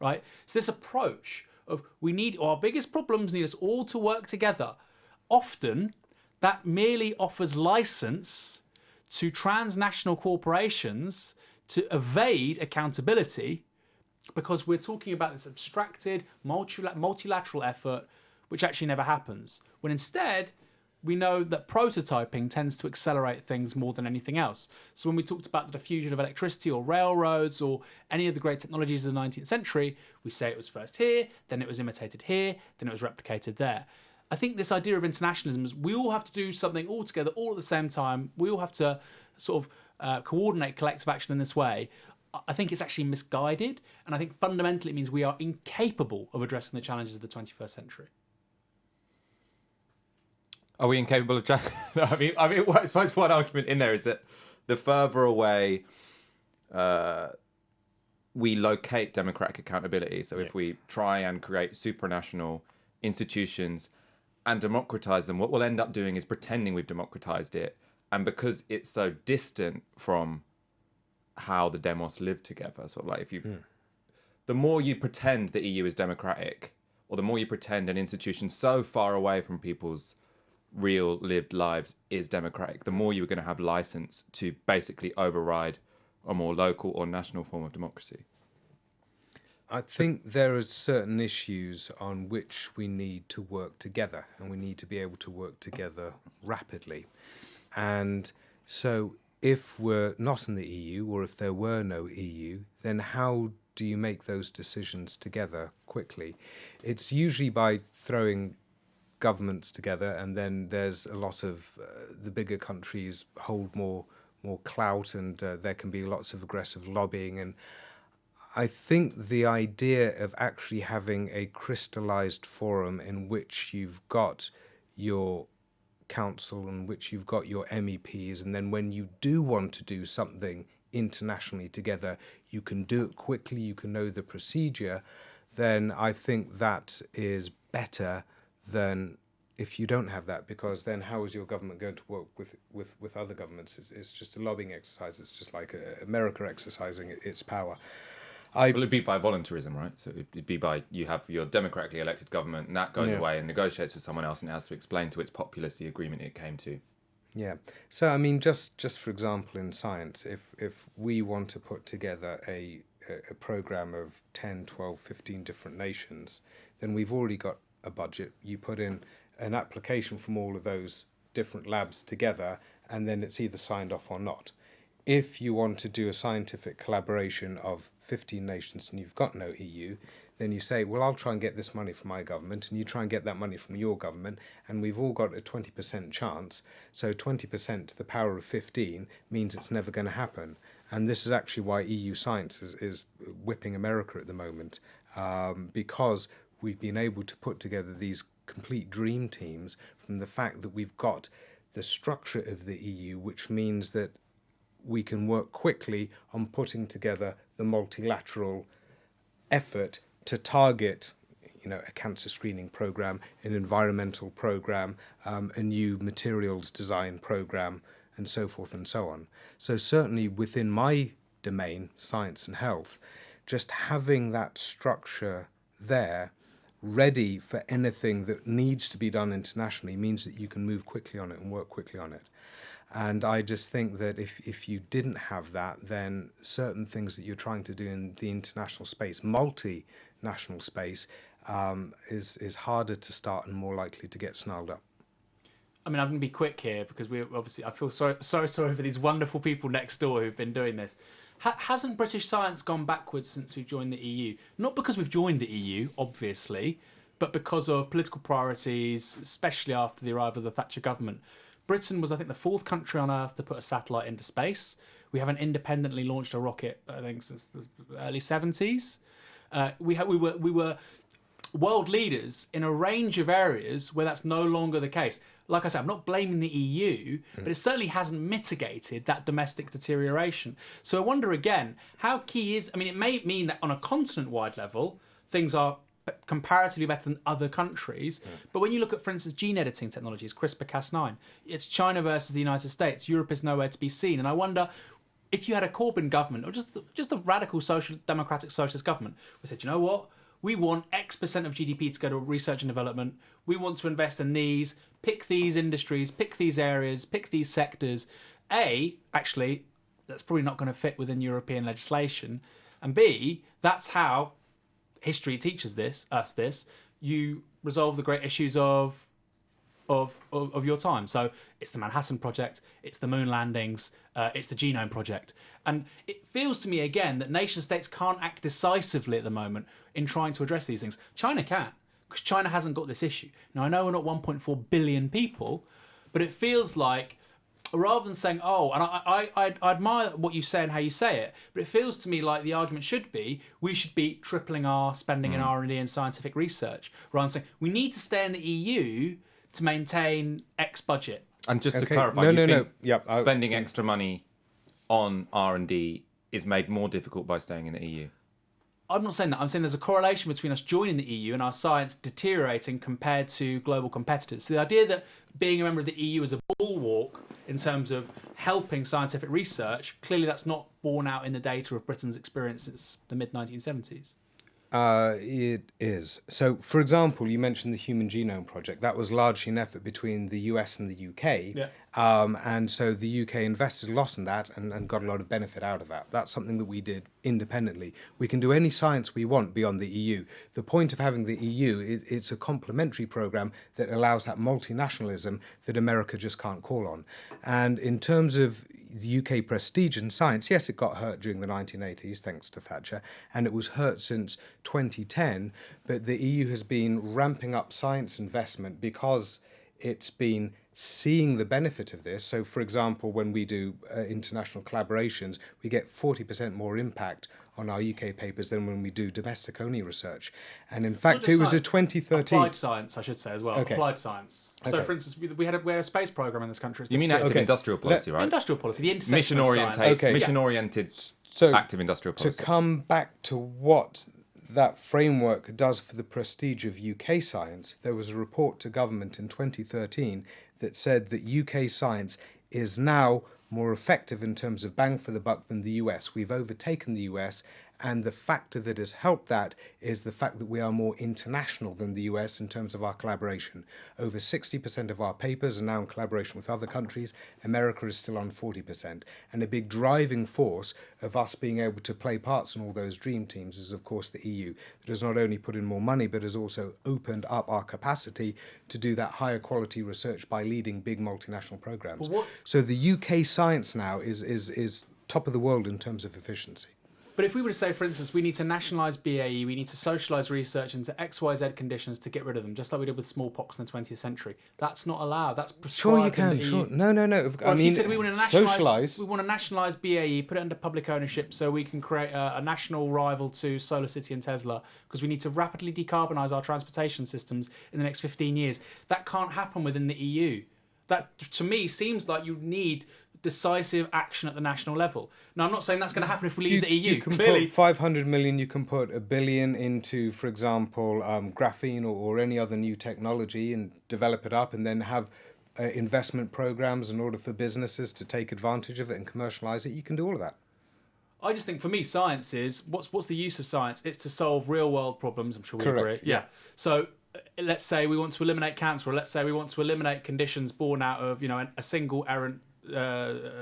right? So this approach of our biggest problems need us all to work together. Often, that merely offers license to transnational corporations to evade accountability because we're talking about this abstracted, multilateral effort which actually never happens. When instead, we know that prototyping tends to accelerate things more than anything else. So when we talked about the diffusion of electricity or railroads or any of the great technologies of the 19th century, we say it was first here, then it was imitated here, then it was replicated there. I think this idea of internationalism is we all have to do something all together, all at the same time. We all have to sort of coordinate collective action in this way. I think it's actually misguided, and I think fundamentally it means we are incapable of addressing the challenges of the 21st century. Are we incapable of no, I mean, I suppose one argument in there is that the further away we locate democratic accountability. So if we try and create supranational institutions and democratize them, what we'll end up doing is pretending we've democratized it. And because it's so distant from how the demos live together, sort of like the more you pretend the EU is democratic, or the more you pretend an institution so far away from people's real lived lives is democratic, the more you're going to have license to basically override a more local or national form of democracy. I think there are certain issues on which we need to work together, and we need to be able to work together rapidly. And so if we're not in the EU, or if there were no EU, then how do you make those decisions together quickly? It's usually by throwing governments together, and then there's a lot of the bigger countries hold more clout, and there can be lots of aggressive lobbying. And I think the idea of actually having a crystallized forum in which you've got your council, in which you've got your MEPs, and then when you do want to do something internationally together, you can do it quickly, you can know the procedure, then I think that is better than if you don't have that, because then how is your government going to work with other governments? It's just a lobbying exercise. It's just like America exercising its power. Well, it'd be by voluntarism, right? So it'd be by, you have your democratically elected government, and that goes away and negotiates with someone else, and it has to explain to its populace the agreement it came to. Yeah. So, I mean, just for example, in science, if we want to put together a program of 10, 12, 15 different nations, then we've already got a budget. You put in an application from all of those different labs together, and then it's either signed off or not. If you want to do a scientific collaboration of 15 nations and you've got no EU, then you say, well, I'll try and get this money from my government, and you try and get that money from your government, and we've all got a 20% chance. So 20% to the power of 15 means it's never going to happen. And this is actually why EU science is whipping America at the moment, because we've been able to put together these complete dream teams from the fact that we've got the structure of the EU, which means that we can work quickly on putting together the multilateral effort to target, a cancer screening program, an environmental program, a new materials design program, and so forth and so on. So certainly within my domain, science and health, just having that structure there ready for anything that needs to be done internationally means that you can move quickly on it and work quickly on it. And I just think that if you didn't have that, then certain things that you're trying to do in the international space, multinational space, is harder to start and more likely to get snarled up. I mean, I'm going to be quick here because I feel so sorry for these wonderful people next door who've been doing this. Hasn't British science gone backwards since we've joined the EU? Not because we've joined the EU, obviously, but because of political priorities, especially after the arrival of the Thatcher government. Britain was, I think, the fourth country on Earth to put a satellite into space. We haven't independently launched a rocket, I think, since the early 70s. We were world leaders in a range of areas where that's no longer the case. Like I said, I'm not blaming the EU, but it certainly hasn't mitigated that domestic deterioration. So I wonder again, how key is... I mean, it may mean that on a continent-wide level, things are comparatively better than other countries. But when you look at, for instance, gene editing technologies, CRISPR-Cas9, it's China versus the United States. Europe is nowhere to be seen. And I wonder if you had a Corbyn government, or just a radical democratic socialist government, we said, you know what? We want X% of GDP to go to research and development. We want to invest in these, pick these industries, pick these areas, pick these sectors. Actually, that's probably not going to fit within European legislation. And B, that's how history teaches us this. You resolve the great issues of your time. So it's the Manhattan Project, it's the moon landings, it's the Genome Project. And it feels to me, again, that nation states can't act decisively at the moment in trying to address these things. China can, because China hasn't got this issue. Now, I know we're not 1.4 billion people, but it feels like, rather than saying, and I admire what you say and how you say it, but it feels to me like the argument should be, we should be tripling our spending in R&D and scientific research, rather than saying, we need to stay in the EU to maintain X budget. And just to clarify, spending extra money on R&D is made more difficult by staying in the EU? I'm not saying that. I'm saying there's a correlation between us joining the EU and our science deteriorating compared to global competitors. So the idea that being a member of the EU is a bulwark in terms of helping scientific research, clearly that's not borne out in the data of Britain's experience since the mid-1970s. It is. So, for example, you mentioned the Human Genome Project. That was largely an effort between the US and the UK. Yeah. And so the UK invested a lot in that and got a lot of benefit out of that. That's something that we did independently. We can do any science we want beyond the EU. The point of having the EU is it's a complementary program that allows that multinationalism that America just can't call on. And in terms of the UK prestige in science, yes, it got hurt during the 1980s, thanks to Thatcher, and it was hurt since 2010, but the EU has been ramping up science investment because it's been seeing the benefit of this. So, for example, when we do international collaborations, we get 40% more impact on our UK papers than when we do domestic-only research. And in fact, it was a 2013... Applied science, I should say, as well. Okay. Applied science. So, Okay. for instance, we had a space program in this country. It's You mean this- active Okay. industrial policy, right? Industrial policy, the intersection of science. Okay. Mission-oriented So, active industrial to policy. come back to what that framework does for the prestige of UK science, there was a report to government in 2013 that said that UK science is now more effective in terms of bang for the buck than the US. We've overtaken the US, and the factor that has helped that is the fact that we are more international than the US in terms of our collaboration. Over 60% of our papers are now in collaboration with other countries. America is still on 40%. And a big driving force of us being able to play parts in all those dream teams is, of course, the EU, that has not only put in more money, but has also opened up our capacity to do that higher quality research by leading big multinational programs. So the UK science now is top of the world in terms of efficiency. But if we were to say, for instance, we need to nationalise BAE, we need to socialise research into XYZ conditions to get rid of them, just like we did with smallpox in the 20th century, that's not allowed. That's prescribed. Sure, you can. in the EU. Sure. No. Well, I if mean, you said we want to socialise. we want to nationalise BAE, put it under public ownership, so we can create a national rival to Solar City and Tesla, because we need to rapidly decarbonise our transportation systems in the next 15 years. That can't happen within the EU. That, to me, seems like you need decisive action at the national level. Now, I'm not saying that's going to happen if we leave the EU. You can Clearly, put 500 million, you can put $1 billion into, for example, graphene or any other new technology and develop it up, and then have investment programs in order for businesses to take advantage of it and commercialize it. You can do all of that. I just think for me, science is what's the use of science? It's to solve real world problems. I'm sure we agree. Correct, Yeah. So let's say we want to eliminate cancer, or let's say we want to eliminate conditions born out of a single errant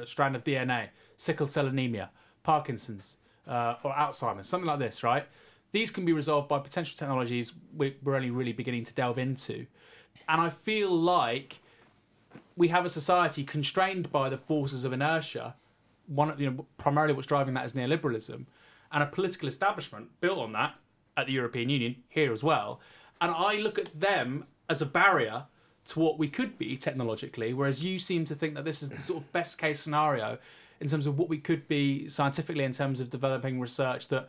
strand of DNA, sickle cell anemia, Parkinson's, or Alzheimer's, something like this, right? These can be resolved by potential technologies we're only really beginning to delve into. And I feel like we have a society constrained by the forces of inertia. Primarily what's driving that is neoliberalism, and a political establishment built on that at the European Union, here as well. And I look at them as a barrier to what we could be technologically, whereas you seem to think that this is the sort of best case scenario in terms of what we could be scientifically, in terms of developing research that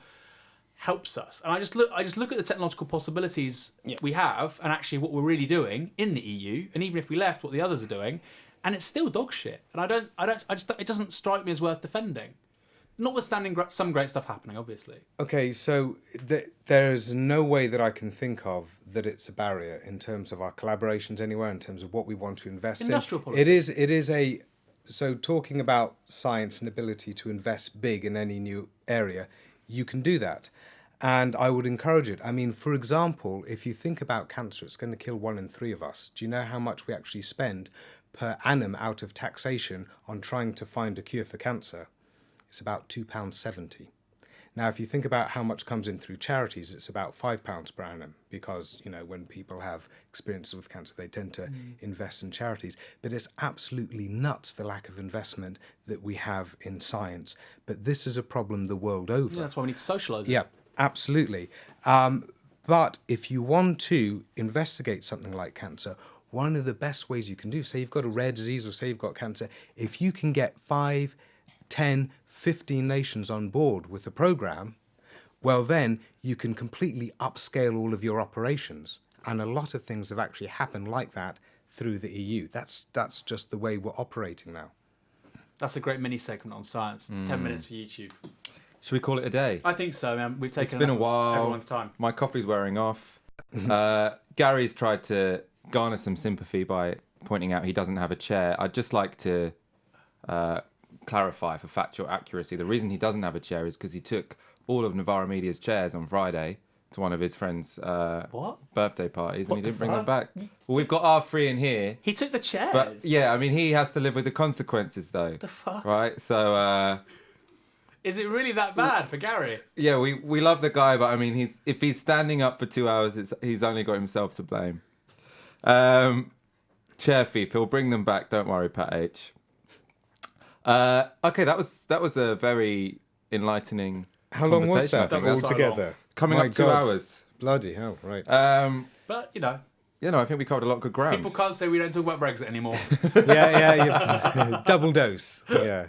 helps us. And I just look at the technological possibilities we have, and actually what we're really doing in the EU, and even if we left, what the others are doing, and it's still dog shit. And it doesn't strike me as worth defending. Notwithstanding some great stuff happening, obviously. Okay, so there's no way that I can think of that it's a barrier in terms of our collaborations anywhere, in terms of what we want to invest Industrial in. policy. It is so talking about science and ability to invest big in any new area, you can do that. And I would encourage it. I mean, for example, if you think about cancer, it's going to kill 1 in 3 of us. Do you know how much we actually spend per annum out of taxation on trying to find a cure for cancer? It's about £2.70. Now, if you think about how much comes in through charities, it's about £5 per annum, because, when people have experiences with cancer, they tend to invest in charities. But it's absolutely nuts, the lack of investment that we have in science. But this is a problem the world over. Yeah, that's why we need to socialise it. Yeah, absolutely. But if you want to investigate something like cancer, one of the best ways you can do, say you've got a rare disease or say you've got cancer, if you can get 5, 10, 15 nations on board with the program, well, then you can completely upscale all of your operations. And a lot of things have actually happened like that through the EU. That's just the way we're operating now. That's a great mini segment on science. 10 minutes for YouTube. Should we call it a day? I think so, man. We've taken It's been a enough of while. everyone's time. My coffee's wearing off. Gary's tried to garner some sympathy by pointing out he doesn't have a chair. I'd just like to clarify for factual accuracy. The reason he doesn't have a chair is because he took all of Novara Media's chairs on Friday to one of his friends' birthday parties, and he didn't bring them back. Well, we've got our three in here. He took the chairs. But yeah, I mean, he has to live with the consequences, though. The fuck? Right? So, Is it really that bad for Gary? yeah, we love the guy, but I mean, if he's standing up for 2 hours, he's only got himself to blame. Chair thief, he'll bring them back. Don't worry, Pat H. Okay, that was a very enlightening. How long was conversation, I that think. was so altogether? Coming My up 2 God. hours. Bloody hell! Right. But, you know, I think we covered a lot of good ground. people can't say we don't talk about Brexit anymore. yeah. Double dose. Yeah.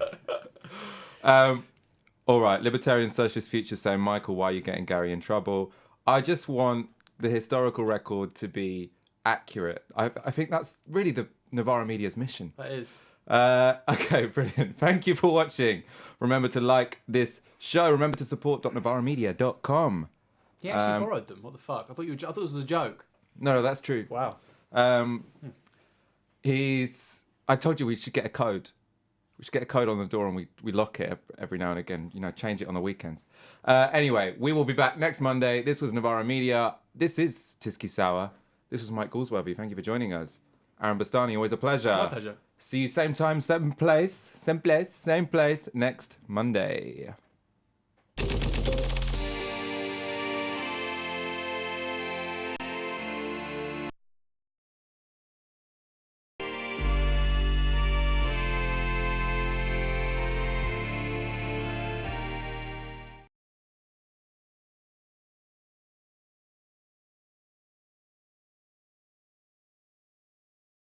All right, Libertarian Socialist Future saying, Michael, why are you getting Gary in trouble? I just want the historical record to be accurate. I think that's really the Novara Media's mission. That is. Okay, brilliant. Thank you for watching. Remember to like this show. Remember to support.novaramedia.com. He actually borrowed them. What the fuck? I thought this was a joke. No, that's true. Wow. I told you we should get a code. We should get a code on the door and we lock it every now and again. Change it on the weekends. Anyway, we will be back next Monday. This was Novara Media. This is Tisky Sour. This was Mike Galsworthy. Thank you for joining us. Aaron Bastani, always a pleasure. My pleasure. See you same time, same place next Monday.